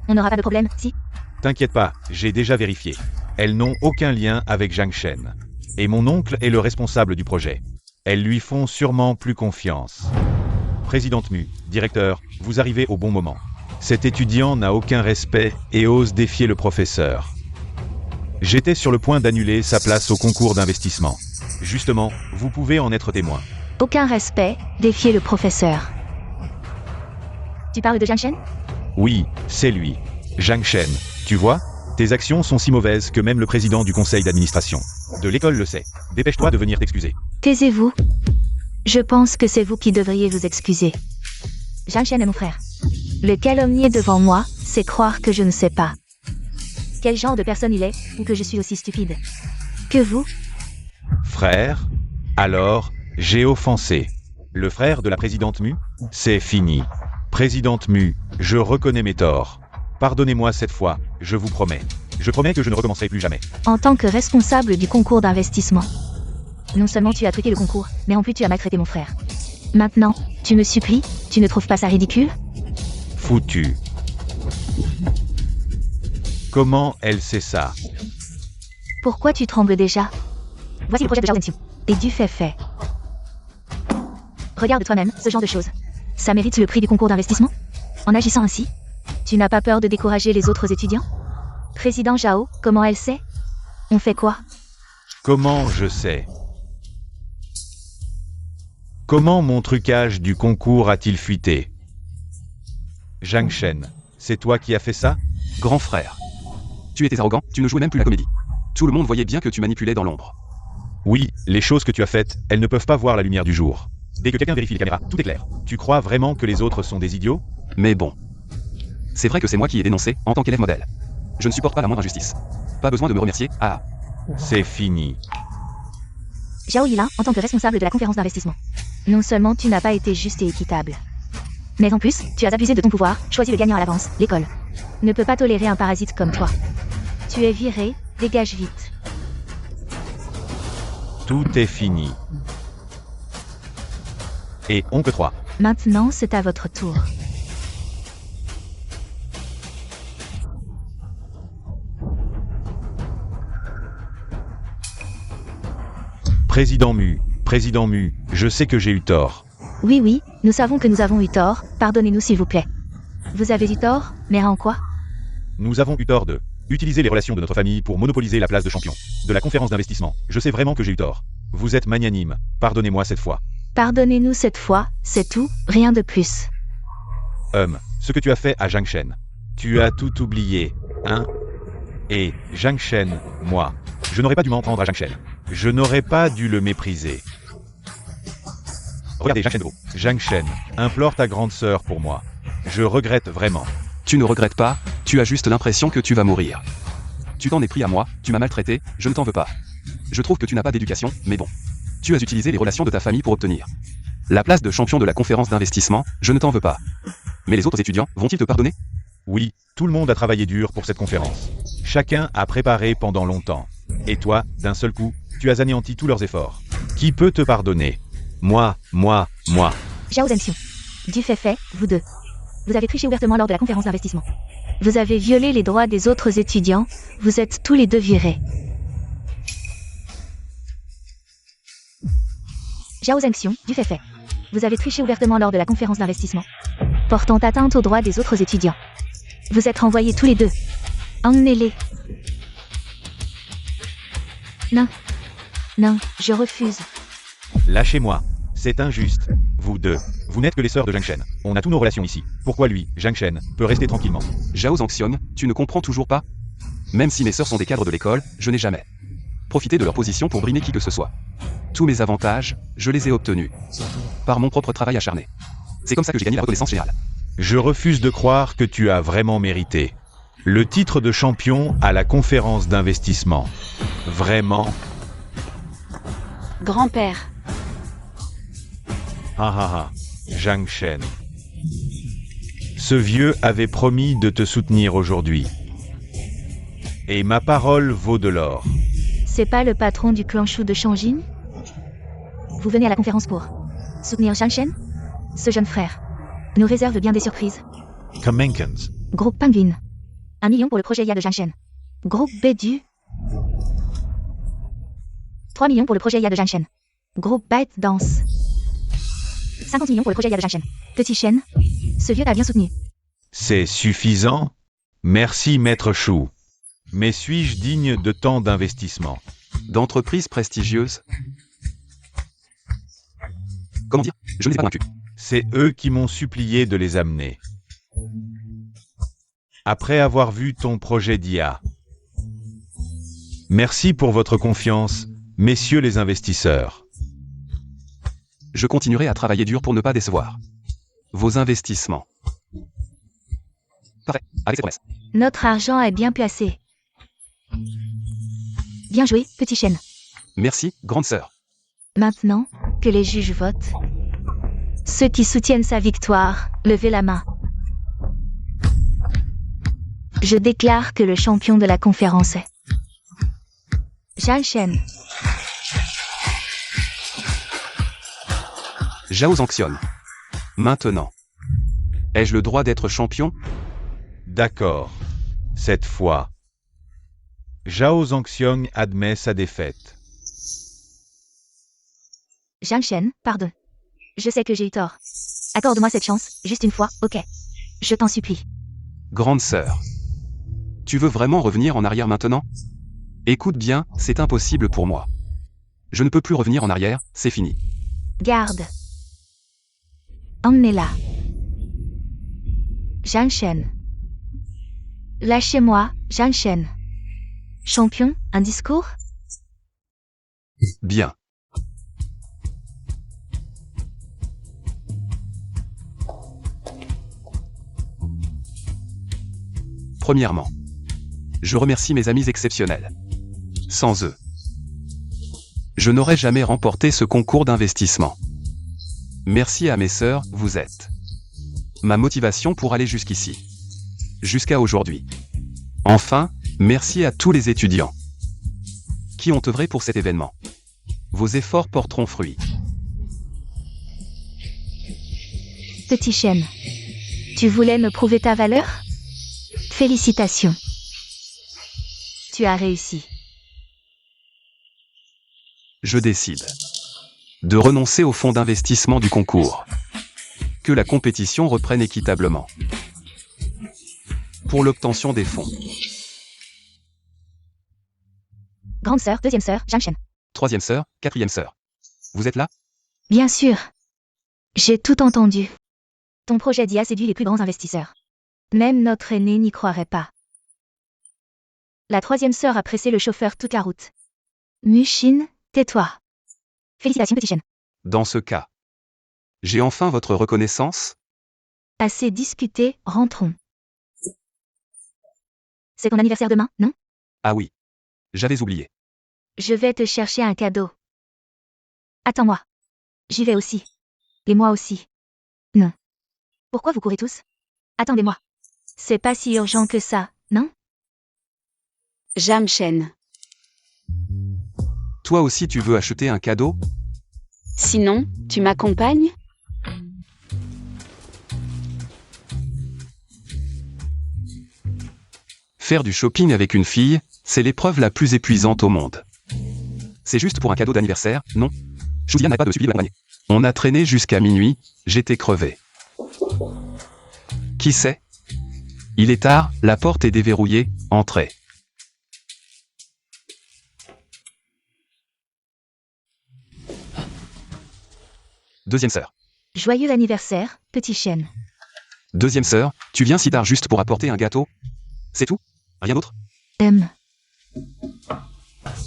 On n'aura pas de problème, si? T'inquiète pas, j'ai déjà vérifié. Elles n'ont aucun lien avec Zhang Shen. Et mon oncle est le responsable du projet. Elles lui font sûrement plus confiance. Présidente Mu, directeur, vous arrivez au bon moment. Cet étudiant n'a aucun respect et ose défier le professeur. J'étais sur le point d'annuler sa place au concours d'investissement. Justement, vous pouvez en être témoin. Aucun respect, défier le professeur. Tu parles de Zhang Shen? Oui, c'est lui. Zhang Shen. Tu vois, tes actions sont si mauvaises que même le président du conseil d'administration de l'école le sait. Dépêche-toi de venir t'excuser. Taisez-vous. Je pense que c'est vous qui devriez vous excuser. Zhang Shen est mon frère. Le calomnier devant moi, c'est croire que je ne sais pas quel genre de personne il est, ou que je suis aussi stupide que vous. Frère? Alors, j'ai offensé. Le frère de la présidente Mu? C'est fini. Présidente Mu, je reconnais mes torts. Pardonnez-moi cette fois, je vous promets. Je promets que je ne recommencerai plus jamais. En tant que responsable du concours d'investissement, non seulement tu as truqué le concours, mais en plus tu as maltraité mon frère. Maintenant, tu me supplies, tu ne trouves pas ça ridicule? Foutu. Comment elle sait ça? Pourquoi tu trembles déjà? Voici le projet de Zhao Zhenxiu. Et du fait. Regarde toi-même, ce genre de choses. Ça mérite le prix du concours d'investissement? En agissant ainsi, tu n'as pas peur de décourager les autres étudiants? Président Zhao, comment elle sait? On fait quoi? Comment je sais? Comment mon trucage du concours a-t-il fuité? Zhang Shen, c'est toi qui as fait ça? Grand frère. Tu étais arrogant, tu ne jouais même plus la comédie. Tout le monde voyait bien que tu manipulais dans l'ombre. Oui, les choses que tu as faites, elles ne peuvent pas voir la lumière du jour. Dès que quelqu'un vérifie les caméras, tout est clair. Tu crois vraiment que les autres sont des idiots? Mais bon. C'est vrai que c'est moi qui ai dénoncé, en tant qu'élève modèle. Je ne supporte pas la moindre injustice. Pas besoin de me remercier, ah. C'est fini. Zhao Yilin, en tant que responsable de la conférence d'investissement. Non seulement tu n'as pas été juste et équitable, mais en plus, tu as abusé de ton pouvoir, choisi le gagnant à l'avance, l'école. Ne peut pas tolérer un parasite comme toi. Tu es viré, dégage vite. Tout est fini. Et oncle 3. Maintenant, c'est à votre tour. Président Mu, je sais que j'ai eu tort. Oui, nous savons que nous avons eu tort, pardonnez-nous s'il vous plaît. Vous avez eu tort, mais en quoi? Nous avons eu tort de utiliser les relations de notre famille pour monopoliser la place de champion de la conférence d'investissement. Je sais vraiment que j'ai eu tort. Vous êtes magnanime, pardonnez-moi cette fois. Pardonnez-nous cette fois, c'est tout, rien de plus. Ce que tu as fait à Zhang Shen. Tu as tout oublié, hein? Et Zhang Shen, moi, je n'aurais pas dû m'en prendre à Zhang Shen. Je n'aurais pas dû le mépriser. Regardez Zhang Shen de haut. Zhang Shen, implore ta grande sœur pour moi. Je regrette vraiment. Tu ne regrettes pas, tu as juste l'impression que tu vas mourir. Tu t'en es pris à moi, tu m'as maltraité, je ne t'en veux pas. Je trouve que tu n'as pas d'éducation, mais bon. Tu as utilisé les relations de ta famille pour obtenir la place de champion de la conférence d'investissement, je ne t'en veux pas. Mais les autres étudiants, vont-ils te pardonner? Oui, tout le monde a travaillé dur pour cette conférence. Chacun a préparé pendant longtemps. Et toi, d'un seul coup, tu as anéanti tous leurs efforts. Qui peut te pardonner? Moi. Zhao Zhenxiu. Du fait, vous deux. Vous avez triché ouvertement lors de la conférence d'investissement. Vous avez violé les droits des autres étudiants, vous êtes tous les deux virés. Zhao Zhenxiu, du fait. Vous avez triché ouvertement lors de la conférence d'investissement, portant atteinte aux droits des autres étudiants. Vous êtes renvoyés tous les deux. Emmenez-les. Non, je refuse. Lâchez-moi. C'est injuste. Vous deux. Vous n'êtes que les sœurs de Zhang Shen. On a toutes nos relations ici. Pourquoi lui, Zhang Shen, peut rester tranquillement? Zhao Zhenxiu, tu ne comprends toujours pas? Même si mes sœurs sont des cadres de l'école, je n'ai jamais profité de leur position pour brimer qui que ce soit. Tous mes avantages, je les ai obtenus par mon propre travail acharné. C'est comme ça que j'ai gagné la reconnaissance générale. Je refuse de croire que tu as vraiment mérité le titre de champion à la conférence d'investissement. Vraiment? Grand-père. Zhang Shen. Ce vieux avait promis de te soutenir aujourd'hui. Et ma parole vaut de l'or. C'est pas le patron du clan Shu de Changjin? Vous venez à la conférence pour Soutenir Zhang Shen? Ce jeune frère nous réserve bien des surprises. Kamenkans. Groupe Penguin. 1 million pour le projet IA de Zhang Shen. Groupe Bedu. 3 millions pour le projet IA de Zhang Shen. Groupe ByteDance. 50 millions pour le projet IA de Zhang Shen. Petit Shen. Ce vieux a bien soutenu. C'est suffisant? Merci Maître Chou. Mais suis-je digne de tant d'investissement? D'entreprises prestigieuses. Comment dire? Je ne les ai pas convaincus. C'est eux qui m'ont supplié de les amener. Après avoir vu ton projet d'IA. Merci pour votre confiance, messieurs les investisseurs. Je continuerai à travailler dur pour ne pas décevoir vos investissements. Parfait, avec ces promesses. Notre argent est bien placé. Bien joué, petit Shen. Merci, grande sœur. Maintenant que les juges votent, ceux qui soutiennent sa victoire, levez la main. Je déclare que le champion de la conférence est Zhang Shen. Zhao Zhangxion. Maintenant. Ai-je le droit d'être champion? D'accord. Cette fois. Zhao Zhangxiong admet sa défaite. Zhang Shen, pardon. Je sais que j'ai eu tort. Accorde-moi cette chance, juste une fois, ok. Je t'en supplie. Grande sœur. Tu veux vraiment revenir en arrière maintenant? Écoute bien, c'est impossible pour moi. Je ne peux plus revenir en arrière, c'est fini. Garde. Emmenez-la. Zhang Shen. Lâchez-moi, Zhang Shen. Champion, un discours? Bien. Premièrement, je remercie mes amis exceptionnels. Sans eux, je n'aurais jamais remporté ce concours d'investissement. Merci à mes sœurs, vous êtes ma motivation pour aller jusqu'ici. Jusqu'à aujourd'hui. Enfin, merci à tous les étudiants qui ont œuvré pour cet événement. Vos efforts porteront fruit. Petit Shen. Tu voulais me prouver ta valeur? Félicitations. Tu as réussi. Je décide de renoncer au fonds d'investissement du concours. Que la compétition reprenne équitablement. Pour l'obtention des fonds. Grande sœur, deuxième sœur, Zhang Shen. Troisième sœur, quatrième sœur. Vous êtes là? Bien sûr. J'ai tout entendu. Ton projet d'IA séduit les plus grands investisseurs. Même notre aîné n'y croirait pas. La troisième sœur a pressé le chauffeur toute la route. Mushin, tais-toi. Félicitations, petit Shen. Dans ce cas, j'ai enfin votre reconnaissance? Assez discuté, rentrons. C'est ton anniversaire demain, non? Ah oui. J'avais oublié. Je vais te chercher un cadeau. Attends-moi. J'y vais aussi. Et moi aussi. Non. Pourquoi vous courez tous? Attendez-moi. C'est pas si urgent que ça, non? Zhang Shen. Toi aussi tu veux acheter un cadeau? Sinon, tu m'accompagnes? Faire du shopping avec une fille, c'est l'épreuve la plus épuisante au monde. C'est juste pour un cadeau d'anniversaire, non? Julia n'a pas de suivi de l'accompagner. On a traîné jusqu'à minuit, j'étais crevé. Qui sait? Il est tard, la porte est déverrouillée, entrez. Deuxième sœur. Joyeux anniversaire, petit Shen. Deuxième sœur, tu viens si tard juste pour apporter un gâteau? C'est tout? Rien d'autre?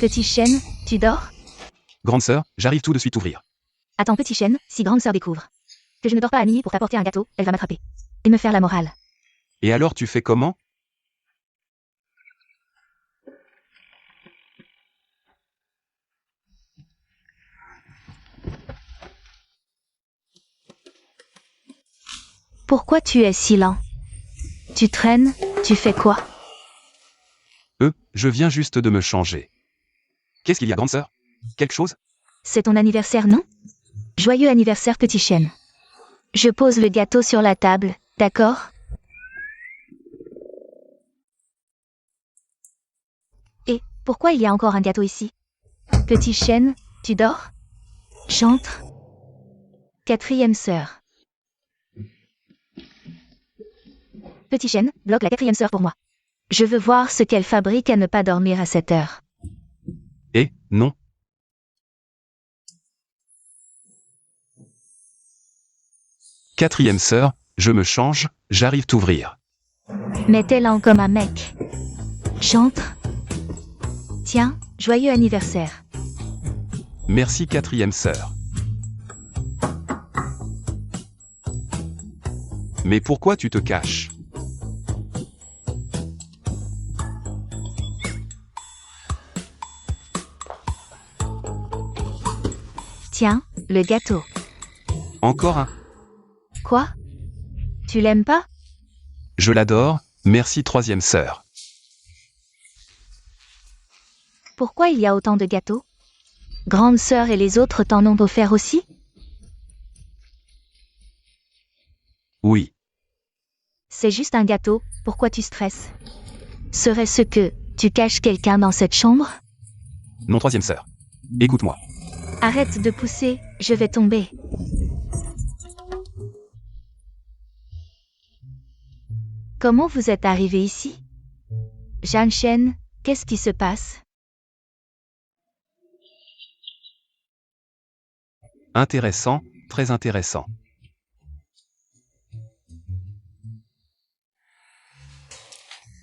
Petit Shen, tu dors? Grande sœur, j'arrive tout de suite ouvrir. Attends, petit Shen, si grande sœur découvre que je ne dors pas à minuit pour t'apporter un gâteau, elle va m'attraper. Et me faire la morale. Et alors tu fais comment? Pourquoi tu es si lent? Tu traînes, tu fais quoi? Je viens juste de me changer. Qu'est-ce qu'il y a, grande sœur? Quelque chose? C'est ton anniversaire, non? Joyeux anniversaire petit chêne. Je pose le gâteau sur la table, d'accord? Et pourquoi il y a encore un gâteau ici? Petit chêne, tu dors? J'entre. 4e sœur. Petit chêne, bloque la 4e sœur pour moi. Je veux voir ce qu'elle fabrique à ne pas dormir à cette heure. Et, non. Quatrième sœur, je me change, j'arrive t'ouvrir. Mets-elle en comme un mec. J'entre. Tiens, joyeux anniversaire. Merci quatrième sœur. Mais pourquoi tu te caches? Tiens, le gâteau. Encore un. Quoi? Tu l'aimes pas? Je l'adore, merci troisième sœur. Pourquoi il y a autant de gâteaux? Grande sœur et les autres t'en ont offert aussi? Oui. C'est juste un gâteau, pourquoi tu stresses? Serait-ce que tu caches quelqu'un dans cette chambre? Non troisième sœur. Écoute-moi. Arrête de pousser, je vais tomber. Comment vous êtes arrivé ici? Jeanne Chen, qu'est-ce qui se passe? Intéressant, très intéressant.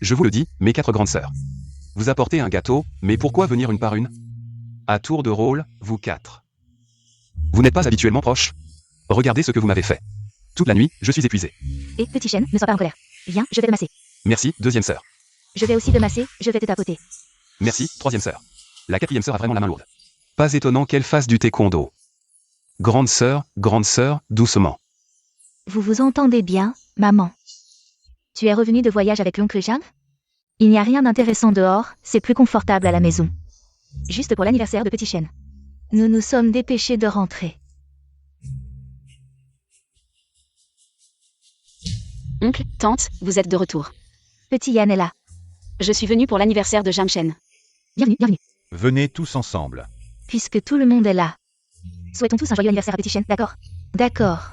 Je vous le dis, mes 4 grandes sœurs. Vous apportez un gâteau, mais pourquoi venir une par une? À tour de rôle, vous 4. Vous n'êtes pas habituellement proches. Regardez ce que vous m'avez fait. Toute la nuit, je suis épuisé. Et petit chêne, ne sois pas en colère. Viens, je vais te masser. Merci, deuxième sœur. Je vais aussi te masser, je vais te tapoter. Merci, troisième sœur. La 4e sœur a vraiment la main lourde. Pas étonnant qu'elle fasse du taekwondo. Grande sœur, doucement. Vous vous entendez bien, maman? Tu es revenue de voyage avec l'oncle Jeanne? Il n'y a rien d'intéressant dehors, c'est plus confortable à la maison. Juste pour l'anniversaire de petit chêne. Nous nous sommes dépêchés de rentrer. Oncle, tante, vous êtes de retour. Petit Yann est là. Je suis venue pour l'anniversaire de Jeanne Chen. Bienvenue, bienvenue. Venez tous ensemble. Puisque tout le monde est là. Souhaitons tous un joyeux anniversaire à petit chêne, d'accord? D'accord.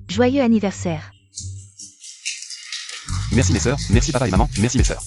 Joyeux anniversaire. Merci mes sœurs, merci papa et maman, merci mes sœurs.